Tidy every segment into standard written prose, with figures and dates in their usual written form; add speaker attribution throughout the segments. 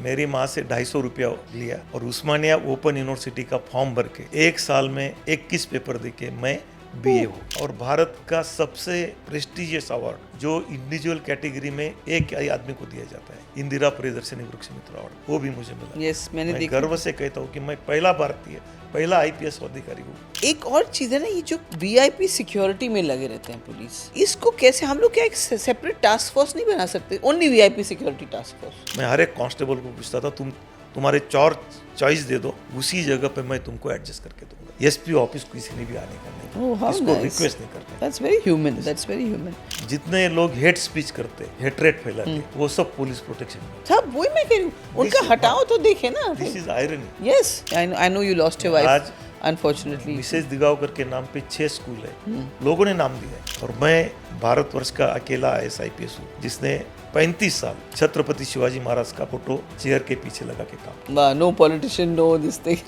Speaker 1: मेरी माँ से 250 रुपया लिया और उस्मानिया ओपन यूनिवर्सिटी का फॉर्म भर के 1 साल में 21 पेपर देके मैं बीए हो। और भारत का सबसे प्रेस्टिजियस अवार्ड जो इंडिविजुअल कैटेगरी में एक आदमी को दिया जाता है, इंदिरा प्रियदर्शनी वृक्ष मित्र अवार्ड, वो भी मुझे मिला।
Speaker 2: यस, मैंने
Speaker 1: मैं
Speaker 2: देखा।
Speaker 1: गर्व से कहता हूँ कि मैं पहला भारतीय, पहला आईपीएस अधिकारी हूँ।
Speaker 2: एक और चीज़ है ना, ये जो वीआईपी सिक्योरिटी में लगे रहते हैं पुलिस, इसको कैसे हम लोग क्या एक सेपरेट टास्क फोर्स नहीं बना सकते? Only VIP security task force.
Speaker 1: मैं हर एक कांस्टेबल को पूछता था, तुम्हारे 4 चॉइस दे दो, उसी जगह पे मैं तुमको एडजस्ट करके दूंगा। एसपी ऑफिस किसी ने भी आने का नहीं, इसको रिक्वेस्ट नहीं करते।
Speaker 2: That's very human, that's very human.
Speaker 1: जितने लोग हेट स्पीच करते, हेटरेट फैलाते, वो सब पुलिस प्रोटेक्शन में।
Speaker 2: सब वही मैं कह रही हूँ, उनका हटाओ तो देखे ना।
Speaker 1: This is irony.
Speaker 2: Yes, I know you lost your wife
Speaker 1: आज
Speaker 2: अनफॉर्चुनेटली।
Speaker 1: मिसेज दिगावकर के नाम पे 6 स्कूल है, लोगों ने नाम दिया है। और मैं भारतवर्ष का अकेला IAS हूँ जिसने 35 साल छत्रपति शिवाजी महाराज का फोटो चेयर के पीछे लगा के काम।
Speaker 2: No politician, no this thing.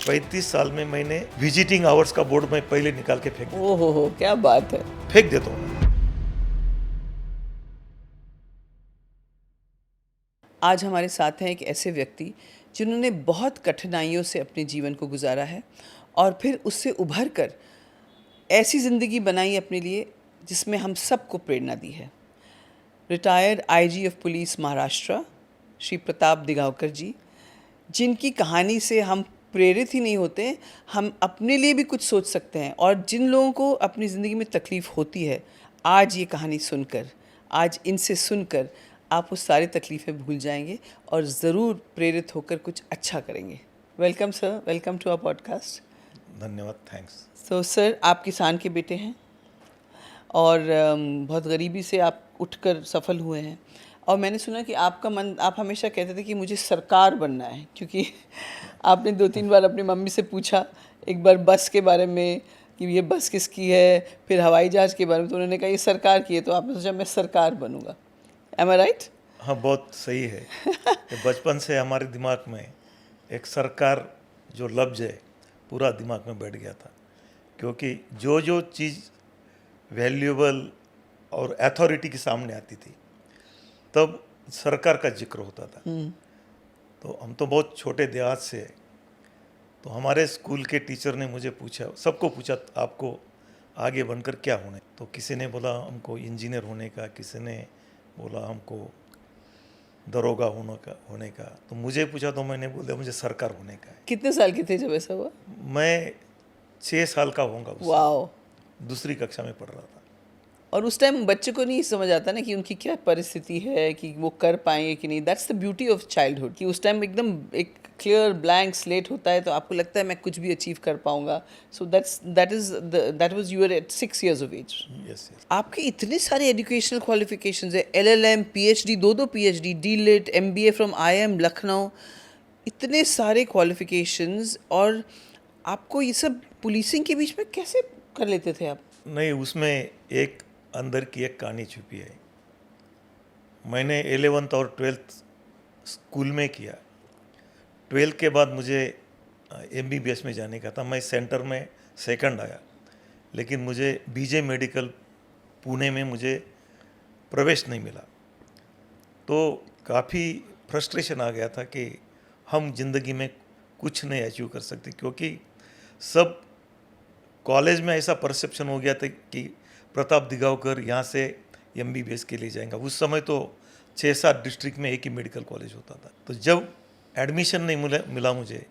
Speaker 1: 35 साल में मैंने विजिटिंग आवर्स का बोर्ड में पहले निकाल के फेंक
Speaker 2: ओहो, क्या बात है।
Speaker 1: फेंक देता हूँ।
Speaker 2: आज हमारे साथ हैं एक ऐसे व्यक्ति जिन्होंने बहुत कठिनाइयों से अपने जीवन को गुजारा है और फिर उससे उभर कर ऐसी ज़िंदगी बनाई अपने लिए जिसमें हम सबको प्रेरणा दी है। Retired IG of police Maharashtra Shri Pratap Digavkar ji, जिनकी कहानी से हम प्रेरित ही नहीं होते, हम अपने लिए भी कुछ सोच सकते हैं। और जिन लोगों को अपनी ज़िंदगी में तकलीफ़ होती है, आज ये कहानी सुनकर, आज इनसे सुनकर आप वो सारी तकलीफ़ें भूल जाएंगे और ज़रूर प्रेरित होकर कुछ अच्छा करेंगे। Welcome sir, welcome to our podcast.
Speaker 1: धन्यवाद, थैंक्स।
Speaker 2: तो सर, आप किसान के बेटे हैं और बहुत गरीबी से आप उठकर सफल हुए हैं। और मैंने सुना कि आपका मन, आप हमेशा कहते थे कि मुझे सरकार बनना है, क्योंकि आपने 2-3 बार अपनी मम्मी से पूछा, एक बार बस के बारे में कि ये बस किसकी है, फिर हवाई जहाज़ के बारे में, तो उन्होंने कहा ये सरकार की है, तो आपने सोचा मैं सरकार बनूंगा। एम आई राइट?
Speaker 1: हाँ, बहुत सही है। कि बचपन से हमारे दिमाग में एक सरकार जो लफ्ज़ है पूरा दिमाग में बैठ गया था, क्योंकि जो जो चीज़ वैल्यूएबल और अथॉरिटी के सामने आती थी तब सरकार का जिक्र होता था। तो हम तो बहुत छोटे देहात से है, तो हमारे स्कूल के टीचर ने मुझे पूछा, सबको पूछा आपको आगे बनकर क्या होना है, तो किसी ने बोला हमको इंजीनियर होने का, किसी ने बोला हमको दरोगा होने का, तो मुझे पूछा तो मैंने बोला मुझे सरकार होने का है।
Speaker 2: कितने साल के थे जब ऐसा हुआ?
Speaker 1: मैं 6 साल का होऊंगा,
Speaker 2: वाओ।
Speaker 1: दूसरी कक्षा में पढ़ रहा था।
Speaker 2: और उस टाइम बच्चे को नहीं समझ आता ना कि उनकी क्या परिस्थिति है, कि वो कर पाएंगे कि नहीं। That's the beauty of childhood, कि उस टाइम एकदम एक क्लियर ब्लैंक स्लेट होता है, तो आपको लगता है मैं कुछ भी अचीव कर पाऊंगा। So that was you were at 6 years of age।
Speaker 1: Yes.
Speaker 2: आपके इतने सारे एजुकेशनल क्वालिफिकेशंस है, LLM, PhD, 2 PhD, DLit, MBA from IIM Lucknow, इतने सारे क्वालिफिकेशंस, और आपको ये सब पुलिसिंग के बीच में कैसे कर लेते थे आप?
Speaker 1: नहीं, उसमें एक अंदर की एक कहानी छुपी है। मैंने 11th और 12th स्कूल में किया। 12th के बाद मुझे MBBS में जाने का था। मैं सेंटर में सेकंड आया, लेकिन मुझे BJ मेडिकल पुणे में मुझे प्रवेश नहीं मिला। तो काफ़ी फ्रस्ट्रेशन आ गया था कि हम जिंदगी में कुछ नहीं अचीव कर सकते, क्योंकि सब कॉलेज में ऐसा परसेप्शन हो गया था कि प्रताप दिगावकर यहाँ से MBBS के लिए जाएंगे। उस समय तो 6-7 डिस्ट्रिक्ट में एक ही मेडिकल कॉलेज होता था। तो जब एडमिशन नहीं मिला मुझे,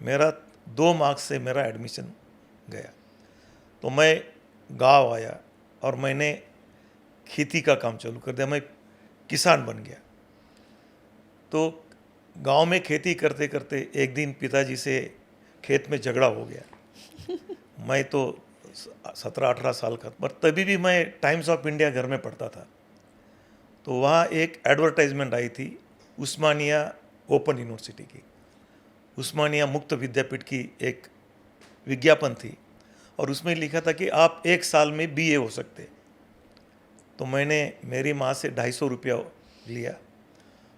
Speaker 1: मेरा 2 मार्क्स से मेरा एडमिशन गया, तो मैं गांव आया और मैंने खेती का काम चालू कर दिया। मैं किसान बन गया। तो गांव में खेती करते करते एक दिन पिताजी से खेत में झगड़ा हो गया। मैं तो 17-18 साल का, पर तभी भी मैं टाइम्स ऑफ इंडिया घर में पढ़ता था। तो वहाँ एक एडवर्टाइजमेंट आई थी उस्मानिया ओपन यूनिवर्सिटी की, उस्मानिया मुक्त विद्यापीठ की एक विज्ञापन थी, और उसमें लिखा था कि आप 1 साल में BA हो सकते। तो मैंने मेरी माँ से 250 रुपया लिया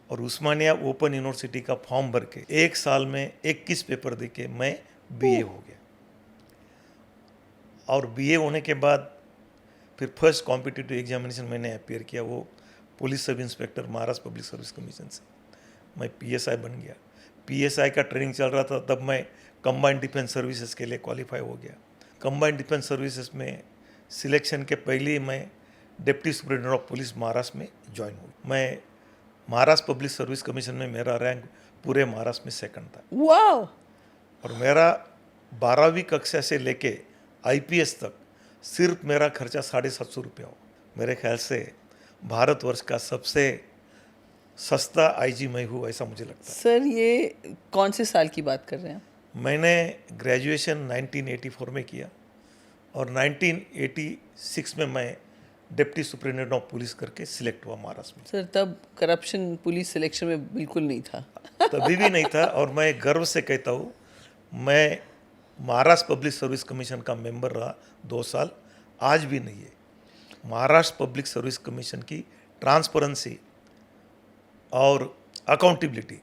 Speaker 1: और उस्मानिया ओपन यूनिवर्सिटी का फॉर्म भर के 1 साल में 21 पेपर दे के मैं BA हो गया। और BA होने के बाद फिर फर्स्ट कॉम्पिटिटिव एग्जामिनेशन मैंने अपीयर किया, वो police sub inspector Maharashtra public service commission से। मैं पीएसआई बन गया। पीएसआई का ट्रेनिंग चल रहा था तब मैं कंबाइंड डिफेंस सर्विसेज के लिए क्वालिफाई हो गया। कंबाइंड डिफेंस सर्विसेज में सिलेक्शन के पहले ही मैं deputy superintendent of police Maharashtra में ज्वाइन हुई। मैं महाराष्ट्र पब्लिक सर्विस कमीशन में मेरा रैंक पूरे महाराष्ट्र में सेकंड था
Speaker 2: वाह।
Speaker 1: और मेरा 12वीं कक्षा से लेके आईपीएस तक सिर्फ मेरा खर्चा 750 रुपया हो। मेरे ख्याल से भारतवर्ष का सबसे सस्ता आईजी मैं हूँ, ऐसा मुझे लगता है।
Speaker 2: सर ये कौन से साल की बात कर रहे हैं?
Speaker 1: मैंने ग्रेजुएशन 1984 में किया और 1986 में मैं डिप्टी सुपरिटेंडेंट ऑफ पुलिस करके सिलेक्ट हुआ महाराष्ट्र में।
Speaker 2: सर तब करप्शन पुलिस सिलेक्शन में बिल्कुल नहीं था।
Speaker 1: तभी भी नहीं था और मैं गर्व से कहता हूँ मैं महाराष्ट्र पब्लिक सर्विस कमीशन का मेंबर रहा 2 साल, आज भी नहीं है। महाराष्ट्र पब्लिक सर्विस कमीशन की ट्रांसपेरेंसी और अकाउंटेबिलिटी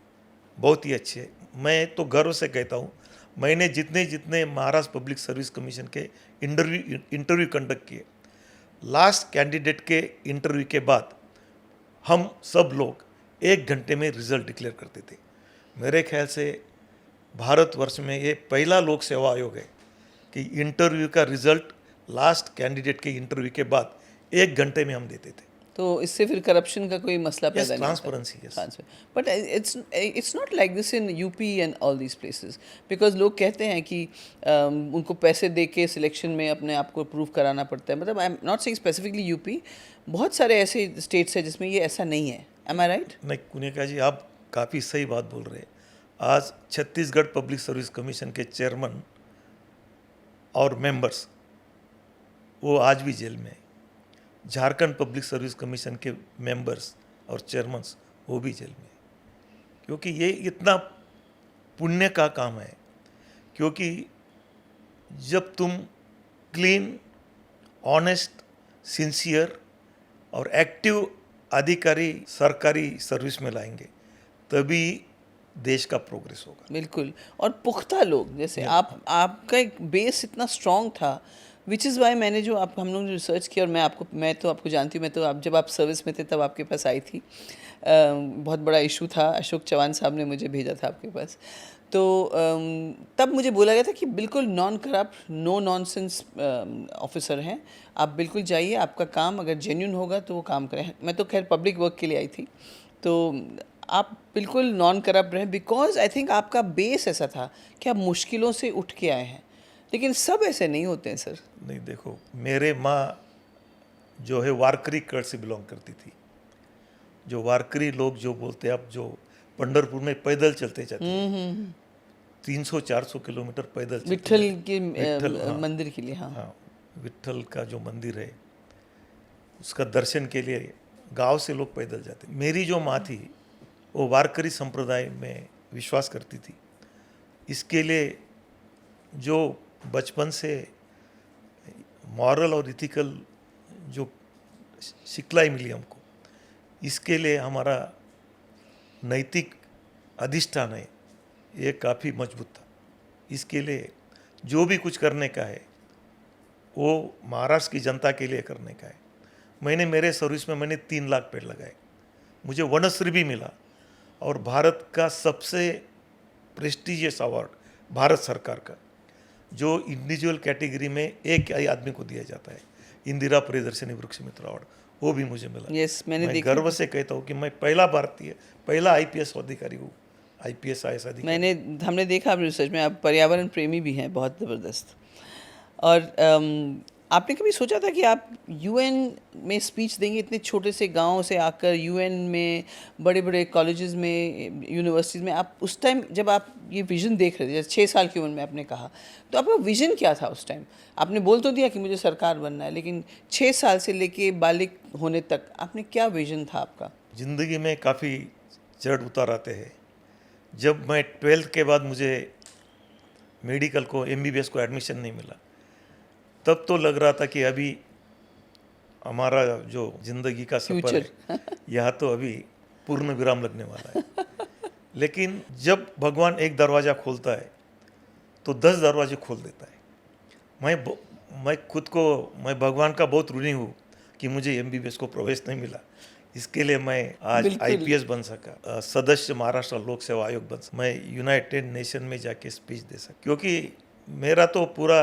Speaker 1: बहुत ही अच्छी है। मैं तो गर्व से कहता हूँ मैंने जितने जितने महाराष्ट्र पब्लिक सर्विस कमीशन के इंटरव्यू कंडक्ट किए, लास्ट कैंडिडेट के इंटरव्यू के बाद हम सब लोग 1 घंटे में रिजल्ट डिक्लेयर करते थे। मेरे ख्याल से भारतवर्ष में ये पहला लोक सेवा आयोग है कि इंटरव्यू का रिजल्ट लास्ट कैंडिडेट के इंटरव्यू के बाद 1 घंटे में हम देते थे।
Speaker 2: तो इससे फिर करप्शन का कोई मसला पैदा नहीं होता।
Speaker 1: Transparency, yes.
Speaker 2: But it's not like this in UP and all these places, because लोग कहते हैं कि उनको पैसे दे के सिलेक्शन में अपने आप को प्रूव कराना पड़ता है। मतलब I am not saying specifically UP, बहुत सारे ऐसे स्टेट्स हैं जिसमें ये ऐसा नहीं है। एम आई राइट?
Speaker 1: नहीं कुनिका जी, आप काफ़ी सही बात बोल रहे हैं। आज छत्तीसगढ़ पब्लिक सर्विस कमीशन के चेयरमैन और मेंबर्स वो आज भी जेल में है। झारखंड पब्लिक सर्विस कमीशन के मेंबर्स और चेयरमैन्स वो भी जेल में है, क्योंकि ये इतना पुण्य का काम है। क्योंकि जब तुम क्लीन, ऑनेस्ट, सिंसियर और एक्टिव अधिकारी सरकारी सर्विस में लाएंगे तभी देश का प्रोग्रेस होगा।
Speaker 2: बिल्कुल। और पुख्ता लोग, जैसे आपका एक बेस इतना स्ट्रॉन्ग था, विच इज़ वाई मैंने जो आप हम लोग ने रिसर्च किया, और मैं तो आपको जानती हूँ, मैं तो आप जब आप सर्विस में थे तब आपके पास आई थी। बहुत बड़ा इशू था, अशोक चौहान साहब ने मुझे भेजा था आपके पास। तो तब मुझे बोला गया था कि बिल्कुल non corrupt, no nonsense officer हैं, आप बिल्कुल जाइए, आपका काम अगर जेन्यून होगा तो वो काम करें। मैं तो खैर पब्लिक वर्क के लिए आई थी, तो आप बिल्कुल नॉन करप्ट रहें, बिकॉज आई थिंक आपका बेस ऐसा था कि आप मुश्किलों से उठ के आए हैं। लेकिन सब ऐसे नहीं होते हैं सर।
Speaker 1: नहीं, देखो मेरे माँ जो है वारकरी कड़ से बिलोंग करती थी। जो वारकरी लोग जो बोलते हैं, आप जो पंढरपुर में पैदल चलते जाते 300-400 किलोमीटर पैदल चलते
Speaker 2: विट्ठल
Speaker 1: जाते।
Speaker 2: के
Speaker 1: विट्ठल, हाँ।
Speaker 2: मंदिर के लिए। हाँ,
Speaker 1: हाँ, विट्ठल का जो मंदिर है उसका दर्शन के लिए गांव से लोग पैदल जाते। मेरी जो माँ थी वो वारकरी संप्रदाय में विश्वास करती थी। इसके लिए जो बचपन से मॉरल और इथिकल जो सिखलाई मिली हमको, इसके लिए हमारा नैतिक अधिष्ठान है ये काफ़ी मजबूत था। इसके लिए जो भी कुछ करने का है वो महाराष्ट्र की जनता के लिए करने का है। मैंने मेरे सर्विस में मैंने 3 लाख पेड़ लगाए, मुझे वनश्री भी मिला और भारत का सबसे प्रेस्टिजियस अवार्ड भारत सरकार का जो इंडिविजुअल कैटेगरी में एक आदमी को दिया जाता है, इंदिरा प्रियदर्शनी वृक्ष मित्र अवार्ड, वो भी मुझे मिला।
Speaker 2: यस, मैंने
Speaker 1: मैं
Speaker 2: देखा।
Speaker 1: गर्व से कहता हूँ कि मैं पहला भारतीय, पहला आईपीएस अधिकारी हूँ, आईपीएस आईएएस अधिकारी।
Speaker 2: हमने देखा आप रिसर्च में, आप पर्यावरण प्रेमी भी हैं बहुत ज़बरदस्त। और आपने कभी सोचा था कि आप यूएन में स्पीच देंगे? इतने छोटे से गांव से आकर यूएन में, बड़े बड़े कॉलेजेस में, यूनिवर्सिटीज़ में, आप उस टाइम जब आप ये विज़न देख रहे थे, जैसे 6 साल की उम्र में आपने कहा, तो आपका विज़न क्या था उस टाइम? आपने बोल तो दिया कि मुझे सरकार बनना है, लेकिन 6 साल से लेके बालिग होने तक आपने क्या विज़न था आपका?
Speaker 1: ज़िंदगी में काफ़ी चढ़ उतार आते हैं। जब मैं 12th के बाद मुझे मेडिकल को, एमबीबीएस को एडमिशन नहीं मिला, तब तो लग रहा था कि अभी हमारा जो ज़िंदगी का सफ़र है यहाँ तो अभी पूर्ण विराम लगने वाला है। लेकिन जब भगवान एक दरवाज़ा खोलता है तो 10 दरवाजे खोल देता है। मैं खुद को, मैं भगवान का बहुत ऋणी हूँ कि मुझे एमबीबीएस को प्रवेश नहीं मिला। इसके लिए मैं आज
Speaker 2: बिल्कुल।
Speaker 1: आईपीएस बन सका, सदस्य महाराष्ट्र लोक सेवा आयोग बन सका, मैं यूनाइटेड नेशन में जाके स्पीच दे सका, क्योंकि मेरा तो पूरा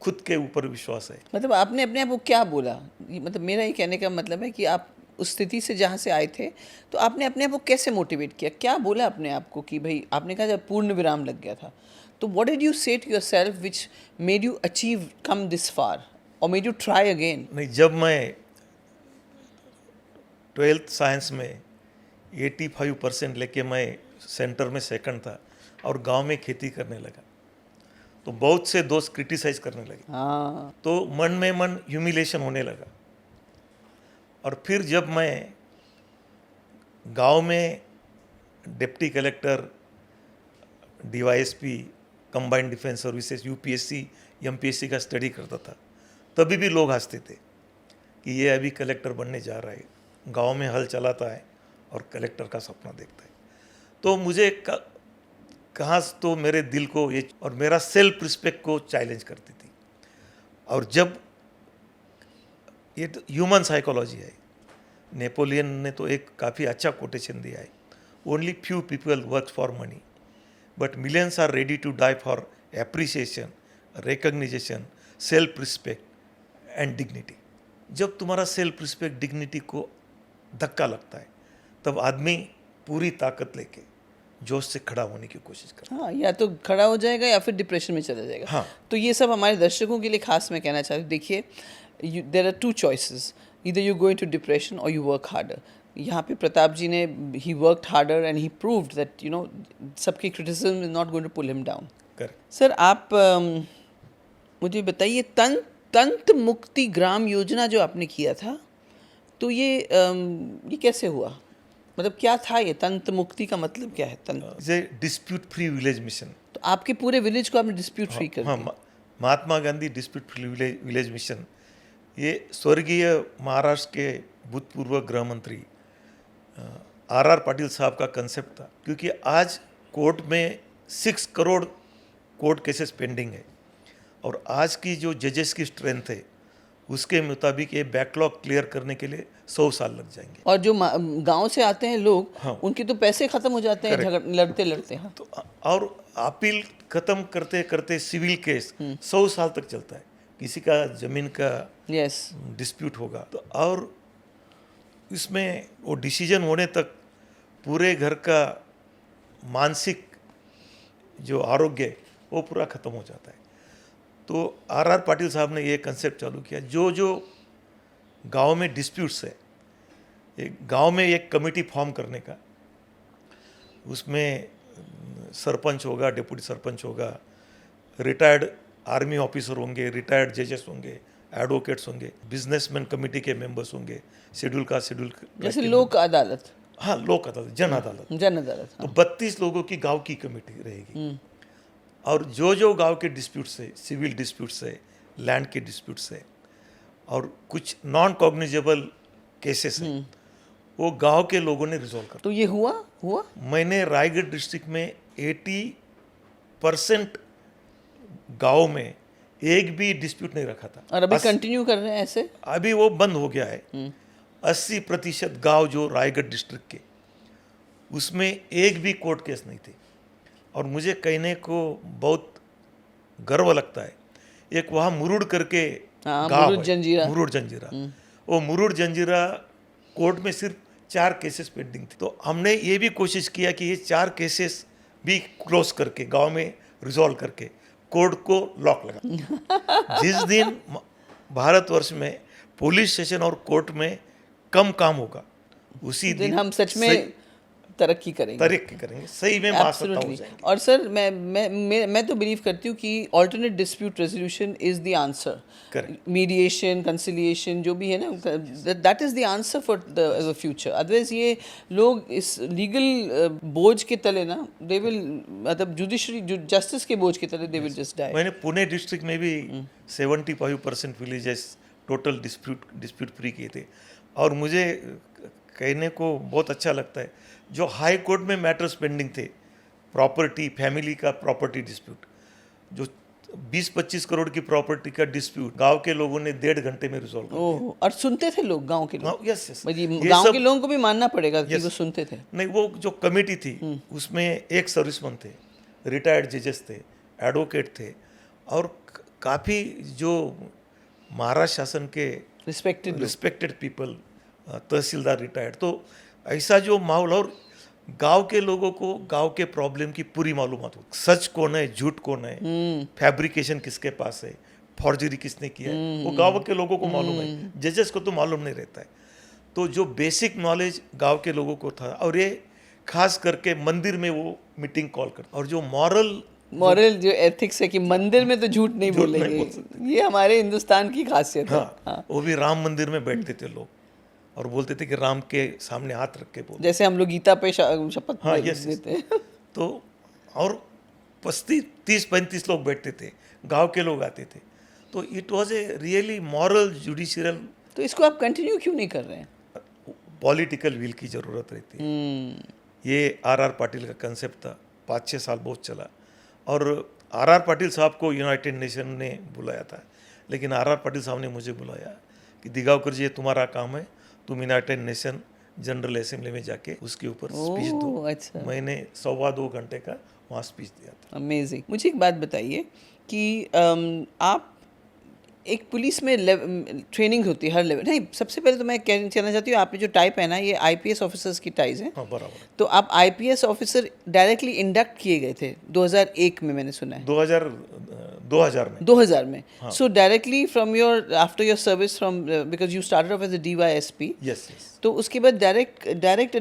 Speaker 1: खुद के ऊपर विश्वास है।
Speaker 2: मतलब आपने अपने आप को क्या बोला? मतलब मेरा ये कहने का मतलब है कि आप उस स्थिति से जहाँ से आए थे, तो आपने अपने आप को कैसे मोटिवेट किया? क्या बोला अपने आप को कि भाई, आपने कहा जब पूर्ण विराम लग गया था, तो what did you say to yourself which made you achieve come this far और मेड यू ट्राई अगेन?
Speaker 1: नहीं, जब मैं 12th साइंस में 85% लेके मैं सेंटर में सेकंड था और गांव में खेती करने लगा, तो बहुत से दोस्त क्रिटिसाइज करने लगे,
Speaker 2: हाँ,
Speaker 1: तो मन में मन ह्यूमिलेशन होने लगा। और फिर जब मैं गांव में deputy collector, DYSP, combined defence services, UPSC, MPSC का स्टडी करता था, तभी भी लोग हंसते थे कि ये अभी कलेक्टर बनने जा रहा है, गांव में हल चलाता है और कलेक्टर का सपना देखता है। तो मुझे कहाँ तो मेरे दिल को ये और मेरा सेल्फ रिस्पेक्ट को चैलेंज करती थी। और जब ये तो ह्यूमन साइकोलॉजी है, नेपोलियन ने तो एक काफ़ी अच्छा कोटेशन दिया है, only few people work for money but millions are ready to die for appreciation, recognition, self respect and dignity. जब तुम्हारा सेल्फ रिस्पेक्ट, डिग्निटी को धक्का लगता है, तब आदमी पूरी ताकत लेके जोश से खड़ा होने की कोशिश करता है।
Speaker 2: हाँ, या तो खड़ा हो जाएगा या फिर डिप्रेशन में चला जाएगा।
Speaker 1: हाँ।
Speaker 2: तो ये सब हमारे दर्शकों के लिए खास मैं कहना चाहती हूँ। देखिए, देर आर टू चॉइसेस, इधर यू गो इनटू डिप्रेशन और यू वर्क हार्डर। यहाँ पे प्रताप जी ने, he worked harder and he proved that you know सबकी criticism is not going to pull him down.
Speaker 1: Correct.
Speaker 2: Sir, आप मुझे बताइए, तंत्र मुक्ति ग्राम योजना जो आपने किया था, तो ये कैसे हुआ? मतलब क्या था ये तंत्र मुक्ति का मतलब क्या है? तंत्र
Speaker 1: is a dispute free village mission.
Speaker 2: तो आपके पूरे विलेज को आपने डिस्प्यूट फ्री कर
Speaker 1: हाँ,
Speaker 2: दिया।
Speaker 1: Mahatma Gandhi dispute free village mission, ये स्वर्गीय महाराष्ट्र के भूतपूर्व गृह मंत्री आर पाटिल साहब का कंसेप्ट था, क्योंकि आज कोर्ट में 6 करोड़ कोर्ट केसेस पेंडिंग है और आज की जो जजेस की स्ट्रेंथ है उसके मुताबिक ये बैकलॉग क्लियर करने के लिए 100 साल लग जाएंगे।
Speaker 2: और जो गांव से आते हैं लोग,
Speaker 1: हाँ।
Speaker 2: उनके तो पैसे खत्म हो जाते हैं लड़ते लड़ते। हाँ,
Speaker 1: तो और अपील खत्म करते करते सिविल केस 100 साल तक चलता है। किसी का जमीन का
Speaker 2: यस,
Speaker 1: डिस्प्यूट होगा तो, और इसमें वो डिसीजन होने तक पूरे घर का मानसिक जो आरोग्य है वो पूरा खत्म हो जाता है। तो आर पाटिल साहब ने ये कंसेप्ट चालू किया, जो गांव में डिस्प्यूट्स है, एक गांव में एक कमेटी फॉर्म करने का, उसमें सरपंच होगा, डिप्टी सरपंच होगा, रिटायर्ड आर्मी ऑफिसर होंगे, रिटायर्ड जजेस होंगे, एडवोकेट्स होंगे, बिजनेसमैन कमेटी के मेंबर्स होंगे, शेड्यूल का शेड्यूल,
Speaker 2: जैसे लोक अदालत।
Speaker 1: हाँ, लोक अदालत, जन अदालत।
Speaker 2: जन अदालत।
Speaker 1: तो 32 लोगों की गांव की कमेटी रहेगी और जो गांव के डिस्प्यूट्स है, सिविल डिस्प्यूट्स है, लैंड के डिस्प्यूट्स है और कुछ नॉन कॉग्निजेबल केसेस है, वो गांव के लोगों ने रिजॉल्व कर।
Speaker 2: तो ये हुआ।
Speaker 1: मैंने रायगढ़ डिस्ट्रिक्ट में 80% गांव में एक भी डिस्प्यूट नहीं रखा था।
Speaker 2: और अभी कंटिन्यू कर रहे हैं ऐसे?
Speaker 1: अभी वो बंद हो गया है। 80% गांव जो रायगढ़ डिस्ट्रिक्ट के, उसमें एक भी कोर्ट केस नहीं थे। और मुझे कहने को बहुत गर्व लगता है, एक वहाँ मुरुड़ करके गाँव है, मुरुड़ जंजीरा। वो मुरुड़ जंजीरा कोर्ट में सिर्फ 4 केसेस पेंडिंग थे। तो हमने ये भी कोशिश किया कि ये 4 केसेस भी क्लोज करके, गांव में रिजॉल्व करके कोर्ट को लॉक लगा। जिस दिन भारतवर्ष में पुलिस स्टेशन और कोर्ट में कम काम होगा, उसी दिन
Speaker 2: हम सच में तरक्की करेंगे,
Speaker 1: सही में महासत्ता हो जाएंगे।
Speaker 2: और सर, मैं तो बिलीव करती हूँ कि alternate dispute resolution is the answer. Mediation, conciliation जो भी है ना, that is the answer for the future. Otherwise ये लोग इस लीगल बोझ के तले ना, दे विल, मतलब जुडिशरी जस्टिस के बोझ के तले दे विल जस्ट डाई।
Speaker 1: मैंने पुणे डिस्ट्रिक्ट में भी 75% विलेजेस टोटल डिस्प्यूट फ्री किए थे। और मुझे कहने को बहुत अच्छा लगता है, जो हाई कोर्ट में मैटर्स पेंडिंग थे, प्रॉपर्टी, फैमिली का प्रॉपर्टी डिस्प्यूट, जो 20-25 करोड़ की प्रॉपर्टी का डिस्प्यूट गांव के लोगों ने 1.5 घंटे में रिजॉल्व कर
Speaker 2: ओह, और सुनते थे लोग, गांव के
Speaker 1: दिया।
Speaker 2: लोग?
Speaker 1: यस यस,
Speaker 2: मतलब
Speaker 1: ये
Speaker 2: गांव
Speaker 1: सब
Speaker 2: के लोगों को भी मानना पड़ेगा कि
Speaker 1: Yes.
Speaker 2: वो सुनते थे।
Speaker 1: नहीं, वो जो कमेटी थी उसमें एक सर्विसमैन थे, रिटायर्ड जजेस थे, एडवोकेट थे, और काफ़ी जो महाराष्ट्र शासन के
Speaker 2: रिस्पेक्टेड।
Speaker 1: रिस्पेक्टेड पीपल, तहसीलदार रिटायर्ड, तो ऐसा जो माहौल, और गांव के लोगों को गांव के प्रॉब्लम की पूरी मालूमात हो, सच कौन है, झूठ कौन है, फैब्रिकेशन किसके पास है, फॉर्जरी किसने किया है, वो गांव के लोगों को मालूम है, जजेस को तो मालूम नहीं रहता है। तो जो बेसिक नॉलेज गांव के लोगों को था, और ये खास करके मंदिर में वो मीटिंग कॉल करता, और जो
Speaker 2: मॉरल जो एथिक्स है कि मंदिर में तो झूठ नहीं
Speaker 1: झूठ नहीं
Speaker 2: बोलेंगे,
Speaker 1: बोल
Speaker 2: ये हमारे हिंदुस्तान की खासियत है।
Speaker 1: हाँ, वो भी राम मंदिर में बैठते थे लोग और बोलते थे कि राम के सामने हाथ रख के बोल।
Speaker 2: जैसे हम लोग गीता पे शपथ
Speaker 1: हाँ, यस
Speaker 2: देते हैं।
Speaker 1: तो और 30-35 लोग बैठते थे, गांव के लोग आते थे, तो it was a really moral judicial.
Speaker 2: तो इसको आप कंटिन्यू क्यों नहीं कर रहे हैं?
Speaker 1: पॉलिटिकल विल की ज़रूरत रहती है। ये आर पाटिल का कंसेप्ट था, 5-6 साल बहुत चला, और आर पाटिल साहब को यूनाइटेड नेशन ने बुलाया था, लेकिन आर पाटिल साहब ने मुझे बुलाया कि दिगावकर जी, ये तुम्हारा काम है, तुम यूनाइटेड नेशन जनरल असेंबली में जाके उसके ऊपर स्पीच दो।
Speaker 2: अच्छा,
Speaker 1: मैंने 1.25-2 घंटे का वहाँ स्पीच दिया था।
Speaker 2: अमेजिंग। मुझे एक बात बताइए कि आप एक पुलिस में ट्रेनिंग होती है हर लेवल। नहीं, सबसे पहले तो मैं कहना चाहती हूँ, आपने जो टाई पहना है ये आईपीएस ऑफिसर्स की टाइज हैं।
Speaker 1: हाँ, बराबर।
Speaker 2: तो आप आईपीएस ऑफिसर डायरेक्टली इंडक्ट किए गए थे 2001 में, मैंने सुना है।
Speaker 1: 2000 में।
Speaker 2: 2000 में। So directly from your after your service from, because you started off as a DYSP.
Speaker 1: Yes yes,
Speaker 2: तो उसके बाद डायरेक्ट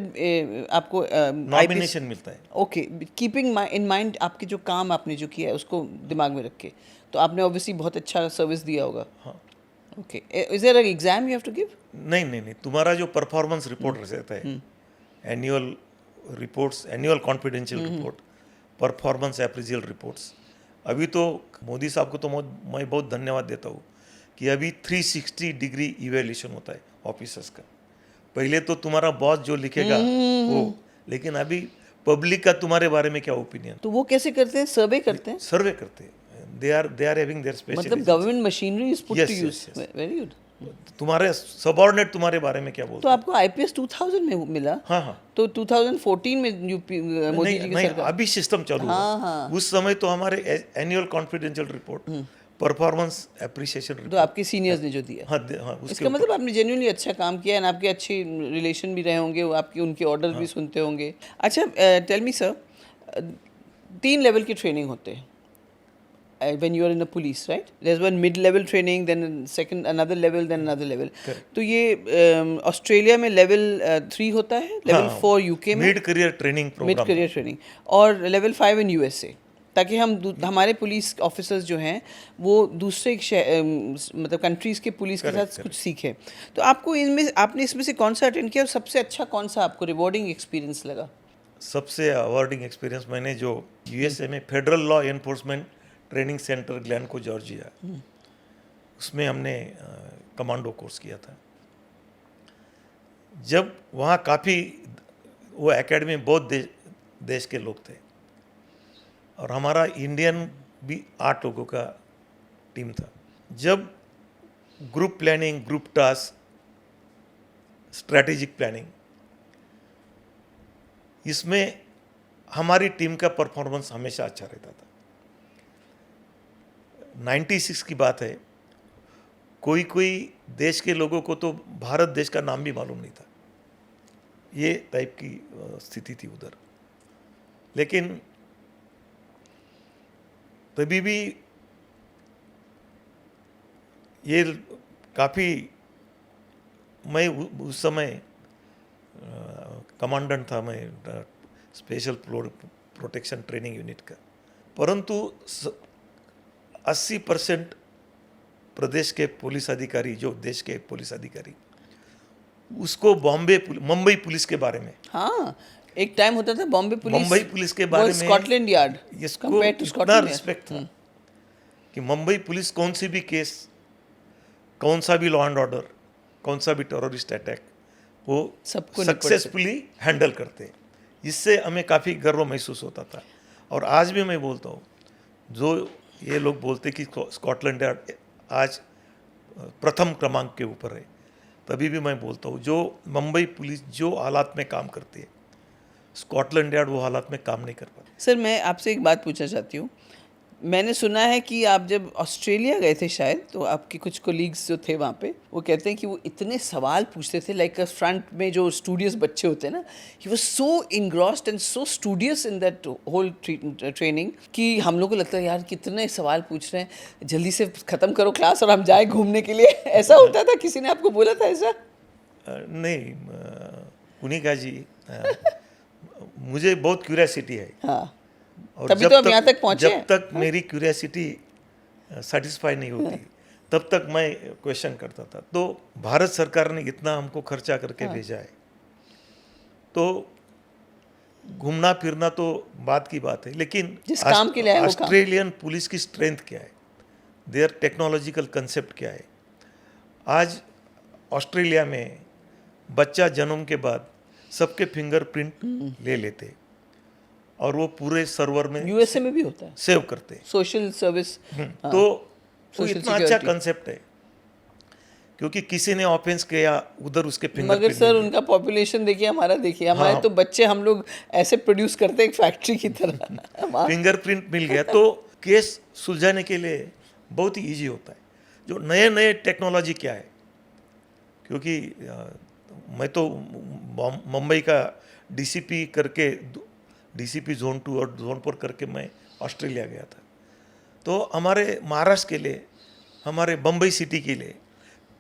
Speaker 2: आपको
Speaker 1: नॉमिनेशन मिलता है।
Speaker 2: ओके, कीपिंग इन माइंड आपके जो काम आपने जो किया है उसको दिमाग में रख के, तो आपने ऑब्वियसली बहुत अच्छा सर्विस दिया होगा।
Speaker 1: हाँ,
Speaker 2: okay, is there an exam you have to give?
Speaker 1: नहीं, तुम्हारा जो परफॉर्मेंस रिपोर्ट रहता है, annual reports, annual confidential report, performance appraisal reports, अभी तो मोदी साहब को तो मैं बहुत धन्यवाद देता हूँ कि अभी 360 डिग्री इवेल्यूशन होता है ऑफिसर्स का। पहले तो तुम्हारा बॉस जो लिखेगा वो, लेकिन अभी पब्लिक का तुम्हारे बारे में क्या ओपिनियन,
Speaker 2: तो वो कैसे करते हैं? सर्वे करते हैं?
Speaker 1: सर्वे करते हैं। They are having their special,
Speaker 2: मतलब government machinery is put to
Speaker 1: Yes,
Speaker 2: use.
Speaker 1: yes, yes.
Speaker 2: Very good.
Speaker 1: तुम्हारे सबऑर्डिनेट तुम्हारे बारे में क्या बोलते
Speaker 2: तो आपको आईपीएस 2000 में मिला?
Speaker 1: हाँ,
Speaker 2: तो 2014 में यूपी मोदी जी की
Speaker 1: नहीं,
Speaker 2: सरकार।
Speaker 1: अभी सिस्टम चालू हुआ। उस समय तो हमारे annual confidential report, performance appreciation
Speaker 2: तो
Speaker 1: रिपोर्ट,
Speaker 2: आपके सीनियर्स ने जो दिया।
Speaker 1: हाँ, उसके
Speaker 2: इसका मतलब आपने जेन्युइनली अच्छा काम किया है, आपके अच्छे रिलेशन भी रहे होंगे, वो आपके उनके ऑर्डर भी सुनते होंगे। अच्छा, टेल मी सर, 3 लेवल की ट्रेनिंग होते हैं when you are in the police, right? There's one mid level training, then second another level, then another level. तो ये ऑस्ट्रेलिया में लेवल 3 होता है, लेवल 4 यूके में,
Speaker 1: mid career training
Speaker 2: mid
Speaker 1: program,
Speaker 2: career training, और level 5 in USA, ताकि हम हमारे पुलिस ऑफिसर्स जो हैं वो दूसरे मतलब कंट्रीज़ के पुलिस के साथ कुछ सीखें। तो आपको आपने इसमें से कौन सा अटेंड किया, और सबसे अच्छा कौन सा आपको रिवॉर्डिंग एक्सपीरियंस लगा?
Speaker 1: सबसे अवार्डिंग एक्सपीरियंस मैंने जो यूएसए में federal law enforcement training centre Glynco Georgia, उसमें हमने कमांडो कोर्स किया था। जब वहाँ काफ़ी, वो एकेडमी में बहुत देश के लोग थे, और हमारा इंडियन भी 8 लोगों का टीम था। जब group planning, group task, strategic planning, इसमें हमारी टीम का परफॉर्मेंस हमेशा अच्छा रहता था। 96 की बात है, कोई देश के लोगों को तो भारत देश का नाम भी मालूम नहीं था, ये टाइप की स्थिति थी उधर। लेकिन तभी भी ये काफ़ी, मैं उस समय कमांडेंट था, मैं स्पेशल प्रोटेक्शन ट्रेनिंग यूनिट का, परंतु 80% प्रदेश के पुलिस अधिकारी, जो देश के पुलिस अधिकारी, उसको मुंबई पुलिस के बारे में,
Speaker 2: हाँ, एक टाइम होता था मुंबई
Speaker 1: पुलिस के बारे में,
Speaker 2: स्कॉटलैंड यार्ड,
Speaker 1: इसको इतना रिस्पेक्ट था कि मुंबई पुलिस कौन सी भी केस, कौन सा भी लॉ एंड ऑर्डर, कौन सा भी टेररिस्ट अटैक, वो सक्सेसफुली हैंडल करते। इससे हमें काफ़ी गर्व महसूस होता था। और आज भी मैं बोलता हूँ, जो ये लोग बोलते कि स्कॉटलैंड यार्ड आज प्रथम क्रमांक के ऊपर है, तभी भी मैं बोलता हूँ जो मुंबई पुलिस जो हालात में काम करती है, स्कॉटलैंड यार्ड वो हालात में काम नहीं कर पाती।
Speaker 2: सर मैं आपसे एक बात पूछना चाहती हूँ। मैंने सुना है कि आप जब ऑस्ट्रेलिया गए थे शायद, तो आपके कुछ कोलीग्स जो थे वहाँ पे, वो कहते हैं कि वो इतने सवाल पूछते थे, लाइक फ्रंट में जो स्टूडियस बच्चे होते हैं ना, he was so engrossed and so studious in that whole training कि हम लोग को लगता है यार कितने सवाल पूछ रहे हैं, जल्दी से ख़त्म करो क्लास और हम जाए घूमने के लिए। ऐसा होता था? किसी ने आपको बोला था ऐसा?
Speaker 1: नहीं पुनिका जी, मुझे बहुत क्यूरियोसिटी है।
Speaker 2: हाँ,
Speaker 1: और
Speaker 2: तभी तो आप यहाँ तक पहुँचे
Speaker 1: जब
Speaker 2: हैं।
Speaker 1: तक मेरी क्यूरियोसिटी सेटिस्फाई नहीं होती तब तक मैं क्वेश्चन करता था। तो भारत सरकार ने इतना हमको खर्चा करके भेजा है, तो घूमना फिरना तो बात की बात है, लेकिन
Speaker 2: जिस काम के लिए आए वो काम।
Speaker 1: ऑस्ट्रेलियन पुलिस की स्ट्रेंथ क्या है, देयर टेक्नोलॉजिकल कंसेप्ट क्या है। आज ऑस्ट्रेलिया में बच्चा जन्म के बाद सबके फिंगरप्रिंट ले लेते और वो पूरे सर्वर में
Speaker 2: यूएसए में भी होता है
Speaker 1: सेव करते।
Speaker 2: Social service.
Speaker 1: तो
Speaker 2: Social
Speaker 1: इतना अच्छा
Speaker 2: security।
Speaker 1: कंसेप्ट है, क्योंकि किसी ने ऑफेंस किया उधर उसके
Speaker 2: मगर
Speaker 1: फिंगरप्रिंट
Speaker 2: सर उनका पॉपुलेशन देखिए, हमारा देखिए, हमारे तो बच्चे हम लोग ऐसे प्रोड्यूस करते हैं एक फैक्ट्री की तरह। वहाँ-
Speaker 1: फिंगरप्रिंट मिल गया तो केस सुलझाने के लिए बहुत ही इजी होता है। जो नए नए टेक्नोलॉजी क्या है, क्योंकि मैं तो मुंबई का डीसीपी करके, डीसीपी जोन 2 और जोन 4 करके मैं ऑस्ट्रेलिया गया था। तो हमारे महाराष्ट्र के लिए, हमारे बम्बई सिटी के लिए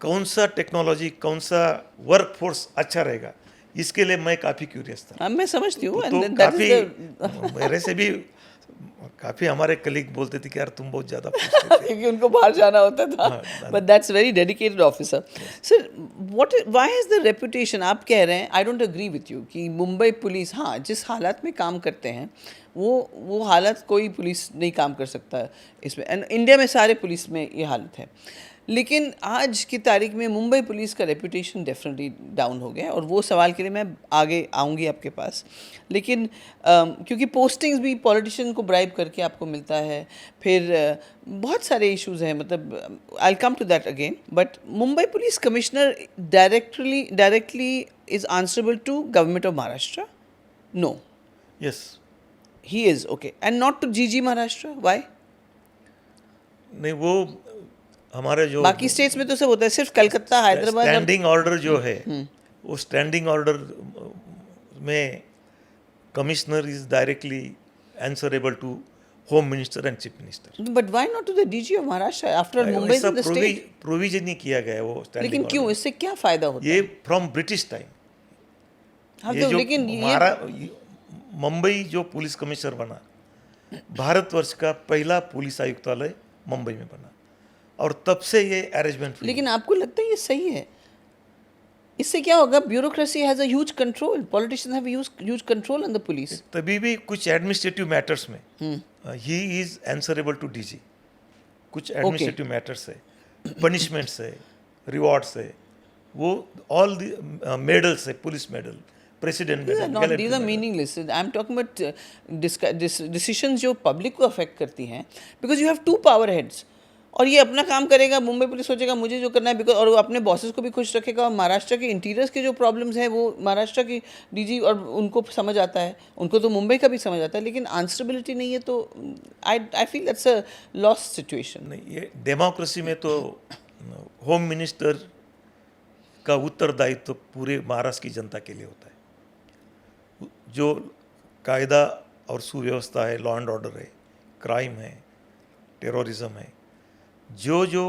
Speaker 1: कौन सा टेक्नोलॉजी, कौन सा वर्क फोर्स अच्छा रहेगा, इसके लिए मैं काफ़ी क्यूरियस था।
Speaker 2: हाँ, मैं समझती हूँ।
Speaker 1: तो
Speaker 2: and that is
Speaker 1: काफ़ी मेरे से भी काफ़ी हमारे कलीग बोलते थे कि यार तुम बहुत ज़्यादा पूछते थे।
Speaker 2: क्योंकि उनको बाहर जाना होता था।
Speaker 1: हाँ,
Speaker 2: but that's very dedicated officer. Sir what why has the reputation, आप कह रहे हैं, I don't agree with you कि मुंबई पुलिस, हाँ जिस हालात में काम करते हैं वो हालत कोई पुलिस नहीं काम कर सकता है इसमें, एंड इंडिया में सारे पुलिस में ये हालत है। लेकिन आज की तारीख में मुंबई पुलिस का रेपुटेशन डेफिनेटली डाउन हो गया है, और वो सवाल के लिए मैं आगे आऊँगी आपके पास। लेकिन क्योंकि पोस्टिंग्स भी पॉलिटिशियन को ब्राइब करके आपको मिलता है, फिर बहुत सारे इश्यूज हैं, मतलब I come to that again. But Mumbai police commissioner directly is answerable to government of Maharashtra? No,
Speaker 1: yes,
Speaker 2: he is okay, and not to जीजी महाराष्ट्र, व्हाई?
Speaker 1: नहीं वो हमारे जो
Speaker 2: बाकी स्टेट्स में तो सब होता है, सिर्फ कलकत्ता, हैदराबाद और-
Speaker 1: स्टैंडिंग ऑर्डर जो है, वो स्टैंडिंग ऑर्डर में commissioner is directly answerable to home minister and chief minister.
Speaker 2: But why not to the DG of Maharashtra? After all, Mumbai is in the state.
Speaker 1: Provision ही किया गया है वो स्टैंडिंग
Speaker 2: लेकिन क्यों, इससे क्या फायदा होता है?
Speaker 1: ये फ्रॉम ब्रिटिश टाइम।
Speaker 2: हाँ,
Speaker 1: ये
Speaker 2: तो
Speaker 1: जो
Speaker 2: लेकिन ये
Speaker 1: मुंबई जो पुलिस कमिश्नर बना, भारतवर्ष का पहला पुलिस आयुक्तालय मुंबई में बना, और तब से ये अरेंजमेंट हुई।
Speaker 2: लेकिन आपको लगता है ये सही है? इससे क्या होगा? Bureaucracy has a huge control, politicians have huge control on the police.
Speaker 1: तभी भी कुछ एडमिनिस्ट्रेटिव मैटर्स में he is answerable to DG. कुछ एडमिनिस्ट्रेटिव मैटर्स है, पनिशमेंट्स है, रिवॉर्ड्स है, वो ऑल द मेडल्स है, police medal, president
Speaker 2: These are not,
Speaker 1: medal,
Speaker 2: these are meaningless. I'm talking about decisions जो पब्लिक को अफेक्ट करती हैं, because you have to power heads, और ये अपना काम करेगा, मुंबई पुलिस सोचेगा मुझे जो करना है, बिकॉज, और वो अपने बॉसेस को भी खुश रखेगा, और महाराष्ट्र के इंटीरियर्स के जो प्रॉब्लम्स हैं वो महाराष्ट्र की डीजी और उनको समझ आता है, उनको तो मुंबई का भी समझ आता है, लेकिन आंसरेबिलिटी नहीं है, तो I feel that's a lost situation.
Speaker 1: नहीं, ये डेमोक्रेसी में तो होम मिनिस्टर का उत्तरदायित्व तो पूरे महाराष्ट्र की जनता के लिए होता है। जो कायदा और सुव्यवस्था है, लॉ एंड ऑर्डर है, क्राइम है, टेररिज्म है, जो जो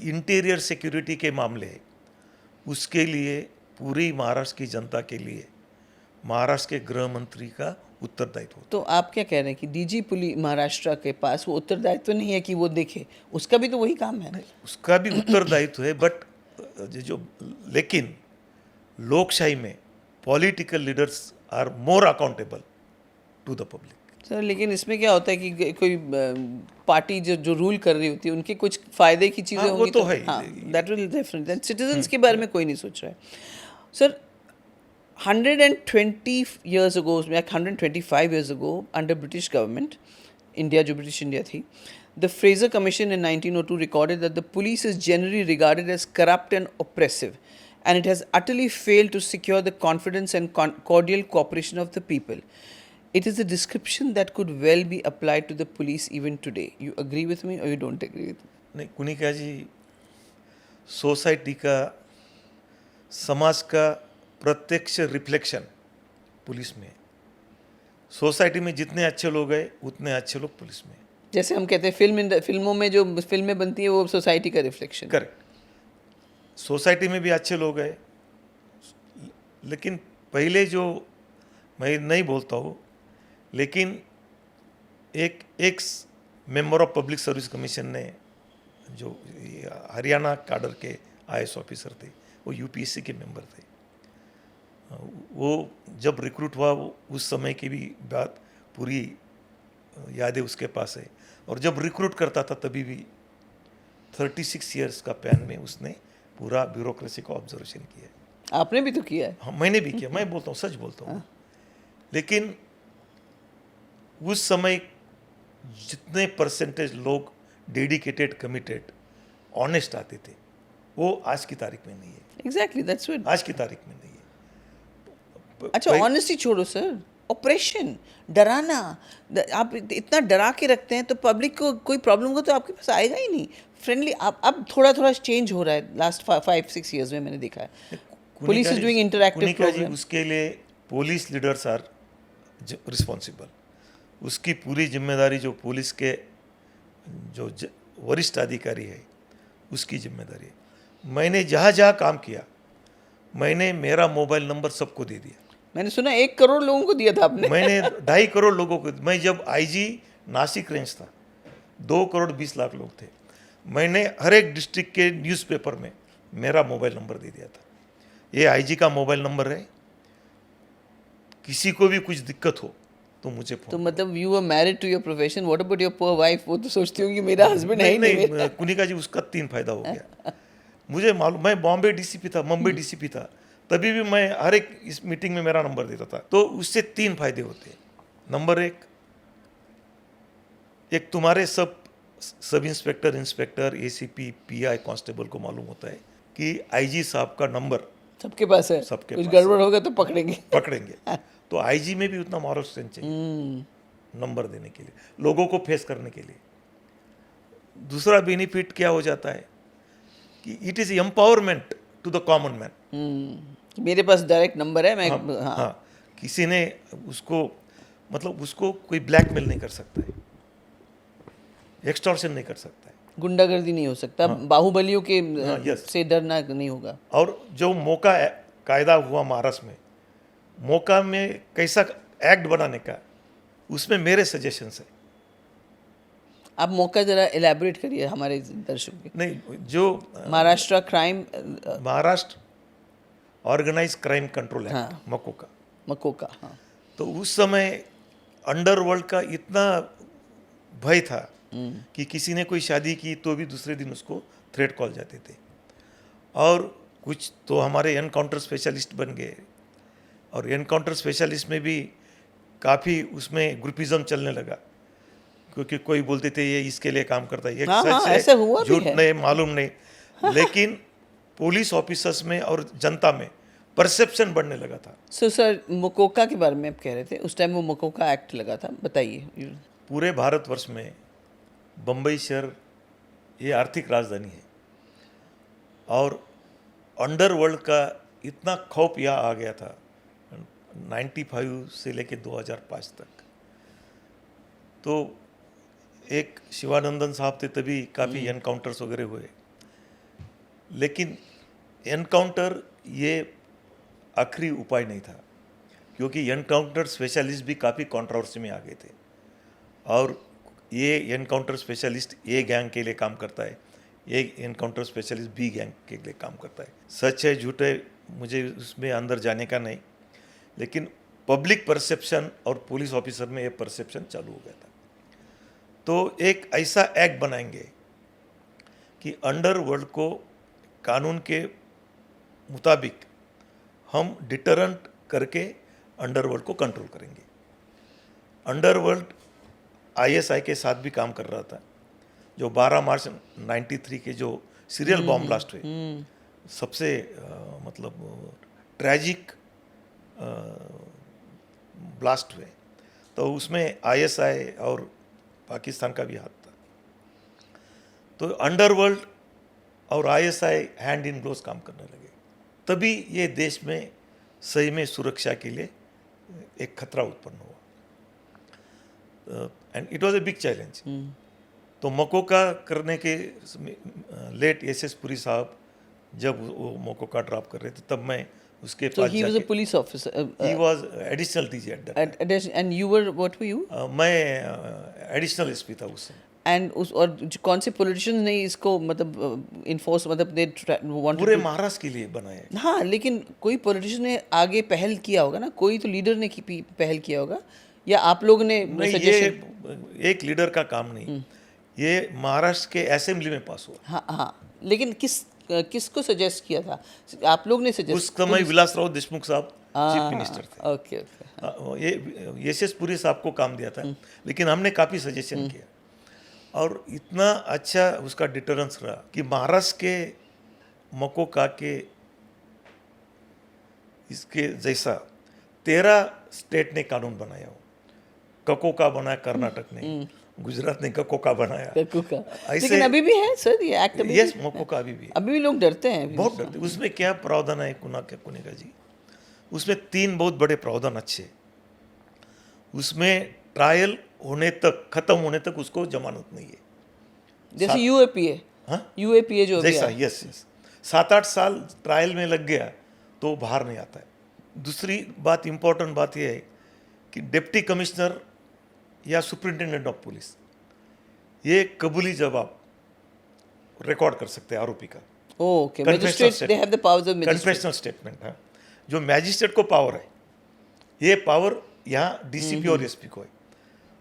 Speaker 1: इंटीरियर सिक्योरिटी के मामले हैं, उसके लिए पूरी महाराष्ट्र की जनता के लिए महाराष्ट्र के गृह मंत्री का उत्तरदायित्व होता
Speaker 2: तो आप क्या कह रहे हैं कि डीजी पुलिस महाराष्ट्र के पास वो उत्तरदायित्व नहीं है कि वो देखे, उसका भी तो वही काम है?
Speaker 1: है। उसका भी उत्तरदायित्व है, बट जो लेकिन लोकशाही में political leaders are more accountable to the public.
Speaker 2: Sir लेकिन इसमें क्या होता है कि कोई पार्टी जो रूल कर रही होती है, उनके कुछ फायदे की चीज़ें
Speaker 1: हाँ, वो
Speaker 2: होंगी,
Speaker 1: तो है।
Speaker 2: हाँ, दैट विल डेफिनेटली, सिटीजन्स के बारे में कोई नहीं सोच रहा है। Sir 120 years ago, like 125 years ago, under British government, India जो ब्रिटिश इंडिया थी, The Fraser Commission in 1902 recorded that the police is generally regarded as corrupt and oppressive, and it has utterly failed to secure the confidence and cordial cooperation of the people. It is a description that could well be applied to the police even today. You agree with me or you don't agree with me?
Speaker 1: नहीं, कुनिका जी, society का, समाज का प्रत्यक्ष reflection police में है। Society में जितने अच्छे लोग हैं उतने अच्छे लोग पुलिस में हैं।
Speaker 2: जैसे हम कहते हैं फिल्मों में जो फिल्में बनती हैं वो सोसाइटी का रिफ्लेक्शन।
Speaker 1: करेक्ट। सोसाइटी में भी अच्छे लोग हैं, लेकिन पहले जो, मैं नहीं बोलता हूँ, लेकिन एक x member of public service commission ने, जो हरियाणा काडर के आईएएस ऑफिसर थे, वो यूपीएससी के मेंबर थे। वो जब रिक्रूट हुआ, उस समय की भी बात पूरी यादें उसके पास है, और जब रिक्रूट करता था तभी भी 36 इयर्स का पैन में उसने पूरा ब्यूरोक्रेसी का ऑब्जर्वेशन किया है।
Speaker 2: आपने भी तो किया है।
Speaker 1: हाँ, मैंने भी किया, मैं बोलता हूँ, सच बोलता हूँ। लेकिन उस समय जितने परसेंटेज लोग डेडिकेटेड, कमिटेड, ऑनेस्ट आते थे, वो आज की तारीख में नहीं है।
Speaker 2: Exactly, that's what.
Speaker 1: आज की तारीख में नहीं है।
Speaker 2: अच्छा, ऑनेस्टी छोड़ो सर, ऑपरेशन, डराना, आप इतना डरा के रखते हैं तो पब्लिक को कोई प्रॉब्लम हो तो आपके पास आएगा ही नहीं। फ्रेंडली, अब थोड़ा थोड़ा चेंज हो रहा है लास्ट 5-6 इयर्स में, मैंने देखा है। Police is doing interactive program.
Speaker 1: उसके लिए पुलिस लीडर्स आर रिस्पॉन्सिबल। उसकी पूरी जिम्मेदारी जो पुलिस के जो वरिष्ठ अधिकारी है, उसकी जिम्मेदारी है। मैंने जहाँ जहाँ काम किया, मैंने मेरा मोबाइल नंबर सबको दे दिया।
Speaker 2: मैंने सुना 1 करोड़ लोगों को दिया था आपने।
Speaker 1: मैंने 2.5 करोड़ लोगों को, मैं जब आईजी नासिक रेंज था, 2 करोड़ 20 लाख लोग थे, मैंने हर एक डिस्ट्रिक्ट के न्यूज़पेपर में मेरा मोबाइल नंबर दे दिया था। ये आईजी का मोबाइल नंबर है, किसी को भी कुछ दिक्कत हो तो मुझे फोन।
Speaker 2: तो मतलब you are married to your profession, what about your poor wife? वो तो सोचती होंगी मेरा हस्बैंड है ही नहीं।
Speaker 1: कुनिका जी, उसका 3 फायदा हो गया। मुझे मालूम, मैं बॉम्बे डीसीपी था, मुंबई डीसीपी था, तभी भी मैं हर एक इस मीटिंग में मेरा नंबर देता था। तो उससे 3 फायदे होते हैं। नंबर एक तुम्हारे sub inspector, inspector, ACP, pi, constable को मालूम होता है कि आईजी साहब का नंबर
Speaker 2: सबके पास है,
Speaker 1: सबके
Speaker 2: कुछ
Speaker 1: पास
Speaker 2: गड़बड़ होगा तो पकड़ेंगे।
Speaker 1: तो आईजी में भी उतना मॉरल स्ट्रेंथ चाहिए नंबर देने के लिए, लोगों को फेस करने के लिए। दूसरा बेनिफिट क्या हो जाता है कि it is empowerment to the common man.
Speaker 2: मेरे पास डायरेक्ट नंबर है, मैं
Speaker 1: हाँ, किसी ने उसको, मतलब उसको कोई ब्लैकमेल नहीं कर सकता है, एक्सटॉर्शन नहीं कर सकता है,
Speaker 2: गुंडागर्दी नहीं हो सकता, बाहुबलियों के से डरना नहीं होगा।
Speaker 1: और जो मौका कायदा हुआ महाराष्ट्र में, मौका में कैसा एक्ट बनाने का, उसमें मेरे सजेशंस है।
Speaker 2: आप मौका जरा एलैबोरेट करिए हमारे दर्शकों के।
Speaker 1: नहीं, जो
Speaker 2: Maharashtra crime,
Speaker 1: Maharashtra organize crime control है,
Speaker 2: हाँ, मकोका, हाँ।
Speaker 1: तो उस समय अंडरवर्ल्ड का इतना भय था कि किसी ने कोई शादी की तो भी दूसरे दिन उसको थ्रेट कॉल जाते थे, और कुछ तो हमारे एनकाउंटर स्पेशलिस्ट बन गए, और एनकाउंटर स्पेशलिस्ट में भी काफ़ी उसमें ग्रुपिज्म चलने लगा, क्योंकि कोई बोलते थे ये इसके लिए काम करता है, ये सच है झूठ नहीं, मालूम नहीं। लेकिन पुलिस ऑफिसर्स में और जनता में परसेप्शन बढ़ने लगा था।
Speaker 2: सो सर, मकोका के बारे में आप कह रहे थे, उस टाइम वो मकोका एक्ट लगा था, बताइए।
Speaker 1: पूरे भारतवर्ष में बम्बई शहर ये आर्थिक राजधानी है, और अंडरवर्ल्ड का इतना खौफ यहाँ आ गया था 95 से लेके 2005 तक। तो एक शिवानंदन साहब थे, तभी काफ़ी एनकाउंटर्स वगैरह हुए, लेकिन एनकाउंटर ये आखिरी उपाय नहीं था, क्योंकि एनकाउंटर स्पेशलिस्ट भी काफ़ी कंट्रोवर्सी में आ गए थे, और ये एनकाउंटर स्पेशलिस्ट ए गैंग के लिए काम करता है, ये एनकाउंटर स्पेशलिस्ट बी गैंग के लिए काम करता है। सच है झूठ है, मुझे उसमें अंदर जाने का नहीं, लेकिन पब्लिक परसेप्शन और पुलिस ऑफिसर में ये परसेप्शन चालू हो गया था। तो एक ऐसा एक्ट बनाएंगे कि अंडरवर्ल्ड को कानून के मुताबिक हम डिटरेंट करके अंडरवर्ल्ड को कंट्रोल करेंगे। अंडरवर्ल्ड आईएसआई के साथ भी काम कर रहा था, जो 12 मार्च 93 के जो सीरियल बॉम्ब ब्लास्ट हुए, सबसे मतलब ट्रैजिक ब्लास्ट हुए, तो उसमें आईएसआई और पाकिस्तान का भी हाथ था। तो अंडरवर्ल्ड और आईएसआई हैंड इन ग्लोव्स काम करने लगे, तभी ये देश में सही में सुरक्षा के लिए एक खतरा उत्पन्न हुआ, and it was a big challenge. तो मोकोका करने के लेट एसएस पुरी साहब जब वो मोकोका ड्रॉप कर रहे थे, तब मैं उसके
Speaker 2: So
Speaker 1: pass
Speaker 2: he was a
Speaker 1: जाके,
Speaker 2: police officer.
Speaker 1: He was additional DG at that
Speaker 2: And you were, what were you?
Speaker 1: Time. मैं एडिशनल एसपी था उस समय।
Speaker 2: And कौन से पॉलिटिशियंस ने इसको मतलब इन्फोर्स, मतलब दे वांटेड
Speaker 1: पूरे महाराष्ट्र के लिए बनाए।
Speaker 2: हाँ, लेकिन कोई पॉलिटिशियन ने आगे पहल किया होगा ना, कोई तो लीडर ने पहल किया होगा, या आप लोग ने
Speaker 1: नहीं,
Speaker 2: सजेशन?
Speaker 1: ये एक लीडर का काम नहीं, ये महाराष्ट्र के असेंबली में पास हुआ।
Speaker 2: हाँ हाँ, लेकिन किसको सजेस्ट किया था? आप लोग ने सजेस्ट?
Speaker 1: उस समय विलासराव देशमुख साहब चीफ मिनिस्टर थे।
Speaker 2: Okay okay.
Speaker 1: हाँ, ये एसएस पुरी साहब को काम दिया था, लेकिन हमने काफ़ी सजेशन किया, और इतना अच्छा उसका डिटरेंस रहा कि महाराष्ट्र के मोकोका के इसके जैसा 13 स्टेट ने कानून बनाया हो। ककोका बनाया कर्नाटक ने, गुजरात ने ककोका बनाया।
Speaker 2: ककोका।
Speaker 1: ऐसे
Speaker 2: लेकिन अभी भी है सर ये एक्ट? अभी
Speaker 1: यस, मोकोका अभी भी है।
Speaker 2: अभी भी लोग डरते हैं,
Speaker 1: बहुत डरते। उसमें क्या प्रावधान है कुनेगा जी, उसमें 3 बहुत बड़े प्रावधान अच्छे। उसमें ट्रायल होने तक, खत्म होने तक उसको जमानत नहीं है,
Speaker 2: जैसे यूएपीए।
Speaker 1: हाँ,
Speaker 2: यूएपीए जो अभी
Speaker 1: जैसा,
Speaker 2: है।
Speaker 1: यस। 7-8 साल ट्रायल में लग गया तो बाहर नहीं आता है। दूसरी बात, इंपॉर्टेंट बात यह है कि डिप्टी कमिश्नर या सुपरिंटेंडेंट ऑफ पुलिस ये कबूली जवाब रिकॉर्ड कर सकते हैं आरोपी का।
Speaker 2: Okay, magistrate they have the powers of magistrate.
Speaker 1: Confessional statement है, जो मैजिस्ट्रेट को पावर है, ये पावर यहाँ डीसीपी और एसपी को है।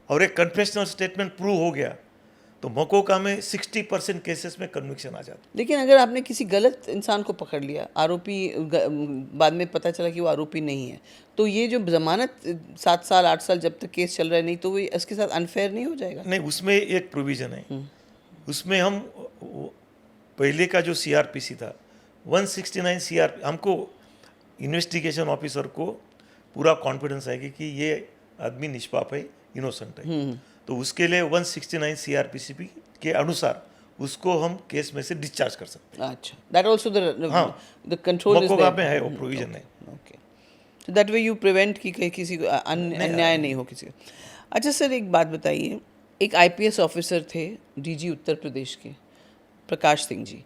Speaker 1: और एक कन्फेशनल स्टेटमेंट प्रूव हो गया तो मोकोका में 60% केसेस में कन्विक्शन आ जाता।
Speaker 2: लेकिन अगर आपने किसी गलत इंसान को पकड़ लिया, आरोपी बाद में पता चला कि वो आरोपी नहीं है, तो ये जो जमानत 7 साल 8 साल जब तक केस चल रहा है, नहीं तो वो इसके साथ अनफेयर नहीं हो जाएगा?
Speaker 1: नहीं, उसमें एक प्रोविजन है, उसमें हम पहले का जो सीआरपीसी था 169 सीआर, हमको इन्वेस्टिगेशन ऑफिसर को पूरा कॉन्फिडेंस है कि ये आदमी निष्पाप है, इनोसेंट है, तो उसके लिए 169 सीआरपीसी के अनुसार उसको हम केस में से डिस्चार्ज कर सकते हैं।
Speaker 2: अच्छा, that also the control is
Speaker 1: MCOCA
Speaker 2: there
Speaker 1: में है, वो प्रोविजन है।
Speaker 2: ओके, तो दैट वे यू प्रिवेंट कि किसी को अन्याय नहीं हो किसी को। अच्छा सर, एक बात बताइए, एक आईपीएस ऑफिसर थे डीजी उत्तर प्रदेश के, प्रकाश सिंह जी,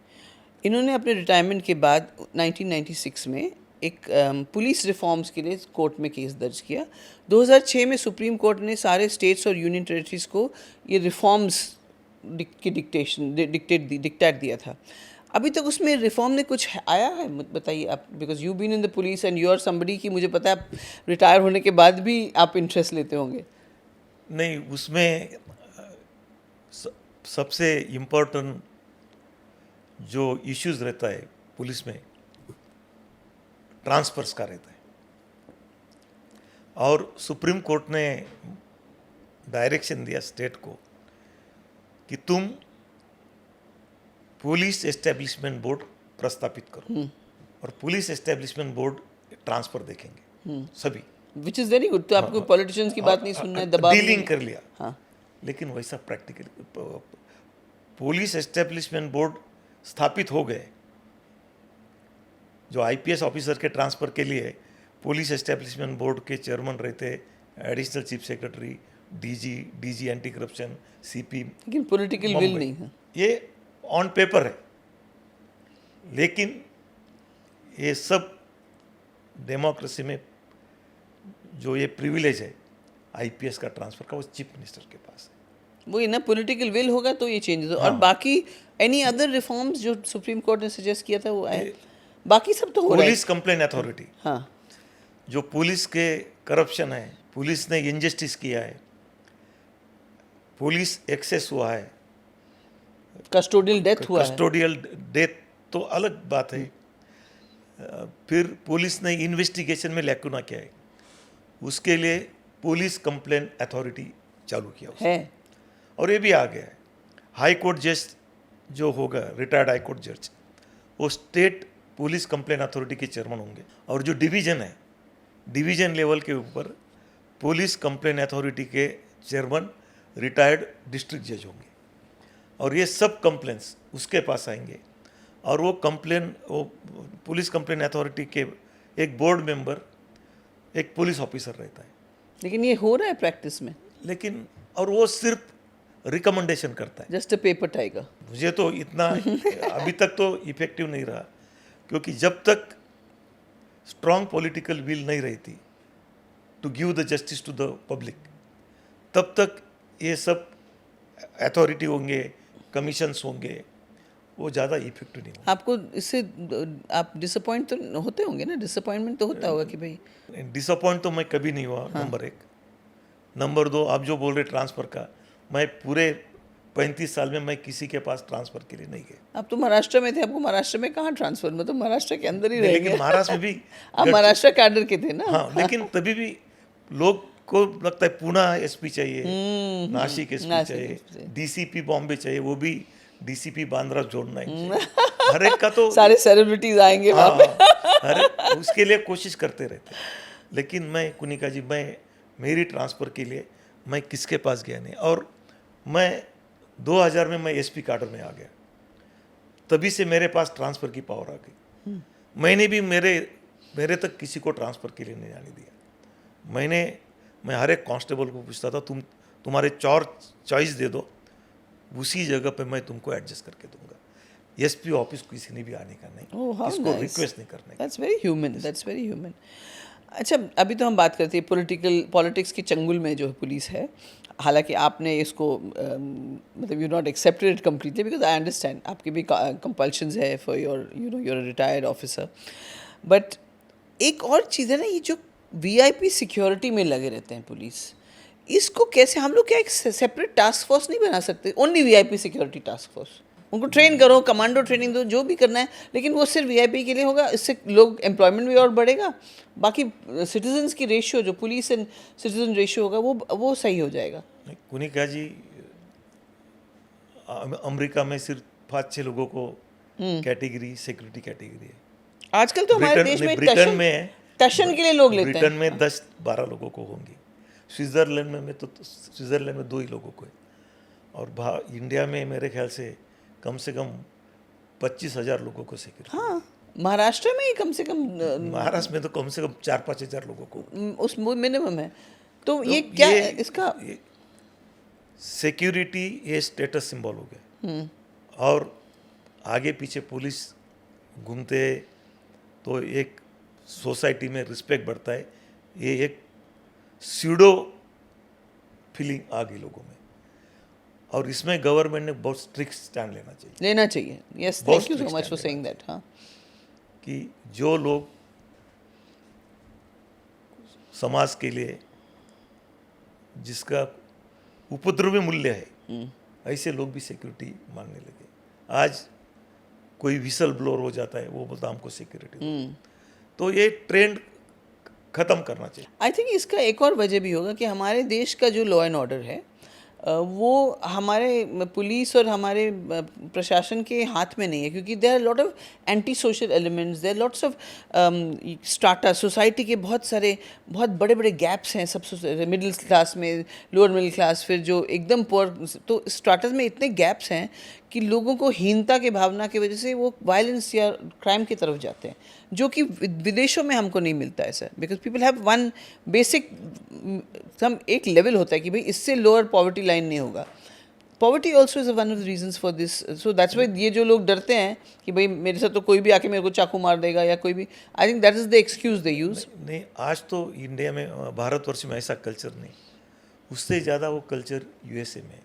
Speaker 2: इन्होंने अपने रिटायरमेंट के बाद 1996 में एक पुलिस रिफॉर्म्स के लिए कोर्ट में केस दर्ज किया। 2006 में सुप्रीम कोर्ट ने सारे स्टेट्स और यूनियन टेरिटरीज को ये रिफॉर्म्स की डिक्टेट दिया था। अभी तक उसमें रिफॉर्म ने कुछ आया है? बताइए आप, because you been in the police and you are somebody की मुझे पता है आप रिटायर होने के बाद भी आप इंटरेस्ट लेते होंगे।
Speaker 1: नहीं, उसमें सबसे इम्पोर्टेंट जो इश्यूज रहता है पुलिस में, ट्रांसफर्स का रहता है, और सुप्रीम कोर्ट ने डायरेक्शन दिया स्टेट को कि तुम पुलिस एस्टेब्लिशमेंट बोर्ड प्रस्तापित करो, और पुलिस एस्टेब्लिशमेंट बोर्ड ट्रांसफर देखेंगे सभी,
Speaker 2: विच इज़ वेरी गुड। तो आपको पॉलिटिशियंस की बात नहीं सुनना है, दबाव
Speaker 1: डीलिंग कर लिया।
Speaker 2: हाँ,
Speaker 1: लेकिन वैसा प्रैक्टिकल पुलिस एस्टेब्लिशमेंट बोर्ड स्थापित हो गए, जो आईपीएस ऑफिसर के ट्रांसफ़र के लिए पुलिस एस्टेब्लिशमेंट बोर्ड के चेयरमैन रहते, additional chief secretary, DG anti corruption, CP,
Speaker 2: लेकिन पॉलिटिकल विल नहीं है।
Speaker 1: ये ऑन पेपर है, लेकिन ये सब डेमोक्रेसी में जो ये प्रिविलेज है आईपीएस का ट्रांसफ़र का, वो चीफ मिनिस्टर के पास है।
Speaker 2: वो ना पॉलिटिकल विल होगा तो ये चेंजेस। और बाकी एनी अदर रिफॉर्म्स जो सुप्रीम कोर्ट ने सजेस्ट किया था वो आए? बाकी सब तो हो रहा है।
Speaker 1: पुलिस कंप्लेन अथॉरिटी,
Speaker 2: हाँ,
Speaker 1: जो पुलिस के करप्शन है, पुलिस ने इनजस्टिस किया है, पुलिस एक्सेस हुआ है,
Speaker 2: कस्टोडियल डेथ हुआ है,
Speaker 1: कस्टोडियल डेथ तो अलग बात है, फिर पुलिस ने इन्वेस्टिगेशन में लैकुना किया है, उसके लिए पुलिस कंप्लेन अथॉरिटी चालू किया उसने,
Speaker 2: है।
Speaker 1: और ये भी आ गया है। हाई कोर्ट जज जो होगा, रिटायर्ड हाई कोर्ट जज, वो स्टेट पुलिस कंप्लेन अथॉरिटी के चेयरमैन होंगे। और जो डिवीजन है, डिवीजन लेवल के ऊपर पुलिस कंप्लेन अथॉरिटी के चेयरमैन रिटायर्ड डिस्ट्रिक्ट जज होंगे। और ये सब कंप्लेंट्स उसके पास आएंगे, और वो पुलिस कंप्लेन अथॉरिटी के एक बोर्ड मेंबर एक पुलिस ऑफिसर रहता है।
Speaker 2: लेकिन ये हो रहा है प्रैक्टिस में,
Speaker 1: लेकिन और वो सिर्फ रिकमेंडेशन करता है।
Speaker 2: Just a paper tiger.
Speaker 1: मुझे तो इतना अभी तक तो इफेक्टिव नहीं रहा, क्योंकि जब तक स्ट्रांग पॉलिटिकल विल नहीं रहती to give the justice to the public, तब तक ये सब अथॉरिटी होंगे, कमीशंस होंगे, वो ज़्यादा इफेक्टिव नहीं होंगे।
Speaker 2: आपको इससे आप डिसअपॉइंट तो होते होंगे ना, डिसअपॉइंटमेंट तो होता होगा कि भाई।
Speaker 1: डिसअपॉइंट तो मैं कभी नहीं हुआ, नंबर एक। नंबर दो, आप जो बोल रहे ट्रांसफ़र का, मैं पूरे 35 साल में मैं किसी के पास ट्रांसफ़र के लिए नहीं गया।
Speaker 2: आप तो महाराष्ट्र में थे, आपको महाराष्ट्र में कहाँ ट्रांसफर, मतलब महाराष्ट्र के अंदर ही रह
Speaker 1: लेकिन
Speaker 2: गए।
Speaker 1: महाराष्ट्र में भी
Speaker 2: आप महाराष्ट्र कैडर के थे ना।
Speaker 1: हाँ, लेकिन तभी भी लोग को लगता है पुणे एसपी चाहिए, नासिक एसपी चाहिए, डीसीपी बॉम्बे चाहिए, वो भी डीसीपी बांद्रा जोड़ना है। हर एक का तो
Speaker 2: सारे सेलिब्रिटीज आएंगे वहाँ पे।
Speaker 1: हर एक उसके लिए कोशिश करते रहते हैं। लेकिन मैं कुनिका जी, मैं मेरी ट्रांसफ़र के लिए मैं किसके पास गया नहीं। और मैं 2000 में मैं एसपी काडर में आ गया, तभी से मेरे पास ट्रांसफ़र की पावर आ गई। मैंने भी मेरे तक किसी को ट्रांसफ़र के लिए नहीं आने दिया। मैं हर एक कांस्टेबल को पूछता था, तुम्हारे 4 चॉइस दे दो, उसी जगह पे मैं तुमको एडजस्ट करके दूंगा। एसपी ऑफिस किसी ने भी आने का नहीं, किसको रिक्वेस्ट नहीं करने का।
Speaker 2: That's very human, that's very human. अच्छा, अभी तो हम बात करते हैं पॉलिटिक्स के चंगुल में जो है पुलिस है। हालांकि आपने इसको मतलब you not accepted it completely, because I understand आपके भी कंपल्शंस है for your your retired officer. But एक और चीज़ है ना, ये जो वीआईपी सिक्योरिटी में लगे रहते हैं पुलिस, इसको कैसे हम लोग क्या एक सेपरेट टास्क फोर्स नहीं बना सकते? Only VIP security task force, उनको ट्रेन करो, कमांडो ट्रेनिंग दो, जो भी करना है, लेकिन वो सिर्फ वीआईपी के लिए होगा। इससे लोग एम्प्लॉयमेंट भी और बढ़ेगा, बाकी सिटीजन्स की रेशियो जो पुलिस एंड सिटीजन रेशियो होगा वो सही हो जाएगा।
Speaker 1: कुनिका जी, अमेरिका में सिर्फ 5-6 लोगों को कैटेगरी सिक्योरिटी कैटेगरी है।
Speaker 2: आजकल तो हमारे देश में
Speaker 1: ब्रिटेन में
Speaker 2: टशन के लिए लोग लेते हैं।
Speaker 1: ब्रिटेन में 10-12 लोगों को होंगी। स्विट्ज़रलैंड में तो स्विट्ज़रलैंड में 2 ही लोगों को है। और इंडिया में मेरे ख्याल से कम 25,000 लोगों को सिक्योरिटी।
Speaker 2: हाँ, महाराष्ट्र में ही कम से कम
Speaker 1: महाराष्ट्र में तो कम से कम 4-5 हज़ार लोगों को
Speaker 2: उस मिनिमम है। तो ये क्या इसका
Speaker 1: सिक्योरिटी ये स्टेटस सिंबल हो गया। और आगे पीछे पुलिस घूमते तो एक सोसाइटी में रिस्पेक्ट बढ़ता है। ये एक स्यूडो फीलिंग आ गई लोगों में, और इसमें गवर्नमेंट ने बहुत स्ट्रिक्ट स्टैंड लेना चाहिए।
Speaker 2: Yes, thank you so much for saying that. हाँ,
Speaker 1: कि जो लोग समाज के लिए जिसका उपद्रवी मूल्य है, ऐसे लोग भी सिक्योरिटी मांगने लगे। आज कोई विसल ब्लोअर हो जाता है, वो बोलता हमको सिक्योरिटी। तो ये ट्रेंड ख़त्म करना चाहिए।
Speaker 2: आई थिंक इसका एक और वजह भी होगा कि हमारे देश का जो लॉ एंड ऑर्डर है वो हमारे पुलिस और हमारे प्रशासन के हाथ में नहीं है, क्योंकि there are lot of anti social elements, there lots of strata, society के बहुत बड़े बड़े गैप्स हैं सब मिडिल क्लास में, लोअर मिडिल क्लास, फिर जो एकदम पुअर, तो स्ट्राटस में इतने गैप्स हैं कि लोगों को हीनता की भावना की वजह से वो वायलेंस या क्राइम की तरफ जाते हैं, जो कि विदेशों में हमको नहीं मिलता है sir. Because people have one basic एक लेवल होता है कि भाई इससे लोअर पॉवर्टी लाइन नहीं होगा। Poverty also is one of the reasons for this. So that's why ये जो लोग डरते हैं कि भाई मेरे साथ तो कोई भी आके मेरे को चाकू मार देगा या कोई भी, I think that is the excuse they use.
Speaker 1: नहीं, आज तो इंडिया में, भारतवर्ष में ऐसा कल्चर नहीं, उससे ज़्यादा वो कल्चर यूएसए में।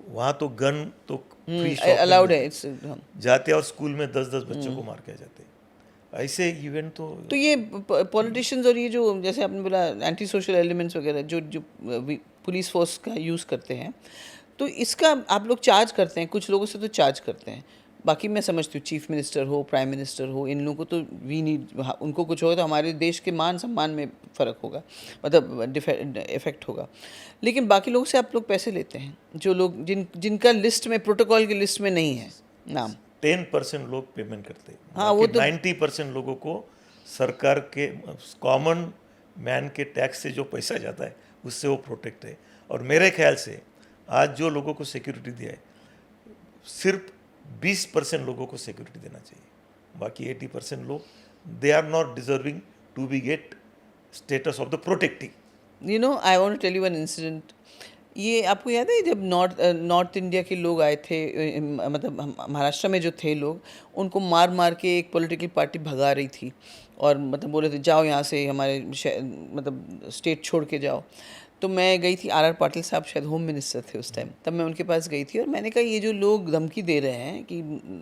Speaker 1: वहाँ तो गन तो
Speaker 2: अलाउड है,
Speaker 1: जाते और स्कूल में 10-10 बच्चों को मार के आ जाते। ऐसे इवेंट तो
Speaker 2: ये पॉलिटिशियंस और ये जो जैसे आपने बोला एंटी सोशल एलिमेंट्स वगैरह जो पुलिस फोर्स का यूज़ करते हैं, तो इसका आप लोग चार्ज करते हैं, कुछ लोगों से तो चार्ज करते हैं, बाकी मैं समझती हूँ चीफ मिनिस्टर हो, प्राइम मिनिस्टर हो, इन लोगों को तो वी नीड, उनको कुछ हो तो हमारे देश के मान सम्मान में फ़र्क होगा, मतलब इफेक्ट होगा। लेकिन बाकी लोगों से आप लोग पैसे लेते हैं, जो लोग जिनका लिस्ट में, प्रोटोकॉल की लिस्ट में नहीं है नाम।
Speaker 1: 10% लोग पेमेंट करते हैं,
Speaker 2: हाँ, वो तो
Speaker 1: 90% लोगों को सरकार के कॉमन मैन के टैक्स से जो पैसा जाता है उससे वो प्रोटेक्ट है। और मेरे ख्याल से आज जो लोगों को सिक्योरिटी दिया है, सिर्फ 20% लोगों को सिक्योरिटी देना चाहिए। बाकी 80% लोग they are not deserving to be get status of the protecting.
Speaker 2: You know, I want to tell you one incident. ये आपको याद है जब नॉर्थ इंडिया के लोग आए थे, मतलब महाराष्ट्र में जो थे लोग, उनको मार मार के एक पॉलिटिकल पार्टी भगा रही थी और मतलब बोले थे जाओ यहाँ से, हमारे मतलब स्टेट छोड़ के जाओ। तो मैं गई थी, आर पाटिल साहब शायद होम मिनिस्टर थे उस टाइम, तब मैं उनके पास गई थी और मैंने कहा ये जो लोग धमकी दे रहे हैं कि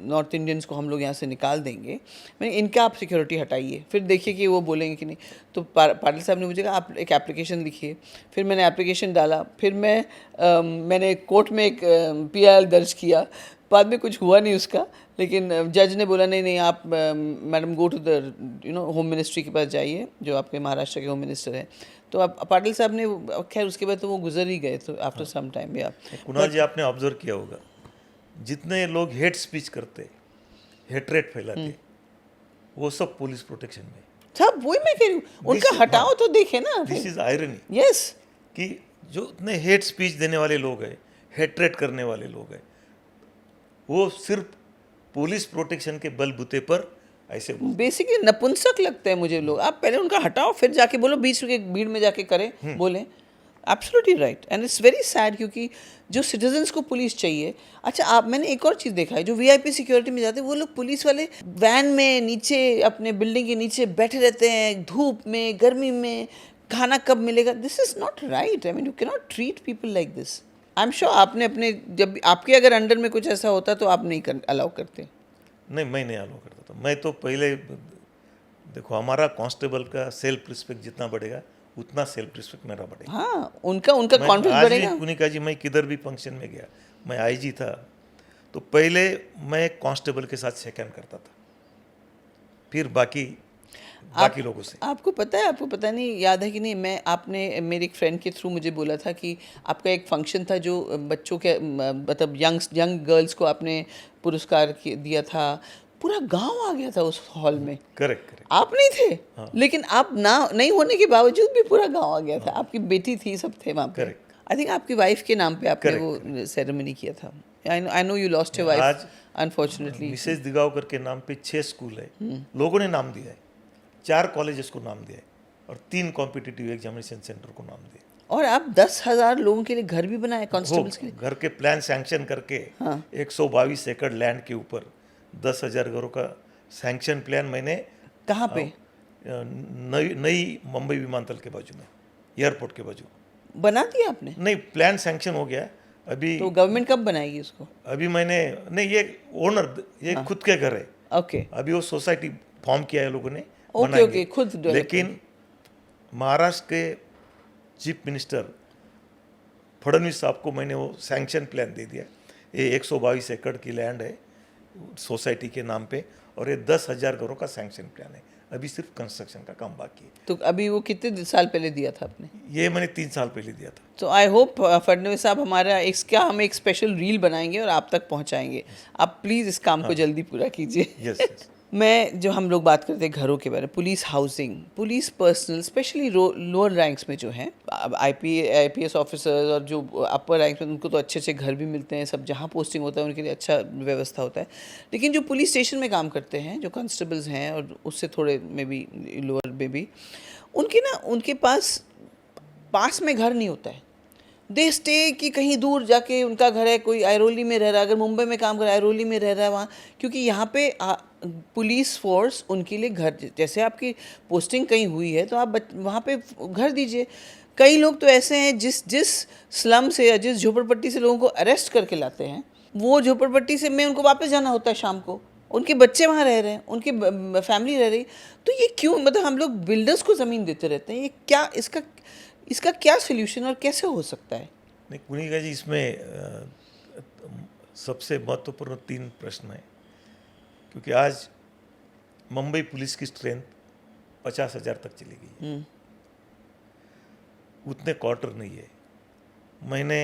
Speaker 2: नॉर्थ इंडियंस को हम लोग यहाँ से निकाल देंगे, मैंने इनका आप सिक्योरिटी हटाइए, फिर देखिए कि वो बोलेंगे कि नहीं। तो पाटिल साहब ने मुझे कहा आप एक एप्लीकेशन लिखिए। फिर मैंने एप्लीकेशन डाला, फिर मैंने कोर्ट में एक PIL दर्ज किया। बाद में कुछ हुआ नहीं उसका, लेकिन जज ने बोला नहीं नहीं आप madam go to the home ministry के पास जाइए, जो आपके महाराष्ट्र के होम मिनिस्टर हैं। तो अब पाटिल साहब ने, खैर उसके बाद तो वो गुजर ही गए, तो आफ्टर सम टाइम। या
Speaker 1: कुणाल जी, आपने ऑब्जर्व किया होगा, जितने लोग हेट स्पीच करते, हेटरेट फैलाते, वो सब पुलिस प्रोटेक्शन में।
Speaker 2: सब वही मैं कह रही हूँ, उनका हटाओ तो देखे ना।
Speaker 1: दिस इज आयरनी
Speaker 2: यस,
Speaker 1: कि जो इतने हेट स्पीच देने वाले लोग हैं, हेटरेट करने वाले लोग हैं, वो सिर्फ पुलिस प्रोटेक्शन के बलबूते पर ऐसे
Speaker 2: बेसिकली नपुंसक लगते हैं मुझे लोग। आप पहले उनका हटाओ, फिर जाके बोलो, बीच में भीड़ में जाके करें, बोलें। Absolutely right, and it's very sad, क्योंकि जो सिटीजन्स को पुलिस चाहिए। अच्छा, मैंने एक और चीज़ देखा है, जो VIP सिक्योरिटी में जाते हैं वो लोग, पुलिस वाले वैन में नीचे, अपने बिल्डिंग के नीचे बैठे रहते हैं, धूप में, गर्मी में, खाना कब मिलेगा। This is not right. I mean, you can not treat people like this. I am sure आपने अपने, जब आपके अगर अंडर में कुछ ऐसा होता तो आप नहीं अलाउ करते।
Speaker 1: नहीं, मैं नहीं अलाउ करता था। मैं तो पहले, देखो, हमारा कांस्टेबल का सेल्फ रिस्पेक्ट जितना बढ़ेगा उतना सेल्फ रिस्पेक्ट मेरा बढ़ेगा।
Speaker 2: हाँ, उनका कॉन्फिडेंस
Speaker 1: आज
Speaker 2: बढ़ेगा।
Speaker 1: भी पुनिका जी, मैं किधर भी फंक्शन में गया, मैं IG था, तो पहले मैं कांस्टेबल के साथ शेक हैंड करता था, फिर बाकी लोगों से।
Speaker 2: आपको पता नहीं, याद है कि नहीं, आपने मेरी एक फ्रेंड के थ्रू मुझे बोला था कि आपका एक फंक्शन था जो बच्चों के, मतलब यंग गर्ल्स को आपने पुरस्कार दिया था, पूरा गांव आ गया था उस हॉल में।
Speaker 1: करेक्ट।
Speaker 2: आप नहीं थे, लेकिन आप ना नहीं होने के बावजूद भी पूरा गांव आ गया था। आपकी बेटी थी, सब थे वहाँ पे। आई थिंक आपकी वाइफ के नाम पे आपने वो सेरेमनी किया था। I know you lost your wife unfortunately.
Speaker 1: Mrs Digavkar के नाम पे 6 स्कूल है, लोगों ने नाम दिया है, 4 कॉलेजेस को नाम दिया है और 3 कॉम्पिटिटिव एग्जामिनेशन सेंटर को नाम दिया।
Speaker 2: और आप 10,000 लोगों के लिए घर भी बनाए, कांस्टेबल्स के लिए।
Speaker 1: घर के प्लान सैंक्शन करके 122 एकड़ लैंड के ऊपर 10,000 घरों का सैंक्शन प्लान मैंने,
Speaker 2: कहाँ पे?
Speaker 1: नई मुंबई विमानतल के बाजू में, एयरपोर्ट के बाजू।
Speaker 2: बना दिया आपने?
Speaker 1: नहीं, प्लान सैंक्शन हो गया अभी।
Speaker 2: तो गवर्नमेंट कब बनाएगी उसको?
Speaker 1: अभी मैंने नहीं, ये ओनर, ये खुद के घर है।
Speaker 2: ओके,
Speaker 1: अभी वो सोसाइटी फॉर्म किया है लोगों ने,
Speaker 2: ओके, खुद।
Speaker 1: लेकिन महाराष्ट्र के चीफ मिनिस्टर फडणवीस साहब को मैंने वो सैंक्शन प्लान दे दिया। ये 122 एकड़ की लैंड है सोसाइटी के नाम पे और ये 10,000 घरों का सैंक्शन प्लान है। अभी सिर्फ कंस्ट्रक्शन का काम बाकी है।
Speaker 2: तो अभी वो कितने साल पहले दिया था आपने?
Speaker 1: ये मैंने 3 साल पहले दिया था।
Speaker 2: तो आई होप फडणवीस साहब हम एक स्पेशल रील बनाएंगे और आप तक पहुंचाएंगे। आप प्लीज़ इस काम को जल्दी पूरा कीजिए।
Speaker 1: यस।
Speaker 2: जो हम लोग बात करते हैं घरों के बारे में, police housing, police personal, specially lower ranks में जो हैं, IPS ऑफिसर्स और जो अपर रैंक्स में, उनको तो अच्छे घर भी मिलते हैं, सब जहाँ पोस्टिंग होता है उनके लिए अच्छा व्यवस्था होता है। लेकिन जो पुलिस स्टेशन में काम करते हैं, जो कांस्टेबल्स हैं और उससे थोड़े में भी लोअर में भी, उनके पास में घर नहीं होता है। दे स्टे कि कहीं दूर जाके उनका घर है, कोई आयरोली में रह रहा है, अगर मुंबई में काम कर रहा है आयरोली में रह रहा है वहाँ, क्योंकि यहाँ पे पुलिस फोर्स उनके लिए घर, जैसे आपकी पोस्टिंग कहीं हुई है तो आप वहाँ पे घर दीजिए। कई लोग तो ऐसे हैं जिस स्लम से या जिस झोपड़पट्टी से लोगों को अरेस्ट करके लाते हैं, वो झोपड़पट्टी से में उनको वापस जाना होता है शाम को, उनके बच्चे वहाँ रह रहे हैं, उनकी फैमिली रह रही। तो ये क्यों, मतलब हम लोग बिल्डर्स को ज़मीन देते रहते हैं, ये क्या, इसका क्या सोल्यूशन और कैसे हो सकता है?
Speaker 1: नहीं पुनिका जी, इसमें सबसे महत्वपूर्ण 3 प्रश्न हैं। क्योंकि आज मुंबई पुलिस की स्ट्रेंथ 50,000 तक चली गई है। उतने क्वार्टर नहीं है। मैंने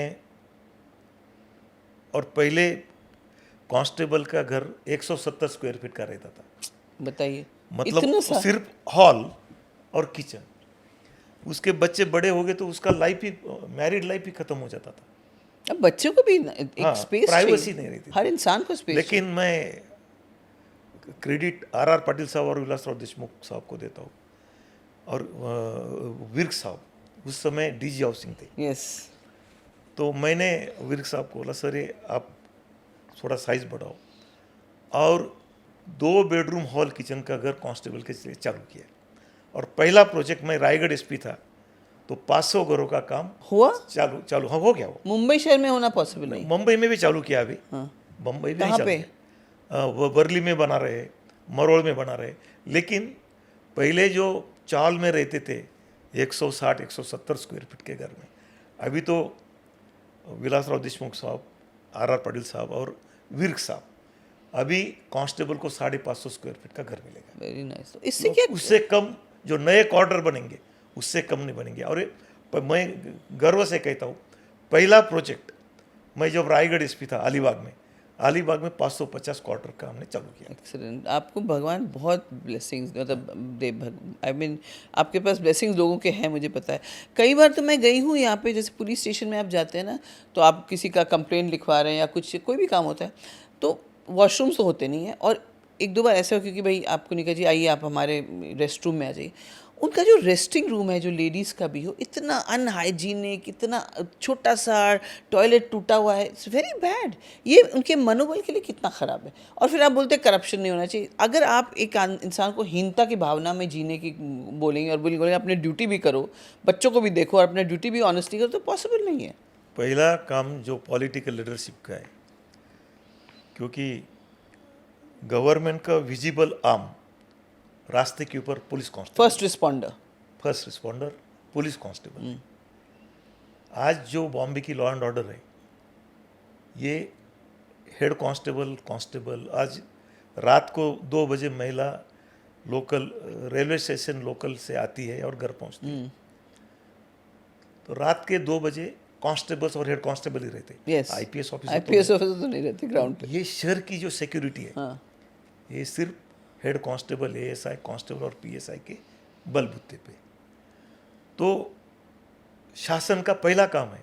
Speaker 1: और पहले कांस्टेबल का घर 170 स्क्वायर फीट का रहता था।
Speaker 2: बताइए,
Speaker 1: मतलब
Speaker 2: इतना सा?
Speaker 1: सिर्फ हॉल और किचन। उसके बच्चे बड़े हो गए तो उसका लाइफ ही, मैरिड लाइफ ही खत्म हो जाता था।
Speaker 2: अब बच्चों को भी एक
Speaker 1: हाँ,
Speaker 2: स्पेस
Speaker 1: प्राइवेसी
Speaker 2: चाहिए,
Speaker 1: नहीं रहती
Speaker 2: हर इंसान को स्पेस
Speaker 1: लेकिन मैं क्रेडिट आर पाटिल साहब और विलासराव देशमुख साहब को देता हूँ, और विर्क साहब उस समय डीजी हाउसिंग थे।
Speaker 2: यस।
Speaker 1: तो मैंने विर्क साहब को बोला, सर ये आप थोड़ा साइज बढ़ाओ, और 2 बेडरूम हॉल किचन का घर कांस्टेबल के लिए चालू किया। और पहला प्रोजेक्ट, मैं रायगढ़ एसपी था तो 500 घरों का काम
Speaker 2: हुआ?
Speaker 1: चालू हाँ हो गया। वो
Speaker 2: मुंबई शहर में होना पॉसिबल नहीं।
Speaker 1: मुंबई में भी चालू किया अभी।
Speaker 2: हाँ।
Speaker 1: मुंबई में
Speaker 2: कहाँ
Speaker 1: चालू
Speaker 2: पे?
Speaker 1: किया। वो वर्ली में बना रहे, मरोड़ में बना रहे। लेकिन पहले जो चाल में रहते थे 160-170 स्क्वायर फीट के घर में, अभी तो विलासराव देशमुख साहब, आर पाटिल साहब और विर्क साहब, अभी कांस्टेबल को 550 स्क्वायर फीट का घर मिलेगा।
Speaker 2: Very nice. तो इससे क्या?
Speaker 1: उससे कम जो नए क्वार्टर बनेंगे उससे कम नहीं बनेंगे। और मैं गर्व से कहता हूँ, पहला प्रोजेक्ट मैं जब रायगढ़ एसपी था अलीबाग में 550 क्वार्टर का हमने चालू किया।
Speaker 2: एक्सीलेंट। आपको भगवान बहुत ब्लेसिंग्स, मतलब आई मीन आपके पास ब्लेसिंग्स लोगों के हैं, मुझे पता है। कई बार तो मैं गई हूँ यहाँ पे, जैसे पुलिस स्टेशन में आप जाते हैं ना, तो आप किसी का कंप्लेंट लिखवा रहे हैं या कुछ कोई भी काम होता है, तो वॉशरूम्स तो होते नहीं हैं। और 1-2 बार ऐसा हो क्योंकि भाई आपको नहीं कहा जी आइए आप हमारे रेस्ट रूम में आ जाइए, उनका जो रेस्टिंग रूम है जो लेडीज़ का भी हो, इतना अनहाइजीनिक, इतना छोटा सा टॉयलेट टूटा हुआ है, इट्स वेरी बैड। ये उनके मनोबल के लिए कितना ख़राब है। और फिर आप बोलते हैं करप्शन नहीं होना चाहिए। अगर आप एक इंसान को हीनता की भावना में जीने की बोलेंगे और बोलेंगे अपनी ड्यूटी भी करो, बच्चों को भी देखो और अपना ड्यूटी भी ऑनेस्टली करो, तो पॉसिबल नहीं है।
Speaker 1: पहला काम जो पॉलिटिकल लीडरशिप का है, क्योंकि गवर्नमेंट का विजिबल आर्म रास्ते के ऊपर police constable, first responder police constable. आज जो बॉम्बे की लॉ एंड ऑर्डर है, ये हेड कांस्टेबल आज रात को 2 बजे महिला लोकल रेलवे स्टेशन लोकल से आती है और घर पहुंचती है, तो रात के 2 बजे कांस्टेबल्स और हेड कांस्टेबल ही रहते।
Speaker 2: Yes.
Speaker 1: आईपीएस
Speaker 2: आईपीएस ऑफिसर तो नहीं रहते ग्राउंड पे।
Speaker 1: ये शहर की जो सिक्योरिटी है,
Speaker 2: हाँ।
Speaker 1: ये सिर्फ हेड कांस्टेबल, एएसआई कांस्टेबल और पीएसआई के बलबूते पे। तो शासन का पहला काम है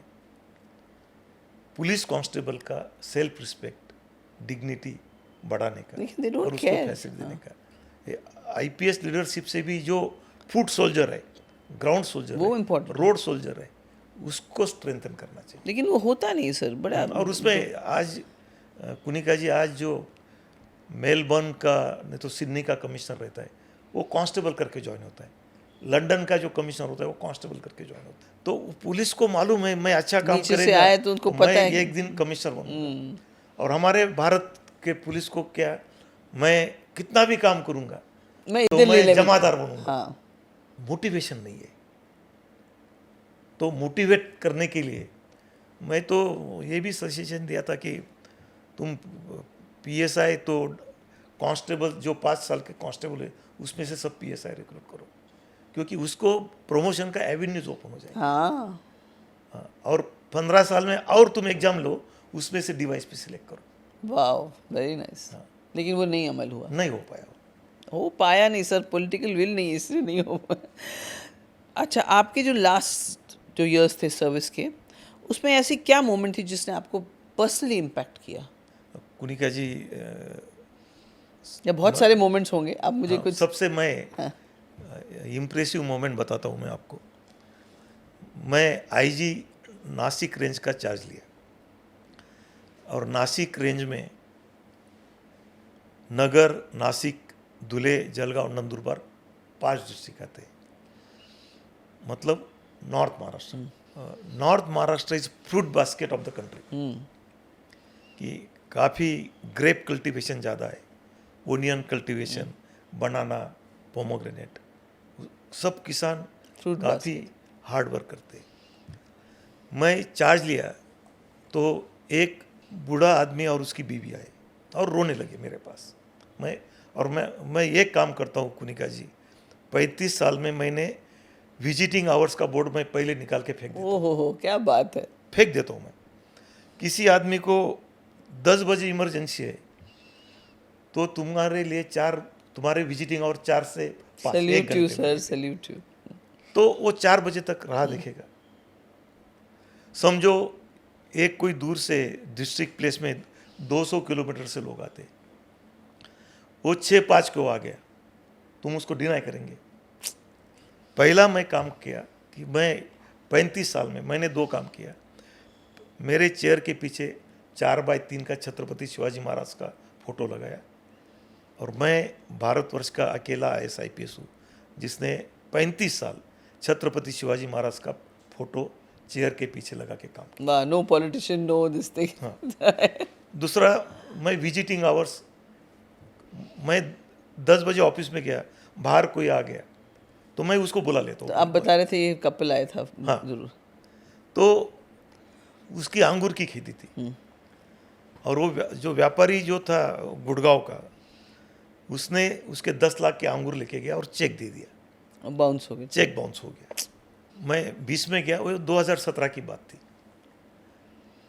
Speaker 1: पुलिस कांस्टेबल का सेल्फ रिस्पेक्ट, डिग्निटी बढ़ाने का
Speaker 2: लेकिन they don't
Speaker 1: और उसको
Speaker 2: care.
Speaker 1: फैसिलिटी देने का। आईपीएस लीडरशिप से भी जो फुट सोल्जर है, ग्राउंड सोल्जर
Speaker 2: वो
Speaker 1: है,
Speaker 2: important है।
Speaker 1: रोड सोल्जर है, उसको स्ट्रेंथन करना चाहिए।
Speaker 2: लेकिन वो होता नहीं सर, बड़ा।
Speaker 1: और उसमें आज कुनिका जी, आज जो मेलबर्न का नहीं तो सिडनी का कमिश्नर रहता है, वो कांस्टेबल करके ज्वाइन होता है। लंदन का जो कमिश्नर होता है वो कांस्टेबल करके ज्वाइन होता है। तो पुलिस को मालूम है मैं अच्छा काम
Speaker 2: नीचे से
Speaker 1: करेगा
Speaker 2: आए तो उनको पता है
Speaker 1: मैं एक दिन कमिश्नर बनूंगा। और हमारे भारत के पुलिस को क्या, मैं कितना भी काम करूंगा
Speaker 2: मैं
Speaker 1: तो
Speaker 2: इधर ले
Speaker 1: मैं
Speaker 2: ले
Speaker 1: जमादार बनूंगा।
Speaker 2: हाँ।
Speaker 1: मोटिवेशन नहीं है। तो मोटिवेट करने के लिए मैं तो ये भी सजेशन दिया था कि तुम पीएसआई तो कांस्टेबल जो 5 साल के कांस्टेबल है उसमें से सब पीएसआई रिक्रूट करो, क्योंकि उसको प्रमोशन का एवेन्यूज ओपन हो जाए।
Speaker 2: हाँ।
Speaker 1: हाँ, और 15 साल में और तुम एग्जाम लो, उसमें से डीवाईएसपी सिलेक्ट करो।
Speaker 2: वाह, वेरी नाइस। लेकिन वो नहीं अमल हुआ।
Speaker 1: नहीं हो पाया।
Speaker 2: हो पाया नहीं सर, पॉलिटिकल विल नहीं, इसलिए नहीं हो पाया। अच्छा, आपके जो लास्ट जो ईयर्स थे सर्विस के, उसमें ऐसी क्या मोमेंट थी जिसने आपको पर्सनली इम्पैक्ट किया?
Speaker 1: कुनिका जी,
Speaker 2: या बहुत सारे मोमेंट्स होंगे, आप मुझे
Speaker 1: हाँ,
Speaker 2: कुछ।
Speaker 1: सबसे मैं इम्प्रेसिव मोमेंट बताता हूँ मैं आपको। मैं आईजी नासिक रेंज का चार्ज लिया, और नासिक रेंज में नगर, नासिक, धुले, जलगांव, नंदुरबार 5 डिस्ट्रिक्ट आते हैं। मतलब north Maharashtra. North Maharashtra is fruit basket of the country. कि काफ़ी ग्रेप कल्टीवेशन ज़्यादा है, ओनियन कल्टीवेशन, बनाना, पोमोग्रेनेट, सब किसान
Speaker 2: Fruit
Speaker 1: काफ़ी हार्ड वर्क करते हैं। मैं चार्ज लिया तो एक बूढ़ा आदमी और उसकी बीवी आए और रोने लगे मेरे पास। मैं एक काम करता हूँ कुनिका जी, 35 साल में मैंने विजिटिंग आवर्स का बोर्ड मैं पहले निकाल के फेंक देता
Speaker 2: हो क्या बात है।
Speaker 1: फेंक देता हूँ मैं। किसी आदमी को 10 बजे इमरजेंसी है तो तुम्हारे लिए तुम्हारे विजिटिंग आवर 4 से 5 एक
Speaker 2: सैल्यूट यू
Speaker 1: घंटे में
Speaker 2: सर,
Speaker 1: देते।
Speaker 2: Salute you.
Speaker 1: तो वो 4 बजे तक राह देखेगा। समझो एक कोई दूर से डिस्ट्रिक्ट प्लेस में 200 किलोमीटर से लोग आते, वो 6-5 को आ गया, तुम उसको डिनाई करेंगे? पहला मैं काम किया कि मैं 35 साल में मैंने 2 काम किया। मेरे चेयर के पीछे 4x3 का छत्रपति शिवाजी महाराज का फोटो लगाया, और मैं भारतवर्ष का अकेला IAS IPS हूँ जिसने 35 साल छत्रपति शिवाजी महाराज का फोटो चेयर के पीछे लगा के काम किया।
Speaker 2: वाह, no politician, no this thing.
Speaker 1: दूसरा, मैं विजिटिंग आवर्स, मैं 10 बजे ऑफिस में गया, बाहर कोई आ गया तो मैं उसको बुला लेता
Speaker 2: तो
Speaker 1: हूँ।
Speaker 2: आप बता रहे थे ये कपल आया था।
Speaker 1: हाँ।
Speaker 2: जरूर।
Speaker 1: तो उसकी अंगूर की खेती थी, और वो जो व्यापारी जो था गुड़गांव का, उसने उसके 10 लाख के अंगूर लेके गया और चेक दे दिया,
Speaker 2: बाउंस हो गया।
Speaker 1: चेक बाउंस हो गया। मैं 20 में गया, वो 2017 की बात थी,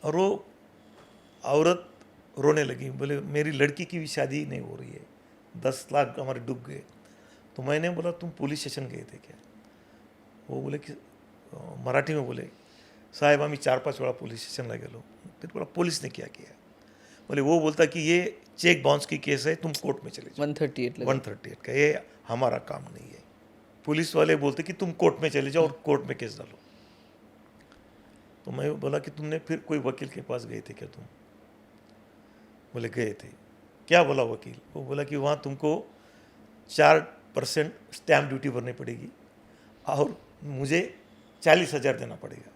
Speaker 1: और वो औरत रोने लगी, बोले मेरी लड़की की भी शादी नहीं हो रही है, 10 लाख हमारे डूब गए। तो मैंने बोला तुम पुलिस स्टेशन गए थे क्या? वो बोले कि मराठी में बोले, साहेब आम्ही 4-5 वेळा पुलिस स्टेशनला गेलो। फिर बोला पुलिस ने क्या किया? बोले वो बोलता कि ये चेक बाउंस की केस है, तुम कोर्ट में चले जाओ।
Speaker 2: 138 लगा।
Speaker 1: 138 का, ये हमारा काम नहीं है। पुलिस वाले बोलते कि तुम कोर्ट में चले जाओ और कोर्ट में केस डालो। तो मैं बोला कि तुमने फिर कोई वकील के पास गए थे क्या तुम? बोले गए थे। क्या बोला वकील? वो बोला कि वहाँ तुमको 4% स्टैम्प ड्यूटी भरनी पड़ेगी और मुझे 40,000 देना पड़ेगा।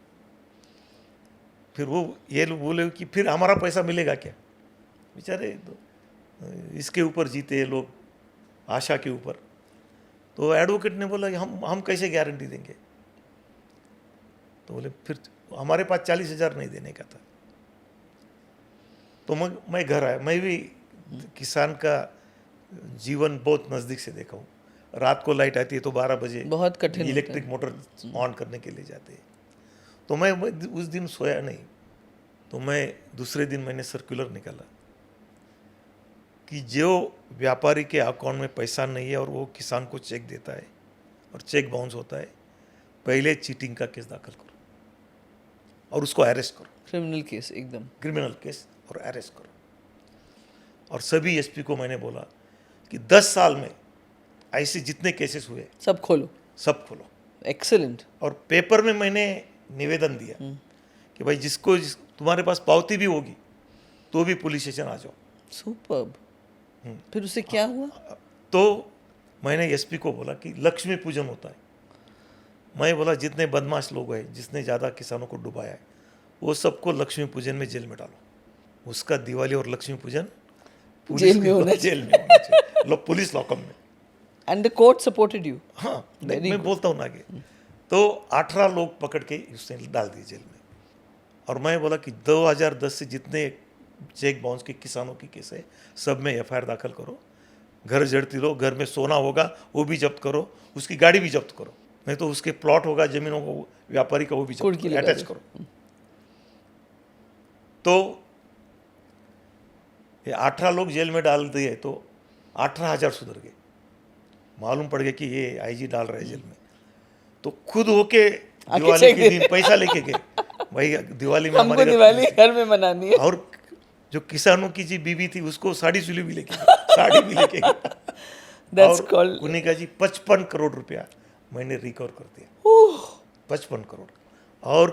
Speaker 1: फिर वो ये लोग बोले कि फिर हमारा पैसा मिलेगा क्या? बेचारे तो इसके ऊपर जीते ये लोग, आशा के ऊपर। तो एडवोकेट ने बोला कि हम कैसे गारंटी देंगे? तो बोले फिर हमारे पास 40,000 नहीं देने का था। तो मैं घर आया। मैं भी किसान का जीवन बहुत नज़दीक से देखा हूँ। रात को लाइट आती है तो 12 बजे
Speaker 2: बहुत कठिन होता है।
Speaker 1: इलेक्ट्रिक मोटर ऑन करने के लिए जाते हैं। तो मैं उस दिन सोया नहीं। तो मैं दूसरे दिन मैंने सर्कुलर निकाला कि जो व्यापारी के अकाउंट में पैसा नहीं है और वो किसान को चेक देता है और चेक बाउंस होता है, पहले चीटिंग का केस दाखिल करो और उसको अरेस्ट करो।
Speaker 2: क्रिमिनल केस, एकदम
Speaker 1: क्रिमिनल केस, और अरेस्ट करो। और सभी एसपी को मैंने बोला कि 10 साल में ऐसे जितने केसेस हुए
Speaker 2: सब खोलो।
Speaker 1: सब खोलो।
Speaker 2: एक्सीलेंट।
Speaker 1: और पेपर में मैंने निवेदन दिया कि भाई तुम्हारे पास पावती भी होगी तो भी पुलिस स्टेशन आ जाओ।
Speaker 2: सुपर्ब। फिर उससे क्या हुआ?
Speaker 1: तो मैंने एसपी को बोला कि लक्ष्मी पूजन होता है। मैं बोला जितने बदमाश लोग हैं, जिसने ज़्यादा किसानों को डुबाया है, वो सबको लक्ष्मी पूजन में जेल में डालो। उसका दिवाली और लक्ष्मी पूजन
Speaker 2: जेल में होना
Speaker 1: जेल में होना चाहिए, पुलिस लॉकअप में।
Speaker 2: And the court supported you.
Speaker 1: हाँ, मैं बोलता हूँ ना आगे। तो 18 लोग पकड़ के उसने डाल दिए जेल में। और मैं बोला कि 2010 से जितने चेक बाउंस के किसानों की केस है, सब में FIR दाखिल करो। घर जड़ती लो, घर में सोना होगा वो भी जब्त करो, उसकी गाड़ी भी जब्त करो, नहीं तो उसके प्लॉट होगा जमीनों को व्यापारी का वो भी जब्त करो, अटैच करो। तो ये 18 लोग जेल में डाल दिए तो 18,000 सुधर गए। मालूम पड़ गया कि ये IG डाल रहे जेल में। तो खुद होके दिवाली के दिन पैसा लेके गए, भाई दिवाली में
Speaker 2: हमको दिवाली घर में मनानी है।
Speaker 1: और जो किसानों की जी बीबी थी उसको साड़ी सुली भी लेके गए, साड़ी भी लेके गए।
Speaker 2: That's
Speaker 1: और
Speaker 2: called-
Speaker 1: कुनिका जी 55 करोड़ रुपया मैंने रिकवर कर दिया। 55 करोड़। और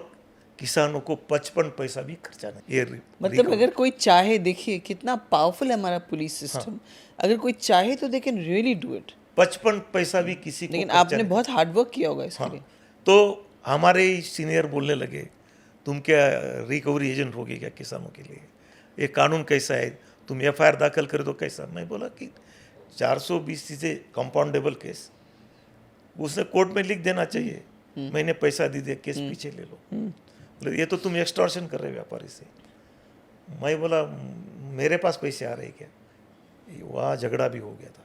Speaker 1: किसानों को 55 पैसा भी खर्चा नहीं। ये
Speaker 2: मतलब अगर कोई चाहे, देखिए कितना पावरफुल है हमारा पुलिस सिस्टम। अगर कोई चाहे तो they can really do it.
Speaker 1: 55 पैसा भी किसी को
Speaker 2: लेकिन
Speaker 1: खर्चा
Speaker 2: आपने
Speaker 1: नहीं।
Speaker 2: बहुत हार्ड वर्क किया होगा इसके लिए।
Speaker 1: तो हमारे ही सीनियर बोलने लगे तुम क्या रिकवरी एजेंट होगे क्या किसानों के लिए? ये कानून कैसा है, तुम FIR दाखिल करे तो कैसा? मैं बोला कि 420 चीज़ें कंपाउंडेबल केस, उसने कोर्ट में लिख देना चाहिए मैंने पैसा दे दिया, केस पीछे ले लो। बोले ये तो तुम एक्सटॉर्शन कर रहे व्यापारी से। मैं बोला मेरे पास पैसे आ रहे क्या? वहाँ झगड़ा भी हो गया था।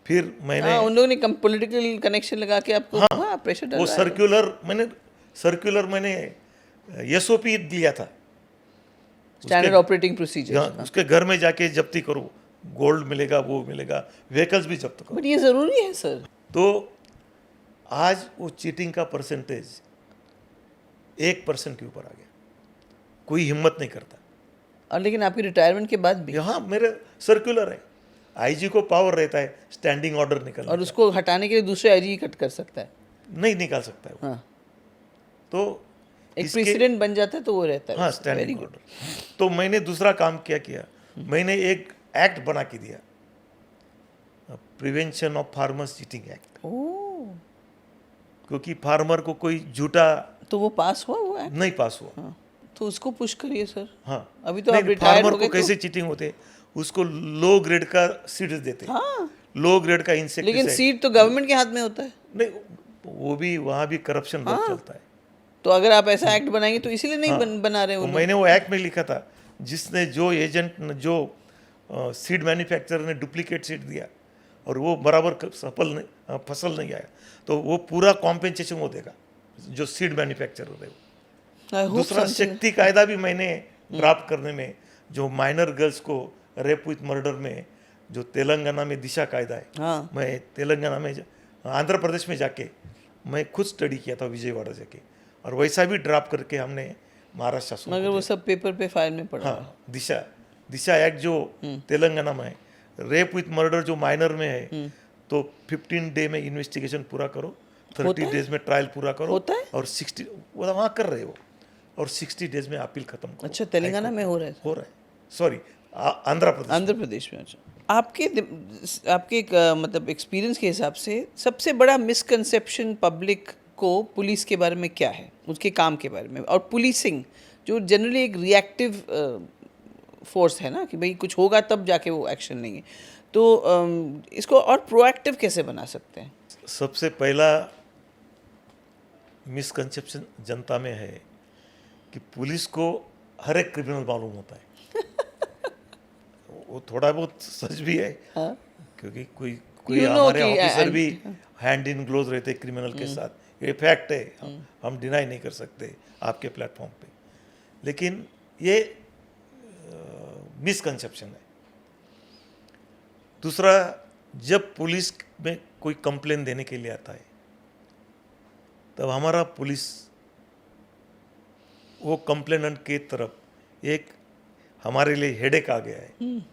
Speaker 1: फिर मैंने
Speaker 2: हाँ, उन लोगों ने पॉलिटिकल कनेक्शन लगा के आपको हाँ प्रेशर
Speaker 1: वो
Speaker 2: डाला है।
Speaker 1: सर्कुलर मैंने एसओपी दिया था,
Speaker 2: स्टैंडर्ड ऑपरेटिंग प्रोसीजर।
Speaker 1: यहाँ उसके घर में जाके जब्ती करो, गोल्ड मिलेगा, वो मिलेगा, व्हीकल्स भी जब्त करो।
Speaker 2: बट ये ज़रूरी है सर।
Speaker 1: तो आज वो चीटिंग का परसेंटेज 1% के ऊपर आ गया, कोई हिम्मत नहीं करता।
Speaker 2: और लेकिन आपकी रिटायरमेंट के बाद भी,
Speaker 1: यहाँ मेरे सर्कुलर है, आईजी को पावर रहता है स्टैंडिंग ऑर्डर निकालने
Speaker 2: और
Speaker 1: का।
Speaker 2: उसको हटाने के लिए दूसरे आईजी कट कर सकता है।
Speaker 1: नहीं निकाल सकता है वो।
Speaker 2: हाँ,
Speaker 1: तो
Speaker 2: एक
Speaker 1: इसके
Speaker 2: प्रेसिडेंट बन जाता है तो वो रहता है।
Speaker 1: हाँ
Speaker 2: वेरी
Speaker 1: स्टैंडिंग
Speaker 2: गुड।
Speaker 1: ऑर्डर। तो मैंने दूसरा काम क्या किया, मैंने एक एक्ट बना के दिया, prevention of farmers cheating act.
Speaker 2: Oh,
Speaker 1: क्योंकि फार्मर को कोई झूठा
Speaker 2: तो वो पास हुआ वो एक्ट?
Speaker 1: नहीं पास हुआ।
Speaker 2: हाँ, तो उसको पुश करिए सर।
Speaker 1: हाँ
Speaker 2: अभी तो
Speaker 1: नहीं,
Speaker 2: आप रिटायर
Speaker 1: फार्मर
Speaker 2: हो गए
Speaker 1: को कैसे चीटिंग होते, उसको लो ग्रेड का सीड्स देते,
Speaker 2: हाँ,
Speaker 1: लो ग्रेड का
Speaker 2: लेकिन
Speaker 1: इंसेक्टिसाइड।
Speaker 2: सीट तो गवर्नमेंट के हाथ में होता है।
Speaker 1: नहीं, वो भी वहाँ भी करप्शन बहुत चलता है।
Speaker 2: तो अगर आप ऐसा एक्ट बनाएंगे तो इसीलिए नहीं बना रहे
Speaker 1: तो
Speaker 2: वो लोग।
Speaker 1: मैंने वो एक्ट में लिखा था, जिसने जो एजेंट जो सीड मैन्युफैक्चरर ने डुप्लीकेट सीड दिया और वो बराबर फसल नहीं आया, तो वो पूरा कॉम्पेंसेशन वो देगा, जो सीड मैन्युफैक्चरर है वो।
Speaker 2: I hope
Speaker 1: दूसरा
Speaker 2: something-
Speaker 1: शक्ति कायदा भी मैंने ड्राफ्ट करने में, जो माइनर गर्ल्स को रेप विथ मर्डर में, जो तेलंगाना में दिशा कायदा है,
Speaker 2: हाँ,
Speaker 1: मैं तेलंगाना में आंध्र प्रदेश में जाके मैं खुद स्टडी किया था विजयवाड़ा जाके, और वैसा भी ड्राफ्ट करके हमने महाराष्ट्र शासन
Speaker 2: मगर वो सब पेपर पे फाइल में पड़ा है।
Speaker 1: हाँ दिशा एक्ट जो तेलंगाना में है, रेप विथ मर्डर जो माइनर में है, तो 15 डे में इन्वेस्टिगेशन पूरा करो, 30 डेज में ट्रायल पूरा करो,
Speaker 2: होता है?
Speaker 1: और 60 वो वहाँ कर रहे हो, और 60 डेज में अपील खत्म करो।
Speaker 2: अच्छा, तेलंगाना में हो रहा है?
Speaker 1: हो रहा है, सॉरी आंध्र प्रदेश।
Speaker 2: आंध्र प्रदेश में। अच्छा, आपके एक, मतलब एक्सपीरियंस के हिसाब से सबसे बड़ा मिसकंसेप्शन पब्लिक को पुलिस के बारे में क्या है, उसके काम के बारे में, और पुलिसिंग जो जनरली एक रिएक्टिव फोर्स है ना, कि भाई कुछ होगा तब जाके वो एक्शन लेंगे, तो इसको और प्रोएक्टिव कैसे बना सकते हैं?
Speaker 1: सबसे पहला मिसकंसेप्शन जनता में है कि पुलिस को हर एक क्रिमिनल मालूम होता है। वो थोड़ा बहुत सच भी है,
Speaker 2: हाँ?
Speaker 1: क्योंकि कोई
Speaker 2: You know
Speaker 1: हमारे
Speaker 2: कि
Speaker 1: ऑफिसर भी हैंड इन ग्लोव रहते क्रिमिनल के साथ, ये फैक्ट है, हम डिनाई नहीं कर सकते आपके प्लेटफॉर्म पे। लेकिन ये मिसकंसेप्शन है। दूसरा, जब पुलिस में कोई कंप्लेन देने के लिए आता है, तब हमारा पुलिस वो कंप्लेनेंट की तरफ एक हमारे लिए हेडेक आ गया है,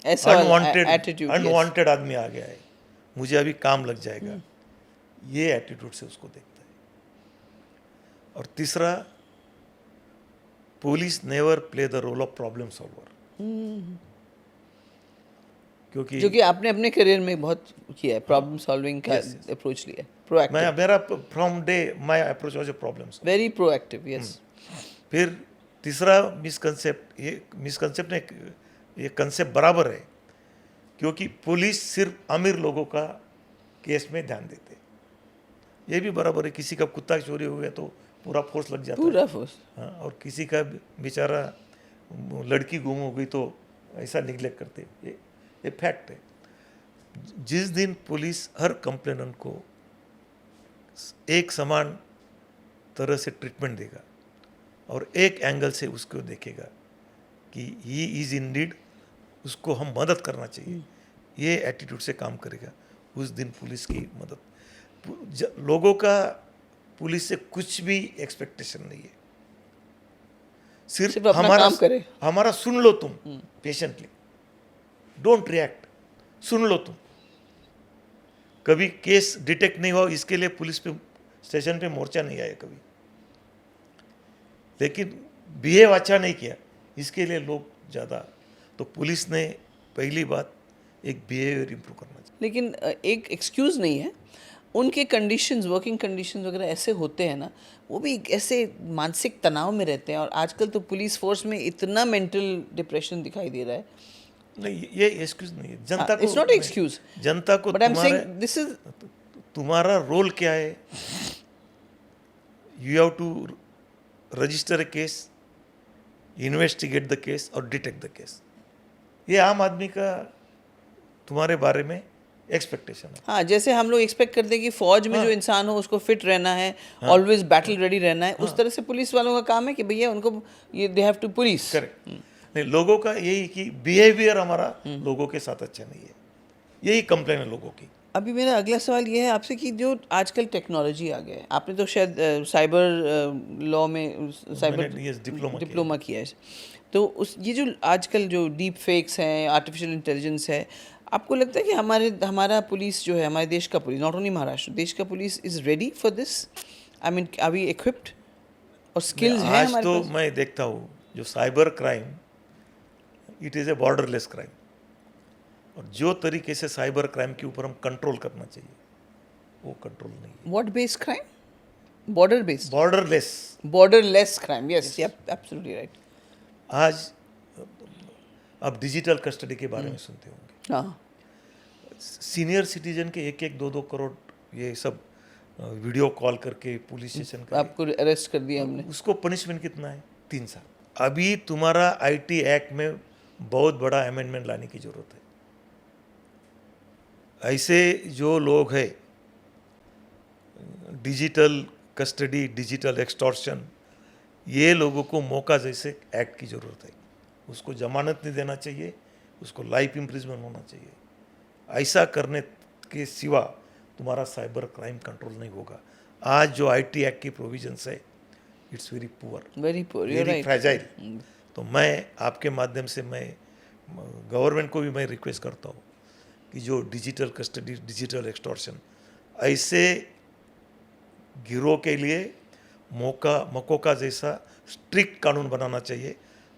Speaker 2: ऐसा एटीट्यूड,
Speaker 1: अनवांटेड आदमी आ गया है, मुझे अभी काम लग जाएगा, ये एटीट्यूड से उसको देखता है। और तीसरा, police never play the role of problem solver, क्योंकि
Speaker 2: जो कि आपने अपने करियर में बहुत किया है, प्रॉब्लम सॉल्विंग का अप्रोच लिया है, प्रोएक्टिव,
Speaker 1: मेरा from day my approach was a problem.
Speaker 2: Very proactive, yes.
Speaker 1: फिर तीसरा मिसकंसेप्ट ये कंसेप्ट बराबर है, क्योंकि पुलिस सिर्फ अमीर लोगों का केस में ध्यान देते, ये भी बराबर है। किसी का कुत्ता चोरी हो गया तो पूरा फोर्स लग जाता है,
Speaker 2: पूरा फोर्स।
Speaker 1: हाँ, और किसी का बेचारा लड़की गुम हो गई तो ऐसा निगलेक्ट करते, ये फैक्ट है। जिस दिन पुलिस हर कंप्लेनेंट को एक समान तरह से ट्रीटमेंट देगा और एक एंगल से उसको देखेगा कि ही इज़ इन नीड, उसको हम मदद करना चाहिए, ये एटीट्यूड से काम करेगा, उस दिन पुलिस की मदद। लोगों का पुलिस से कुछ भी एक्सपेक्टेशन नहीं है, सिर्फ
Speaker 2: अपना काम करे।
Speaker 1: हमारा सुन लो तुम पेशेंटली, डोंट रिएक्ट, सुन लो तुम। कभी केस डिटेक्ट नहीं हुआ इसके लिए पुलिस पे स्टेशन पे मोर्चा नहीं आया कभी, लेकिन बिहेव अच्छा नहीं किया इसके लिए लोग ज़्यादा। तो पुलिस ने पहली बात एक बिहेवियर इंप्रूव करना चाहिए।
Speaker 2: लेकिन एक एक्सक्यूज़ नहीं है, उनके कंडीशंस, वर्किंग कंडीशंस वगैरह ऐसे होते हैं ना, वो भी ऐसे मानसिक तनाव में रहते हैं, और आजकल तो पुलिस फोर्स में इतना मेंटल डिप्रेशन दिखाई दे रहा है।
Speaker 1: नहीं, ये एक्सक्यूज नहीं है जनता को,
Speaker 2: इट्स नॉट एक्सक्यूज,
Speaker 1: जनता को
Speaker 2: but I am saying this is,
Speaker 1: तुम्हारा रोल क्या है, you have to register a case, investigate the case और डिटेक्ट द केस, ये आम आदमी का तुम्हारे बारे में एक्सपेक्टेशन है।
Speaker 2: हाँ, जैसे हम लोग एक्सपेक्ट करते हैं कि फौज में जो इंसान हो उसको फिट रहना है, ऑलवेज बैटल रेडी रहना है, उस तरह से पुलिस वालों का काम है कि भैया उनको ये they have to police.
Speaker 1: Correct. नहीं, लोगों का यही कि बिहेवियर हमारा लोगों के साथ अच्छा नहीं है, यही कंप्लेन है लोगों की।
Speaker 2: अभी मेरा अगला सवाल ये है आपसे कि जो आजकल टेक्नोलॉजी आ गया है, आपने तो शायद साइबर लॉ में साइबर
Speaker 1: मैंने ये
Speaker 2: डिप्लोमा किया है, तो उस ये जो आजकल जो डीप फेक्स हैं, आर्टिफिशियल इंटेलिजेंस है, आपको लगता है कि हमारा पुलिस जो है, हमारे देश का पुलिस, नॉट ओनली महाराष्ट्र, देश का police is ready for this? I mean, are we equipped और स्किल्स हैं
Speaker 1: आज
Speaker 2: हमारे
Speaker 1: तो
Speaker 2: पास?
Speaker 1: मैं देखता हूँ जो cyber crime, it is a borderless crime, और जो तरीके से साइबर क्राइम के ऊपर हम कंट्रोल करना चाहिए वो कंट्रोल नहीं है।
Speaker 2: What based crime? Border based,
Speaker 1: borderless.
Speaker 2: Borderless crime, yes, absolutely right.
Speaker 1: आज आप डिजिटल कस्टडी के बारे में सुनते होंगे।
Speaker 2: हाँ,
Speaker 1: सीनियर सिटीजन के 1-2 करोड़ ये सब वीडियो कॉल करके पुलिस स्टेशन का,
Speaker 2: आपको अरेस्ट कर दिया हमने।
Speaker 1: उसको पनिशमेंट कितना है? 3 साल। अभी तुम्हारा आईटी एक्ट में बहुत बड़ा अमेंडमेंट लाने की जरूरत है। ऐसे जो लोग हैं, डिजिटल कस्टडी, डिजिटल एक्सटॉर्शन, ये लोगों को मौका जैसे एक्ट की ज़रूरत है। उसको जमानत नहीं देना चाहिए, उसको लाइफ इम्प्रिजमेंट होना चाहिए। ऐसा करने के सिवा तुम्हारा साइबर क्राइम कंट्रोल नहीं होगा। आज जो आईटी एक्ट की प्रोविजंस है, it's very poor,
Speaker 2: very poor, you
Speaker 1: very
Speaker 2: right.
Speaker 1: Fragile. तो मैं आपके माध्यम से मैं गवर्नमेंट को भी मैं रिक्वेस्ट करता हूँ कि जो डिजिटल कस्टडी, डिजिटल एक्सटॉर्शन, ऐसे गिरोह के लिए मकोका जैसा स्ट्रिक्ट कानून बनाना चाहिए,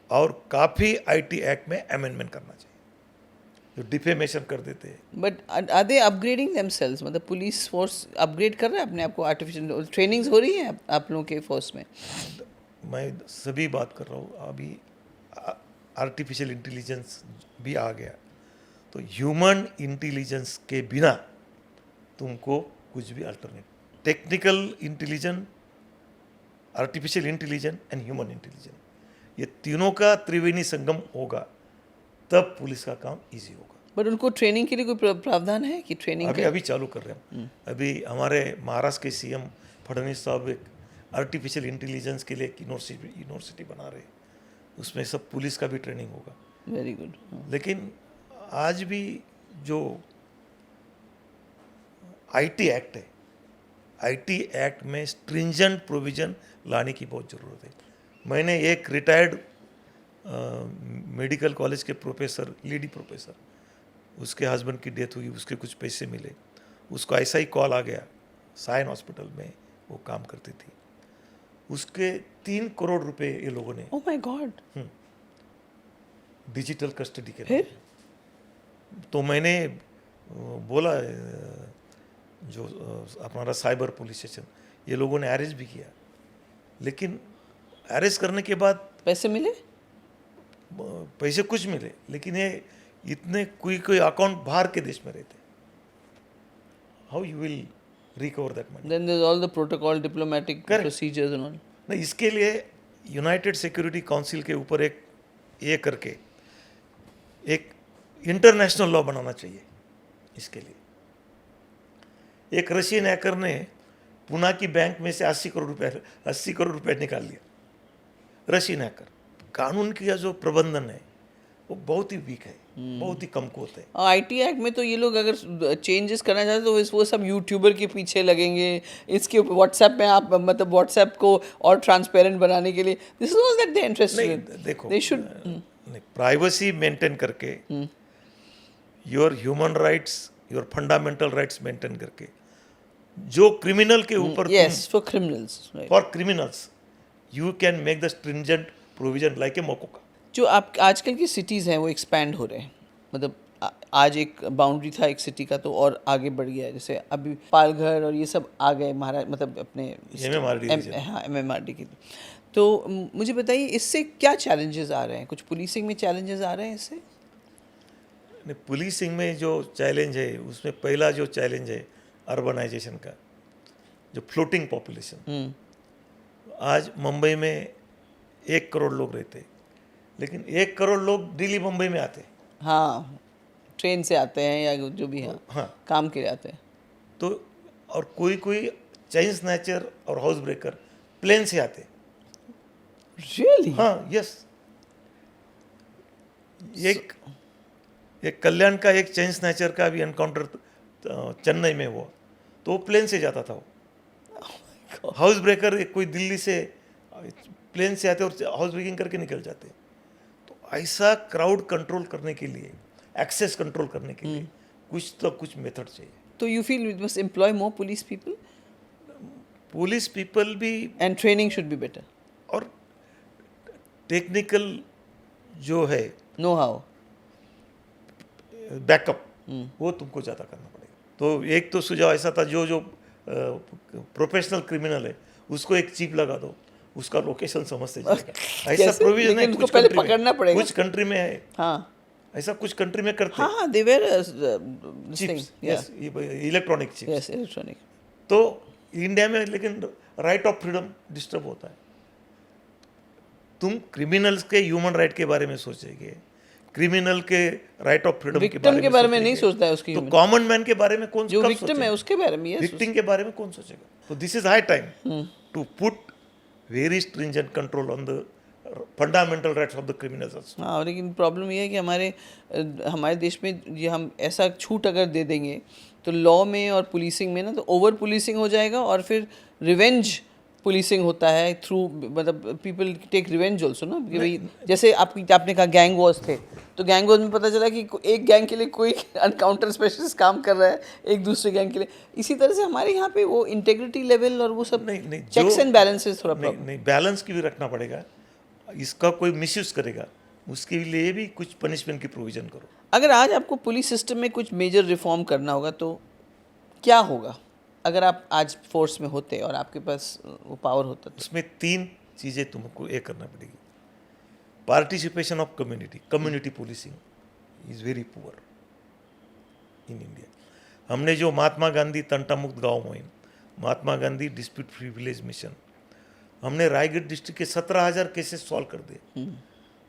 Speaker 1: और काफ़ी आईटी एक्ट में अमेंडमेंट करना चाहिए। जो डिफेमेशन कर देते हैं,
Speaker 2: but are they upgrading themselves? मतलब पुलिस फोर्स अपग्रेड कर रहा है अपने आप को? आर्टिफिशियल ट्रेनिंग्स हो रही है आप लोगों के फोर्स में?
Speaker 1: मैं सभी बात कर रहा हूँ। अभी आर्टिफिशियल इंटेलिजेंस भी आ गया, तो ह्यूमन इंटेलिजेंस के बिना तुमको कुछ भी alternate, technical intelligence, artificial intelligence and human intelligence, ये तीनों का त्रिवेणी संगम होगा, तब पुलिस का काम इजी होगा।
Speaker 2: बट उनको ट्रेनिंग के लिए कोई प्रावधान है कि ट्रेनिंग
Speaker 1: अभी चालू कर रहे हैं। अभी हमारे महाराष्ट्र के सीएम फडणवीस साहब एक आर्टिफिशियल इंटेलिजेंस के लिए एक यूनिवर्सिटी बना रहे हैं, उसमें सब पुलिस का भी ट्रेनिंग होगा।
Speaker 2: Very good.
Speaker 1: लेकिन आज भी जो आईटी एक्ट है, आईटी एक्ट में स्ट्रिंजेंट प्रोविजन लाने की बहुत ज़रूरत है। मैंने एक रिटायर्ड मेडिकल कॉलेज के प्रोफेसर, लेडी प्रोफेसर, उसके हस्बैंड की डेथ हुई, उसके कुछ पैसे मिले, उसको ऐसा ही कॉल आ गया, साइन हॉस्पिटल में वो काम करती थी, उसके 3 करोड़ रुपए ये लोगों ने
Speaker 2: oh my God.
Speaker 1: Digital custody के
Speaker 2: फिर?
Speaker 1: नाम। तो मैंने बोला जो हमारा साइबर पुलिस स्टेशन, ये लोगों ने अरेस्ट भी किया, लेकिन अरेस्ट करने के बाद
Speaker 2: पैसे मिले?
Speaker 1: पैसे कुछ मिले, लेकिन ये इतने कोई अकाउंट बाहर के देश में रहते, how you will recover that money?
Speaker 2: Then there is all the protocol, diplomatic procedures and all.
Speaker 1: नहीं, इसके लिए यूनाइटेड सिक्योरिटी काउंसिल के ऊपर एक ये करके एक इंटरनेशनल लॉ बनाना चाहिए इसके लिए। एक रशियन हैकर ने पुणे की बैंक में से 80 करोड़ रुपए निकाल लिया। Russian hacker. कानून का जो प्रबंधन है वो बहुत ही वीक है, बहुत ही कमकुवत है।
Speaker 2: आईटी एक्ट में तो ये लोग अगर चेंजेस करना चाहते तो वो सब यूट्यूबर के पीछे लगेंगे। इसके व्हाट्सएप में आप मतलब व्हाट्सएप को और ट्रांसपेरेंट बनाने के लिए, this is all that they interested in.
Speaker 1: देखो,
Speaker 2: दे शुड
Speaker 1: प्राइवेसी मेंटेन करके, your human rights, your fundamental rights maintain करके, जो क्रिमिनल के ऊपर,
Speaker 2: yes, for criminals,
Speaker 1: for criminals you can make the stringent provision like a MCOCA.
Speaker 2: जो आप आजकल की सिटीज़ हैं वो एक्सपैंड हो रहे हैं, मतलब आज एक बाउंड्री था एक सिटी का तो और आगे बढ़ गया है। जैसे अभी पालघर और ये सब आ गए महाराज, मतलब अपने MMRD की। तो मुझे बताइए इससे क्या चैलेंजेस आ रहे हैं? कुछ पुलिसिंग में चैलेंजेस आ रहे हैं इससे?
Speaker 1: नहीं, पुलिसिंग में जो चैलेंज है उसमें पहला जो चैलेंज है अर्बनाइजेशन का, जो फ्लोटिंग पॉपुलेशन। आज मुंबई में 1 करोड़ लोग रहते, लेकिन 1 करोड़ लोग दिल्ली मुंबई में आते,
Speaker 2: हाँ, ट्रेन से आते हैं या जो भी है,
Speaker 1: हाँ,
Speaker 2: काम के लिए आते हैं।
Speaker 1: तो और कोई कोई चेन स्नैचर और हाउस ब्रेकर प्लेन से आते।
Speaker 2: रियली?
Speaker 1: हाँ, यस। एक कल्याण का एक चेन स्नैचर का भी एनकाउंटर चेन्नई में हुआ, तो वो प्लेन से जाता था वो। हाउस ब्रेकर एक कोई दिल्ली से प्लेन से आते और हाउस ब्रेकिंग करके निकल जाते। तो ऐसा क्राउड कंट्रोल करने के लिए, एक्सेस कंट्रोल करने के लिए कुछ तो कुछ मेथड चाहिए।
Speaker 2: तो you feel we must employ more police people
Speaker 1: police people भी
Speaker 2: and training should be better,
Speaker 1: और टेक्निकल जो है
Speaker 2: नो हाउ।
Speaker 1: बैकअप वो तुमको ज़्यादा करना पड़ेगा। तो एक तो सुझाव ऐसा था, जो जो प्रोफेशनल क्रिमिनल है उसको एक चिप लगा दो, उसका लोकेशन समझते जाएगा। ऐसा
Speaker 2: कैसे?
Speaker 1: प्रोविजन है
Speaker 2: लेकिन उसको
Speaker 1: कुछ
Speaker 2: पहले
Speaker 1: कंट्री में,
Speaker 2: पकड़ना पड़ेगा।
Speaker 1: कुछ कंट्री में है,
Speaker 2: हाँ
Speaker 1: ऐसा कुछ कंट्री में करते
Speaker 2: हाँ हाँ, they were
Speaker 1: chips, yes, electronic chips.
Speaker 2: Yes, electronic.
Speaker 1: तो इंडिया में लेकिन राइट ऑफ फ्रीडम डिस्टर्ब होता है। तुम क्रिमिनल्स के ह्यूमन राइट के बारे में सोचेंगे, क्रिमिनल के राइट ऑफ फ्रीडम
Speaker 2: विक्टिम के बारे में नहीं
Speaker 1: सोचेंगे,
Speaker 2: सोचता है उसकी
Speaker 1: तो
Speaker 2: human-
Speaker 1: कॉमन मैन के बारे में कौन
Speaker 2: जो
Speaker 1: कब
Speaker 2: विक्टिम है
Speaker 1: सोचेगा?
Speaker 2: उसके बारे में, yes,
Speaker 1: विक्टिम के बारे में कौन सोचेगा? तो this is high time to put very stringent control on the fundamental rights of the criminals.
Speaker 2: हाँ, लेकिन प्रॉब्लम ये है कि हमारे देश में ये हम ऐसा छूट अगर दे देंगे तो लॉ में और पुलिसिंग में ना, तो ओवर पुलिसिंग हो जाएगा और फिर रिवेंज पुलिसिंग होता है थ्रू, मतलब पीपल टेक रिवेंज ऑल्सो ना, कि भाई जैसे आपने कहा गैंग वॉर्स थे, तो गैंग वॉर्स में पता चला कि एक गैंग के लिए कोई अनकाउंटर स्पेशलिस्ट काम कर रहा है एक दूसरे गैंग के लिए। इसी तरह से हमारे यहाँ पे वो इंटेग्रिटी लेवल और वो सब
Speaker 1: नहीं,
Speaker 2: चेक्स एंड बैलेंसेस थोड़ा
Speaker 1: नहीं, नहीं, बैलेंस की भी रखना पड़ेगा। इसका कोई मिसयूज करेगा उसके लिए भी कुछ पनिशमेंट की प्रोविजन करो।
Speaker 2: अगर आज आपको पुलिस सिस्टम में कुछ मेजर रिफॉर्म करना होगा तो क्या होगा? अगर आप आज फोर्स में होते और आपके पास वो पावर होता तो?
Speaker 1: उसमें 3 चीज़ें तुमको ये करना पड़ेगी। Participation of community policing is very poor in India. हमने जो महात्मा गांधी तंटा मुक्त गांव मुहिम, Mahatma Gandhi dispute free village mission, हमने रायगढ़ डिस्ट्रिक्ट के 17,000 केसेस सॉल्व कर दिए।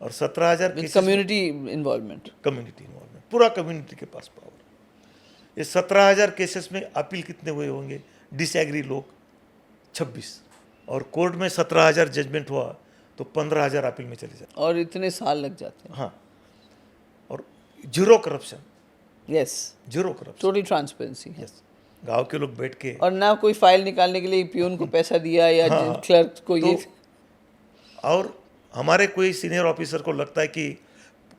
Speaker 1: और 17,000 cases
Speaker 2: community involvement,
Speaker 1: community involvement, पूरा कम्युनिटी के पास पावर। ये 17,000 केसेस में अपील कितने हुए होंगे? डिसएग्री लोग 26, और कोर्ट में 17,000 जजमेंट हुआ तो 15,000 अपील में चले जाते।
Speaker 2: और इतने साल लग जाते हैं।
Speaker 1: हाँ, और zero corruption,
Speaker 2: yes,
Speaker 1: zero corruption,
Speaker 2: total transparency.
Speaker 1: Yes. गांव के लोग बैठ के,
Speaker 2: और ना कोई फाइल निकालने के लिए पियून को पैसा दिया या
Speaker 1: हाँ,
Speaker 2: क्लर्क को ये।
Speaker 1: और हमारे कोई सीनियर ऑफिसर को लगता है कि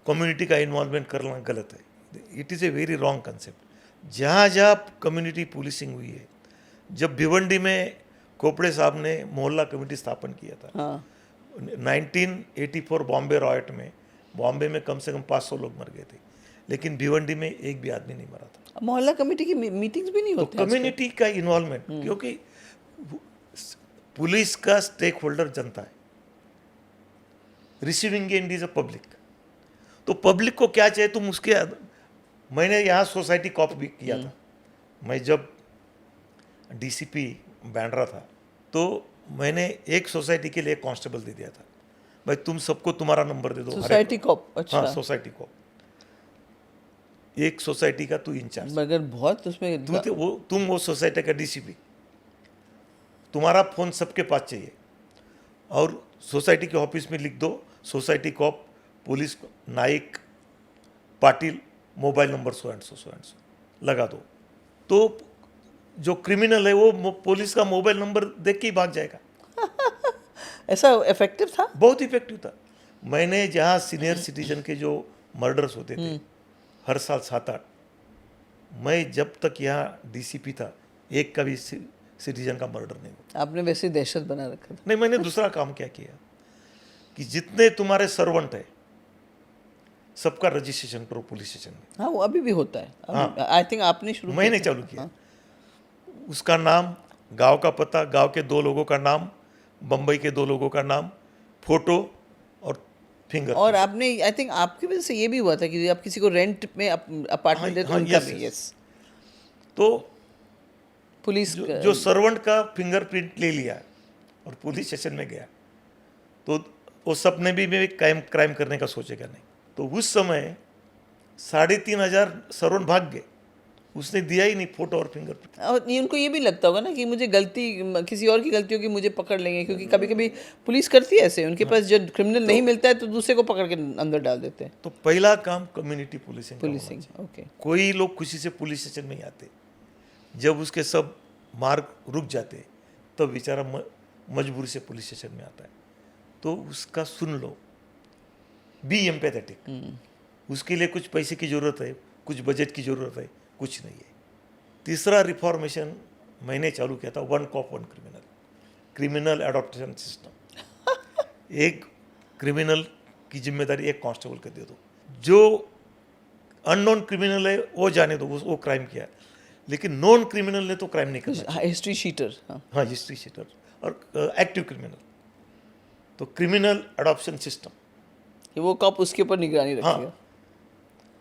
Speaker 1: कम्युनिटी का इन्वॉल्वमेंट करना गलत है। It is a very wrong concept. जहाँ जहाँ कम्युनिटी पुलिसिंग हुई है, जब भिवंडी में खोपड़े साहब ने मोहल्ला कमेटी स्थापन किया था,
Speaker 2: हाँ
Speaker 1: 1984 बॉम्बे रॉयट में, बॉम्बे में कम से कम 500 लोग मर गए थे, लेकिन भिवंडी में एक भी आदमी नहीं मरा था।
Speaker 2: मोहल्ला कमेटी की मीटिंग्स भी नहीं
Speaker 1: तो
Speaker 2: होती
Speaker 1: कम्युनिटी का इन्वॉल्वमेंट, क्योंकि पुलिस का स्टेक होल्डर जनता है, receiving end is a public. तो पब्लिक को क्या चाहिए तुम उसके, मैंने यहाँ सोसाइटी कॉप भी किया था। मैं जब डीसीपी बांद्रा था तो मैंने एक सोसाइटी के लिए एक कांस्टेबल दे दिया था, भाई तुम सबको तुम्हारा नंबर दे दो।
Speaker 2: Society cop? अच्छा,
Speaker 1: हाँ, सोसाइटी कॉप, एक सोसाइटी का तू इंचार्ज,
Speaker 2: मगर बहुत उसमें
Speaker 1: तुम वो सोसाइटी का डीसीपी, तुम्हारा फोन सबके पास चाहिए, और सोसाइटी के ऑफिस में लिख दो society cop police Naik Patil mobile number so and so लगा दो। तो जो क्रिमिनल है वो पुलिस का मोबाइल नंबर देख के ही भाग जाएगा।
Speaker 2: ऐसा इफेक्टिव था?
Speaker 1: बहुत इफेक्टिव था। मैंने जहाँ सीनियर सिटीजन के जो मर्डर्स होते थे हर साल 7-8, मैं जब तक यहाँ डीसीपी था एक का भी सिटीजन का मर्डर नहीं हुआ।
Speaker 2: आपने वैसे दहशत बना रखा था।
Speaker 1: नहीं, मैंने दूसरा काम क्या किया कि जितने तुम्हारे सर्वेंट है सबका रजिस्ट्रेशन करो पुलिस स्टेशन में।
Speaker 2: हाँ, वो अभी भी होता है। आई थिंक आपने शुरू
Speaker 1: मैंने चालू किया। उसका नाम, गांव का पता, गांव के 2 लोगों का नाम, बम्बई के 2 लोगों का नाम, फोटो और फिंगर।
Speaker 2: और आपने, आई थिंक आपकी वजह से ये भी हुआ था कि आप किसी को रेंट में अपार्टमेंट देते, उनका भी। यस,
Speaker 1: तो
Speaker 2: पुलिस
Speaker 1: जो सर्वेंट का फिंगरप्रिंट ले लिया और पुलिस स्टेशन में गया तो वो सपने भी में क्राइम करने का सोचेगा नहीं। तो उस समय 3,500 सरोन भाग गए, उसने दिया ही नहीं फोटो और फिंगरप्रिंट।
Speaker 2: और उनको ये भी लगता होगा ना कि मुझे गलती किसी और की गलती होगी, मुझे पकड़ लेंगे, क्योंकि कभी कभी पुलिस करती है ऐसे, उनके पास जब क्रिमिनल नहीं मिलता है तो दूसरे को पकड़ के अंदर डाल देते हैं।
Speaker 1: तो पहला काम कम्युनिटी पुलिसिंग का होना
Speaker 2: पुलिसिंग,
Speaker 1: चाहिए।
Speaker 2: ओके।
Speaker 1: कोई लोग खुशी से पुलिस स्टेशन में ही आते, जब उसके सब मार्ग रुक जाते तब बेचारा मजबूरी से पुलिस स्टेशन में आता है, तो उसका सुन लो, बी एम्पैथेटिक। उसके लिए कुछ पैसे की ज़रूरत है, कुछ बजट की ज़रूरत है, कुछ नहीं है। तीसरा रिफॉर्मेशन मैंने चालू किया था, 1 cop 1 criminal, criminal adoption system. एक क्रिमिनल की जिम्मेदारी एक कांस्टेबल को दे दो, जो अननोन क्रिमिनल है वो जाने दो, वो क्राइम किया, लेकिन नॉन क्रिमिनल ने तो क्राइम नहीं करना चाहिए।
Speaker 2: हिस्ट्री शीटर, हाँ।
Speaker 1: हाँ, हिस्ट्री शीटर और एक्टिव क्रिमिनल। तो क्रिमिनल अडॉप्शन सिस्टम,
Speaker 2: कि वो कब उसके ऊपर निगरानी रखेगा।
Speaker 1: हाँ,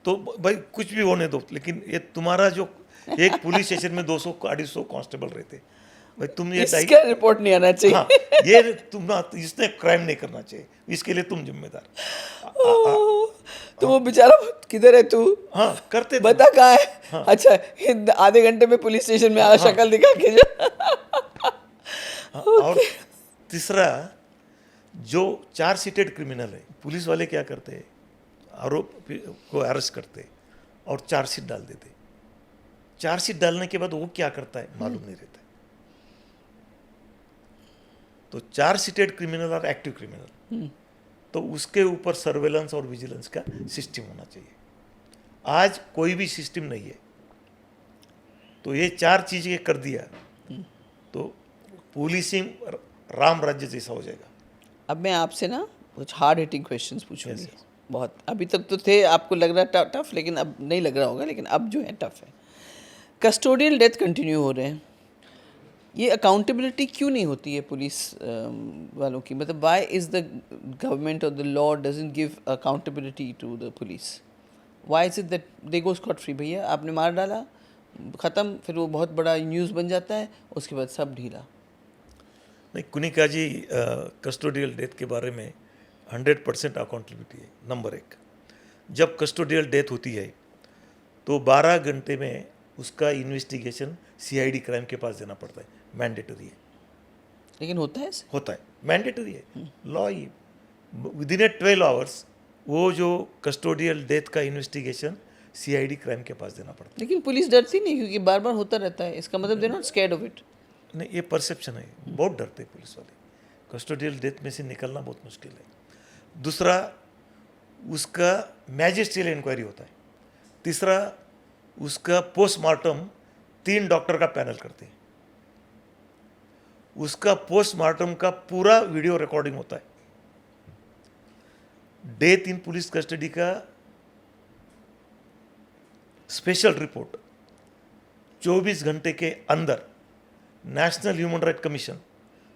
Speaker 1: तो भाई कुछ भी होने दो, लेकिन ये तुम्हारा जो एक पुलिस स्टेशन में 200-250 कांस्टेबल रहते, भाई तुम ये
Speaker 2: इसका रिपोर्ट नहीं आना चाहिए।
Speaker 1: हाँ, ये तुम इसने क्राइम नहीं करना चाहिए, इसके लिए तुम जिम्मेदार।
Speaker 2: तो वो बेचारा किधर है तू,
Speaker 1: हाँ, करते थे।
Speaker 2: बता कहाँ है। अच्छा, आधे घंटे में पुलिस स्टेशन में आ, शक्ल दिखा के जा।
Speaker 1: और तीसरा, जो 4 सीटेड क्रिमिनल है, पुलिस वाले क्या करते हैं, आरोप को अरेस्ट करते और 4 सीट डाल देते। 4 सीट डालने के बाद वो क्या करता है मालूम नहीं रहता। तो 4 सीटेड क्रिमिनल और एक्टिव क्रिमिनल, तो उसके ऊपर सर्वेलेंस और विजिलेंस का सिस्टम होना चाहिए। आज कोई भी सिस्टम नहीं है, तो ये 4 चीजें कर दिया तो पुलिसिंग राम राज्य जैसा हो जाएगा।
Speaker 2: अब मैं आपसे ना कुछ हार्ड हिटिंग क्वेश्चंस पूछूंगी।
Speaker 1: Yes, yes.
Speaker 2: बहुत, अभी तक तो थे, आपको लग रहा है टफ, लेकिन अब नहीं लग रहा होगा, लेकिन अब जो है टफ है। कस्टोडियल डेथ कंटिन्यू हो रहे हैं, ये अकाउंटेबिलिटी क्यों नहीं होती है पुलिस वालों की? मतलब व्हाई इज़ द गवर्नमेंट और the law doesn't give accountability to the police? Why is it that they go scot free? भैया आपने मार डाला, ख़त्म, फिर वो बहुत बड़ा न्यूज़ बन जाता है, उसके बाद सब ढीला।
Speaker 1: नहीं, कुनिका जी, कस्टोडियल डेथ के बारे में 100% अकाउंटेबिलिटी है। नंबर 1, जब कस्टोडियल डेथ होती है तो 12 घंटे में उसका इन्वेस्टिगेशन सीआईडी क्राइम के पास देना पड़ता है, मैंडेटरी है।
Speaker 2: लेकिन होता है ऐसे?
Speaker 1: होता है, मैंडेटरी है, लॉ ही। विदिन ए 12 आवर्स वो जो कस्टोडियल डेथ का इन्वेस्टिगेशन सीआईडी क्राइम के पास देना पड़ता
Speaker 2: लेकिन पुलिस डरती नहीं, क्योंकि बार बार होता रहता है, इसका मतलब they not scared of it.
Speaker 1: है। नहीं, ये परसेप्शन है, बहुत डरते हैं पुलिस वाले। कस्टोडियल डेथ में से निकलना बहुत मुश्किल है। दूसरा, उसका मैजिस्ट्रियल इंक्वायरी होता है। तीसरा, उसका पोस्टमार्टम 3 डॉक्टर का पैनल करते हैं, उसका पोस्टमार्टम का पूरा वीडियो रिकॉर्डिंग होता है। डेथ इन पुलिस कस्टडी का स्पेशल रिपोर्ट 24 घंटे के अंदर नेशनल ह्यूमन राइट कमीशन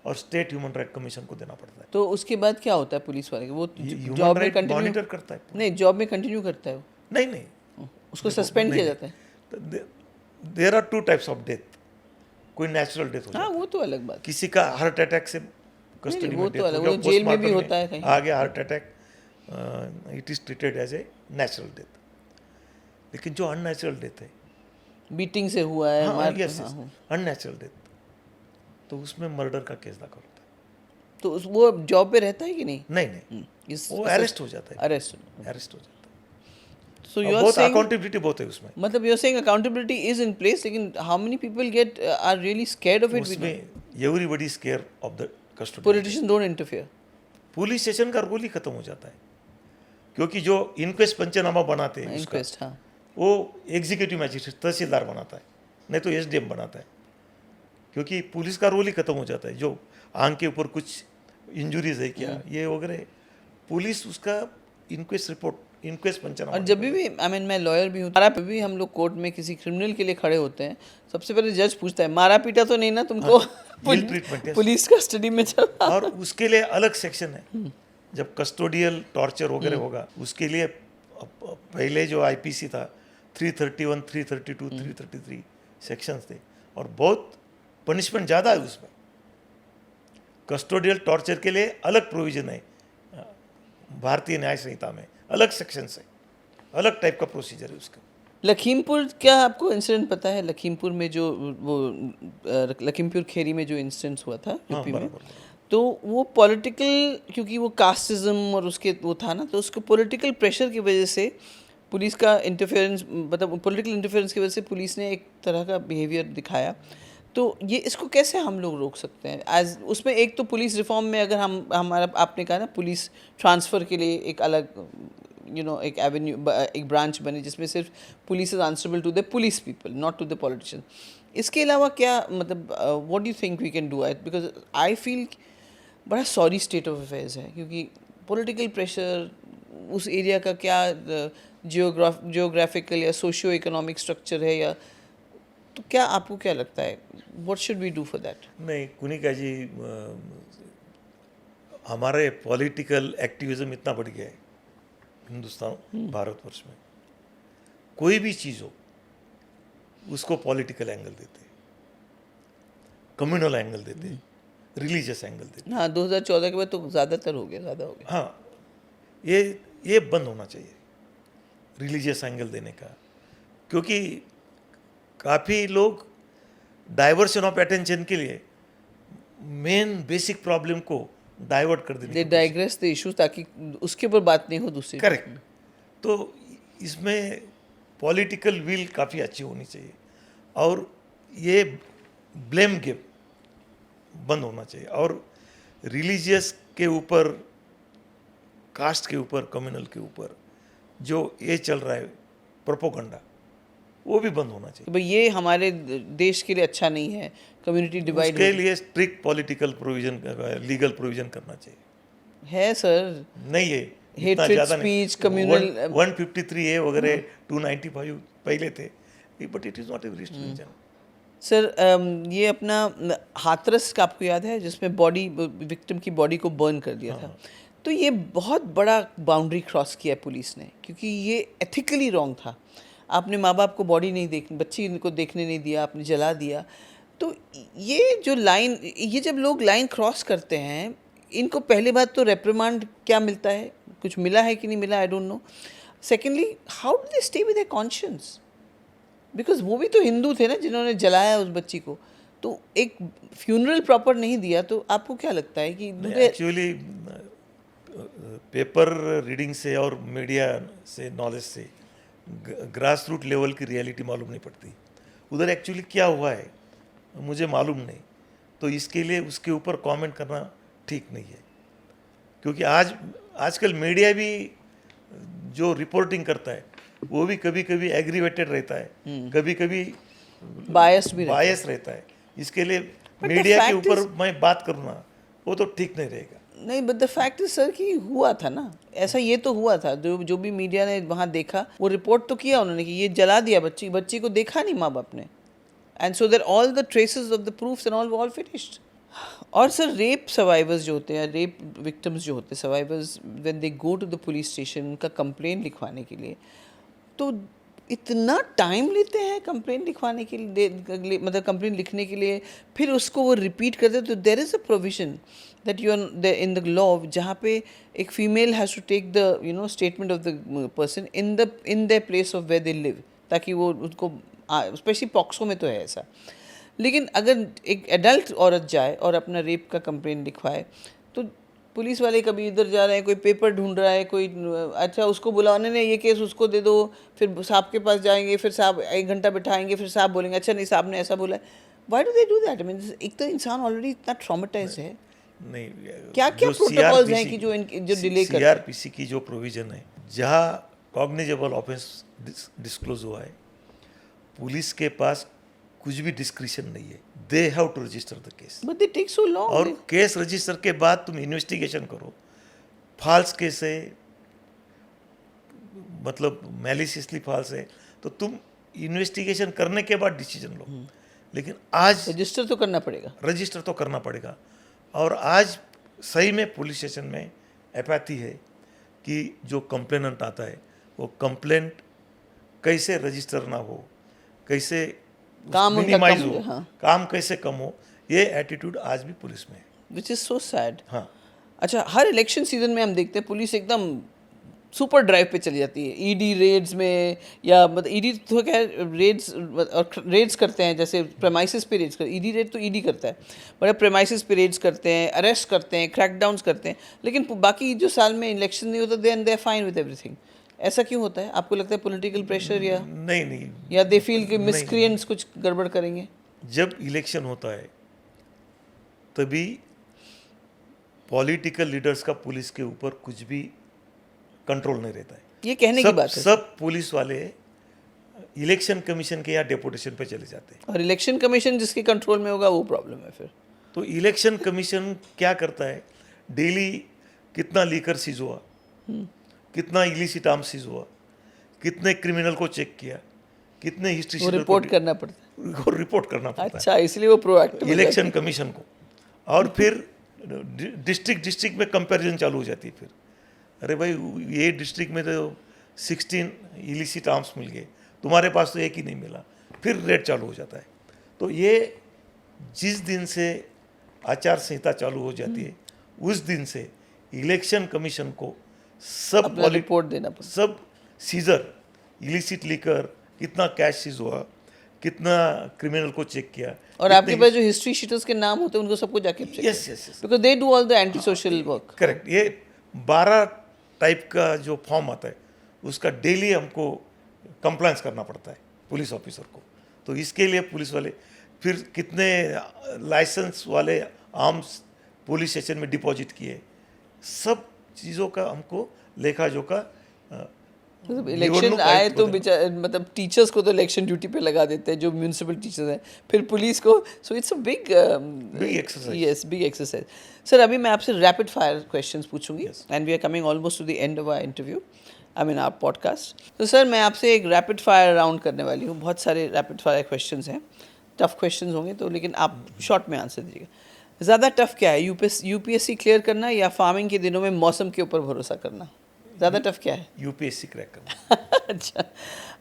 Speaker 1: और स्टेट ह्यूमन राइट कमीशन को देना पड़ता है।
Speaker 2: तो उसके बाद क्या होता है पुलिस वाले? वो
Speaker 1: ह्यूमन
Speaker 2: जॉब में
Speaker 1: राइट
Speaker 2: कंटिन्यू
Speaker 1: मॉनिटर करता है।
Speaker 2: नहीं, जॉब में कंटिन्यू करता है वो?
Speaker 1: नहीं,
Speaker 2: उसको सस्पेंड किया जाता है?
Speaker 1: There are 2 types of death. कोई नेचुरल डेथ हो
Speaker 2: हाँ,
Speaker 1: जाता है,
Speaker 2: वो तो अलग बात।
Speaker 1: किसी का हार्ट अटैक से कस्टडी
Speaker 2: वो
Speaker 1: में
Speaker 2: तो
Speaker 1: डेथ
Speaker 2: अलग,
Speaker 1: हो गया,
Speaker 2: वो जेल में भी
Speaker 1: postmortem
Speaker 2: होता है कहीं।
Speaker 1: आ गया heart attack, it is treated as a natural death. लेकिन जो अननेचुरल डेथ है,
Speaker 2: बीटिंग से हुआ है, मार,
Speaker 1: यस,
Speaker 2: हाँ।
Speaker 1: अननेचुरल डेथ, तो उसमें मर्डर का केस दाखिल होता है।
Speaker 2: तो वो जॉब पे रहता है कि नहीं?
Speaker 1: नहीं, वो अरेस्ट हो जाता है,
Speaker 2: अरेस्ट।
Speaker 1: अरेस्ट हो जाता है।
Speaker 2: सो
Speaker 1: और
Speaker 2: यू आर
Speaker 1: बहुत
Speaker 2: सेइंग,
Speaker 1: अकाउंटेबिलिटी बहुत है उसमें।
Speaker 2: मतलब you are saying accountability is in place, लेकिन how many people get are really scared of it?
Speaker 1: उसमें everybody scare of the custody.
Speaker 2: Politician don't interfere?
Speaker 1: Police station का role ही खत्म हो जाता है, क्योंकि जो इंक्वेस्ट पंचनामा बनाते हैं उसका,
Speaker 2: इंक्वेस्ट, हाँ,
Speaker 1: वो एग्जीक्यूटिव मैजिस्ट्रेट तहसीलदार बनाता है, नहीं तो एसडीएम बनाता है। क्योंकि पुलिस का रोल ही खत्म हो जाता है। जो आंख के ऊपर कुछ इंजुरीज है क्या, ये वगैरह, पुलिस उसका इंक्वेस्ट रिपोर्ट, इंक्वेस्ट पंचनामा।
Speaker 2: और जब भी आई मीन मैं लॉयर भी हूँ, मारा पे भी हम लोग कोर्ट में किसी क्रिमिनल के लिए खड़े होते हैं, सबसे पहले जज पूछता है मारा पीटा तो नहीं ना तुमको?
Speaker 1: Ill treatment.
Speaker 2: पुलिस कस्टडी में चला।
Speaker 1: और उसके लिए अलग सेक्शन है। जब कस्टोडियल टॉर्चर वगैरह होगा, उसके लिए पहले जो आईपीसी था 331, 332, 333 सेक्शंस थे, और बहुत पनिशमेंट ज़्यादा है उसमें। कस्टोडियल टॉर्चर के लिए अलग प्रोविजन है भारतीय न्याय संहिता में, अलग सेक्शंस है। अलग टाइप का प्रोसीजर है उसका।
Speaker 2: लखीमपुर, क्या आपको इंसिडेंट पता है लखीमपुर में जो वो लखीमपुर खेरी में जो इंसिडेंट हुआ था
Speaker 1: हाँ,
Speaker 2: यूपी में?
Speaker 1: बराबर।
Speaker 2: तो वो पॉलिटिकल, क्योंकि वो कास्टिज्म और उसके वो था ना, तो उसको पॉलिटिकल प्रेशर की वजह से पुलिस का इंटरफेरेंस, मतलब पॉलिटिकल इंटरफेरेंस की वजह से पुलिस ने एक तरह का बिहेवियर दिखाया। तो ये इसको कैसे हम लोग रोक सकते हैं? एज उसमें एक तो पुलिस रिफॉर्म में अगर हम हमारा आपने कहा ना पुलिस ट्रांसफ़र के लिए एक अलग एक एवेन्यू, एक ब्रांच बने जिसमें सिर्फ police is answerable to the police people, not to the politician. इसके अलावा क्या मतलब what do you think we can do it? Because I feel बड़ा सॉरी स्टेट ऑफ अफेयर्स है, क्योंकि पॉलिटिकल प्रेशर, उस एरिया का क्या जियोग्राफिकल या सोशियो इकोनॉमिक स्ट्रक्चर है, या तो क्या आपको क्या लगता है what should we do for that?
Speaker 1: नहीं कुनिका जी, हमारे पॉलिटिकल एक्टिविज्म इतना बढ़ गया है हिंदुस्तान भारतवर्ष में, कोई भी चीज़ हो उसको पॉलिटिकल एंगल देते, कम्युनल एंगल देते, रिलीजियस एंगल देते।
Speaker 2: हाँ, 2014 के बाद तो ज़्यादा हो गया।
Speaker 1: हाँ, ये बंद होना चाहिए रिलीजियस एंगल देने का, क्योंकि काफ़ी लोग डाइवर्शन ऑफ अटेंशन के लिए मेन बेसिक प्रॉब्लम को डाइवर्ट कर देने
Speaker 2: दे डाइग्रेस द इश्यूज ताकि उसके ऊपर बात नहीं हो दूसरी।
Speaker 1: करेक्ट। तो इसमें पॉलिटिकल विल काफ़ी अच्छी होनी चाहिए और ये ब्लेम गेम बंद होना चाहिए, और रिलीजियस के ऊपर, कास्ट के ऊपर, कम्युनल के ऊपर जो ये चल रहा है प्रोपोगंडा, वो भी बंद होना चाहिए।
Speaker 2: तो भाई ये हमारे देश के लिए अच्छा नहीं है, कम्युनिटी डिवाइड
Speaker 1: उसके लिए strict political provision, legal provision करना चाहिए।
Speaker 2: है सर।
Speaker 1: नहीं है इतना
Speaker 2: Hatred
Speaker 1: ज़्यादा
Speaker 2: speech,
Speaker 1: नहीं।
Speaker 2: communal
Speaker 1: 153A वगैरह 295 पहले थे, but it is not a restriction.
Speaker 2: Sir ये अपना हाथरस का आपको याद है जिसमें बॉडी, विक्टिम की बॉडी को बर्न कर दिया था? तो ये बहुत बड़ा बाउंड्री क्रॉस किया है पुलिस ने, क्योंकि ये एथिकली रॉन्ग था। आपने माँ बाप को बॉडी नहीं देख, बच्ची को देखने नहीं दिया, आपने जला दिया। तो ये जो लाइन, ये जब लोग लाइन क्रॉस करते हैं, इनको पहली बात तो रेप्रिमांड क्या मिलता है, कुछ मिला है कि नहीं मिला, I don't know. Secondly, how do they stay with their conscience? Because वो भी तो हिंदू थे ना जिन्होंने जलाया उस बच्ची को, तो एक फ्यूनरल प्रॉपर नहीं दिया। तो आपको क्या लगता है कि
Speaker 1: एक्चुअली पेपर रीडिंग से और मीडिया से नॉलेज से ग्रास रूट लेवल की रियलिटी मालूम नहीं पड़ती, उधर एक्चुअली क्या हुआ है मुझे मालूम नहीं, तो इसके लिए उसके ऊपर कमेंट करना ठीक नहीं है। क्योंकि आजकल मीडिया भी जो रिपोर्टिंग करता है वो भी कभी कभी एग्रीवेटेड रहता है, कभी कभी बायस रहता है। इसके लिए मीडिया के ऊपर मैं बात करूँगा वो तो ठीक नहीं रहेगा।
Speaker 2: नहीं, but the fact is sir कि हुआ था ना ऐसा, ये तो हुआ था। जो भी मीडिया ने वहाँ देखा वो रिपोर्ट तो किया उन्होंने कि ये जला दिया बच्ची को देखा नहीं माँ बाप ने, and so there all the traces of the proofs and all finished. और सर रेप सर्वाइवर्स जो होते हैं, रेप विक्टिम्स जो होते हैं, survivors when they go to the police station उनका कंप्लेंट लिखवाने के लिए, तो इतना टाइम लेते हैं कंप्लेंट लिखवाने के लिए, मतलब कंप्लेंट लिखने के लिए, फिर उसको वो रिपीट करते। तो there is a provision that you are in the law जहाँ पे एक female has to take the statement of the person in the place of where they live, ताकि वो उनको, स्पेशली पॉक्सो में तो है ऐसा। लेकिन अगर एक एडल्ट औरत जाए और अपना रेप का कंप्लेंट लिखवाए, तो पुलिस वाले कभी इधर जा रहे हैं, कोई पेपर ढूंढ रहा है, कोई अच्छा उसको बुलाने ने ये केस उसको दे दो, फिर साहब के पास जाएंगे, फिर साहब 1 घंटा बिठाएंगे, फिर साहब बोलेंगे अच्छा नहीं साहब ने ऐसा बोला। Why do they do that? Mean एक तो इंसान ऑलरेडी इतना ट्रॉमेटाइज है।
Speaker 1: नहीं,
Speaker 2: क्या क्या प्रोटोकॉल्स हैं कि जो डिले करते हैं?
Speaker 1: सीआरपीसी की जो प्रोविजन है, जहाँ कॉग्निजेबल ऑफेंस डिस्क्लोज हुआ है, पुलिस के पास कुछ भी डिस्क्रिशन नहीं है, they have to register the case.
Speaker 2: But they take so long.
Speaker 1: और केस रजिस्टर के बाद तुम इन्वेस्टिगेशन करो, फॉल्स केस है, मतलब मैलिशियसली फॉल्स है, तो तुम इन्वेस्टिगेशन करने के बाद डिसीजन लो। लेकिन आज
Speaker 2: रजिस्टर तो करना पड़ेगा,
Speaker 1: रजिस्टर तो करना पड़ेगा। और आज सही में पुलिस स्टेशन में एपैथी है कि जो कंप्लेनेंट आता है वो कंप्लेंट कैसे रजिस्टर ना हो, कैसे
Speaker 2: काम
Speaker 1: मिनिमाइज हो,
Speaker 2: हाँ।
Speaker 1: काम कैसे कम हो, ये एटीट्यूड आज भी पुलिस में है।
Speaker 2: Which is so sad.
Speaker 1: हाँ,
Speaker 2: अच्छा, हर इलेक्शन सीजन में हम देखते हैं पुलिस एकदम सुपर ड्राइव पे चली जाती है, ईडी रेड्स में, या मतलब ईडी तो क्या रेड्स और रेड्स करते हैं, जैसे प्रेमाइसिस पे रेड्स करते हैं, ईडी रेड तो ईडी करता है, बट प्रेमाइसिस पे रेड्स करते हैं, अरेस्ट करते हैं, क्रैकडाउन्स करते हैं, लेकिन बाकी जो साल में इलेक्शन नहीं होता then they are fine with everything. ऐसा क्यों होता है? आपको लगता है पॉलिटिकल प्रेशर,
Speaker 1: नहीं,
Speaker 2: या दे फील कि
Speaker 1: नहीं।
Speaker 2: मिसक्रिएंट्स कुछ गड़बड़ करेंगे?
Speaker 1: जब इलेक्शन होता है तभी पॉलिटिकल लीडर्स का पुलिस के ऊपर कुछ भी कंट्रोल नहीं रहता है।
Speaker 2: ये कहने की बात है।
Speaker 1: सब पुलिस वाले इलेक्शन कमीशन के या डेपुटेशन पे चले जाते हैं,
Speaker 2: और इलेक्शन कमीशन जिसके कंट्रोल में होगा वो प्रॉब्लम है फिर।
Speaker 1: तो इलेक्शन कमीशन क्या करता है, डेली कितना लीकर सीज हुआ, कितना इलिसिट आर्म सीज हुआ, कितने क्रिमिनल को चेक किया, कितने हिस्ट्री
Speaker 2: वो रिपोर्ट करना पड़ता है।
Speaker 1: रिपोर्ट करना पड़ता
Speaker 2: अच्छा, इसलिए वो प्रोएक्टिव
Speaker 1: है इलेक्शन कमीशन को। और फिर डिस्ट्रिक्ट में कंपैरिजन चालू हो जाती है। फिर अरे भाई ये डिस्ट्रिक्ट में तो 16 इलिसिट आर्म्स मिल गए, तुम्हारे पास तो एक ही नहीं मिला, फिर रेड चालू हो जाता है। तो ये जिस दिन से आचार संहिता चालू हो जाती है उस दिन से इलेक्शन कमीशन को सब
Speaker 2: रिपोर्ट देना पड़ता है।
Speaker 1: सब सीजर, इलिसिट लीकर, कितना कैश सीज हुआ, कितना क्रिमिनल को चेक किया।
Speaker 2: और आपके पास जो हिस्ट्री शीटर्स के नाम होते हैं उनको सबको जाके check,
Speaker 1: yes,
Speaker 2: because they do all the anti social work.
Speaker 1: Correct. ये 12 टाइप का जो फॉर्म आता है उसका डेली हमको कंप्लायंस करना पड़ता है पुलिस ऑफिसर को। तो इसके लिए पुलिस वाले फिर कितने लाइसेंस वाले आर्म्स पुलिस स्टेशन में डिपॉजिट किए, सब चीज़ों का हमको लेखा जोखा।
Speaker 2: मतलब इलेक्शन आए तो मतलब टीचर्स को तो इलेक्शन ड्यूटी पे लगा देते हैं जो म्यूनिसिपल टीचर्स हैं, फिर पुलिस को। So it's a big
Speaker 1: exercise.
Speaker 2: Yes, big exercise. Sir, अभी मैं आपसे रैपिड फायर क्वेश्चंस पूछूंगी and we are coming almost to the end of our interview, I mean our podcast. तो सर, मैं आपसे एक रैपिड फायर राउंड करने वाली हूँ। बहुत सारे रैपिड फायर क्वेश्चंस हैं, टफ क्वेश्चंस होंगे तो, लेकिन आप शॉर्ट में आंसर दीजिएगा। ज़्यादा टफ क्या है, यूपीएससी क्लियर करना या फार्मिंग के दिनों में मौसम के ऊपर भरोसा करना? ज़्यादा टफ क्या है?
Speaker 1: यूपीएससी क्रैक करना।
Speaker 2: अच्छा,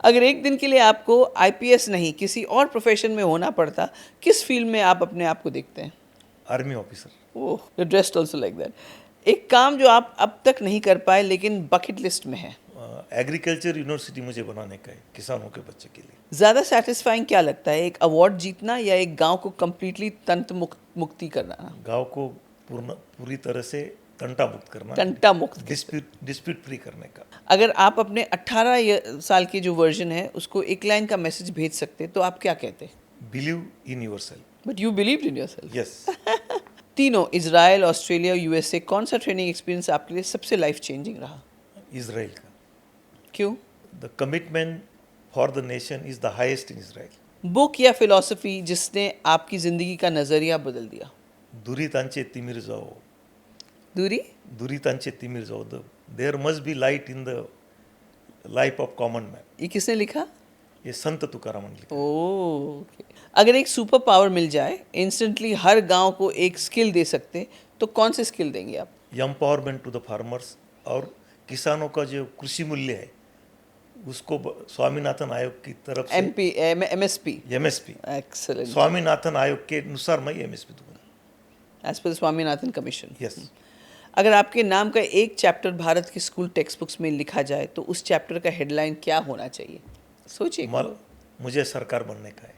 Speaker 2: अगर एक दिन के लिए आपको आईपीएस नहीं किसी और प्रोफेशन में होना पड़ता, किस फील्ड में आप अपने आप को देखते हैं?
Speaker 1: Army officer.
Speaker 2: Oh, you dressed also like that. एक काम जो आप अब तक नहीं कर पाए लेकिन बकेट लिस्ट में है?
Speaker 1: एग्रीकल्चर यूनिवर्सिटी मुझे बनाने का है किसानों के बच्चे के लिए।
Speaker 2: ज़्यादा सेटिस्फाइंग क्या लगता है, एक अवार्ड जीतना या एक गांव को कम्प्लीटली तंत्र मुक्ति करना?
Speaker 1: गांव को पूरी तरह से तंटा मुक्त करना,
Speaker 2: तंटा मुक्त,
Speaker 1: डिस्प्यूट फ्री करने का।
Speaker 2: अगर आप अपने 18 साल की जो वर्जन है उसको एक लाइन का मैसेज भेज सकते तो आप क्या कहते?
Speaker 1: Believe in yourself.
Speaker 2: But you believed in yourself.
Speaker 1: Yes.
Speaker 2: तीनों, इजराइल, ऑस्ट्रेलिया, यूएसए, कौन सा ट्रेनिंग एक्सपीरियंस आपके लिए सबसे लाइफ चेंजिंग रहा?
Speaker 1: इजराइल का।
Speaker 2: क्यों?
Speaker 1: The commitment for the nation is the highest in Israel.
Speaker 2: Book या फिलॉसफी जिसने आपकी ज़िंदगी का नज़रिया बदल दिया?
Speaker 1: दुरी तांचे तिमिर जाओ।
Speaker 2: दूरी
Speaker 1: तांचे तिमिर जाओ। There must be light in the life of common man.
Speaker 2: ये किसने लिखा?
Speaker 1: ये संत तुकाराम ने लिखा।
Speaker 2: ओके। अगर एक सुपर पावर मिल जाए, इंस्टेंटली हर गांव को एक स्किल दे सकते, तो कौन से स्किल देंगे आप?
Speaker 1: एम्पावरमेंट टू द फार्मर्स, और किसानों का जो कृषि मूल्य है उसको स्वामीनाथन आयोग की तरफ से
Speaker 2: एमएसपी। एक्सेलेंट।
Speaker 1: स्वामीनाथन आयोग के अनुसार मैं एमएसपी दूंगा,
Speaker 2: as per Swaminathan commission.
Speaker 1: Yes.
Speaker 2: अगर आपके नाम का एक चैप्टर भारत की स्कूल टेक्स्ट बुक्स में लिखा जाए तो उस चैप्टर का हेडलाइन क्या होना चाहिए? सोचिए।
Speaker 1: मुझे सरकार बनने का है।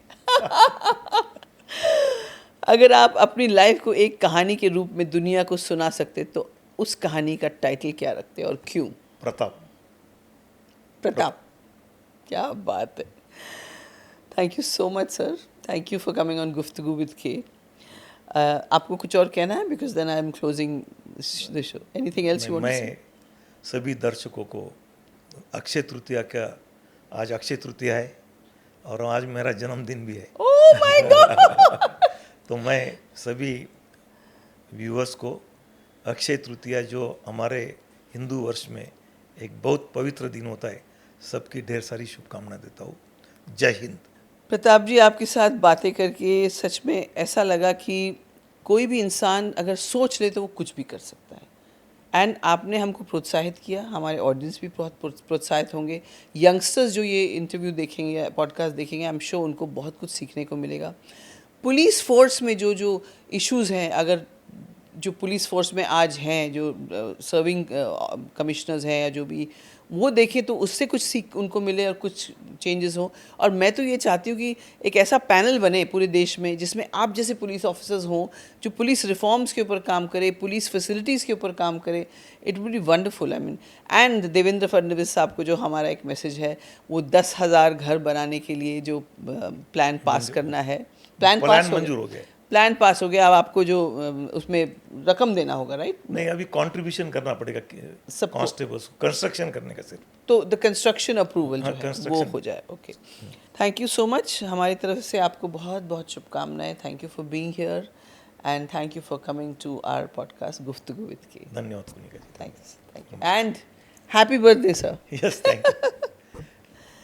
Speaker 2: अगर आप अपनी लाइफ को एक कहानी के रूप में दुनिया को सुना सकते तो उस कहानी का टाइटल क्या रखते और क्यों? प्रताप। क्या बात है। Thank you so much sir, thank you for coming on Guftagoo with K. आपको कुछ और कहना है? Because then I am closing the show. Anything else you want to say?
Speaker 1: मैं सभी दर्शकों को अक्षय तृतीया का, आज अक्षय तृतीया है और आज मेरा जन्मदिन भी है।
Speaker 2: Oh my God.
Speaker 1: तो मैं सभी व्यूअर्स को अक्षय तृतीया, जो हमारे हिंदू वर्ष में एक बहुत पवित्र दिन होता है, सबकी ढेर सारी शुभकामनाएं देता हूँ। जय हिंद।
Speaker 2: प्रताप जी, आपके साथ बातें करके सच में ऐसा लगा कि कोई भी इंसान अगर सोच ले तो वो कुछ भी कर सकता है। एंड आपने हमको प्रोत्साहित किया, हमारे ऑडियंस भी बहुत प्रोत्साहित होंगे। यंगस्टर्स जो ये इंटरव्यू देखेंगे या पॉडकास्ट देखेंगे, आई एम श्योर उनको बहुत कुछ सीखने को मिलेगा। पुलिस फोर्स में जो इश्यूज़ हैं, अगर जो पुलिस फोर्स में आज हैं, जो सर्विंग कमिश्नर्स हैं या जो भी, वो देखें तो उससे कुछ सीख उनको मिले और कुछ चेंजेस हों। और मैं तो ये चाहती हूँ कि एक ऐसा पैनल बने पूरे देश में जिसमें आप जैसे पुलिस ऑफिसर्स हों जो पुलिस रिफॉर्म्स के ऊपर काम करे, पुलिस फैसिलिटीज़ के ऊपर काम करे। It would be wonderful, I mean. And Devendra Fadnavis साहब को जो हमारा एक मैसेज है, वो 10,000 घर बनाने के लिए जो प्लान पास करना है, प्लान
Speaker 1: मंजूर हो गया।
Speaker 2: प्लान पास हो गया। अब आपको जो उसमें रकम देना होगा, राइट?
Speaker 1: नहीं, अभी कंट्रीब्यूशन करना पड़ेगा
Speaker 2: सबको।
Speaker 1: कांस्टेबल्स को, कंस्ट्रक्शन करने का सिर्फ।
Speaker 2: तो द कंस्ट्रक्शन अप्रूवल जो
Speaker 1: हाँ,
Speaker 2: है वो
Speaker 1: construction।
Speaker 2: हो जाए। Okay, thank you so much. हमारी तरफ से आपको बहुत बहुत शुभकामनाएं। Thank you for being here and thank you for coming to our podcast Guftagu with K.
Speaker 1: धन्यवाद Kunika ji.
Speaker 2: Thank you and happy birthday sir.
Speaker 1: Yes, thank you.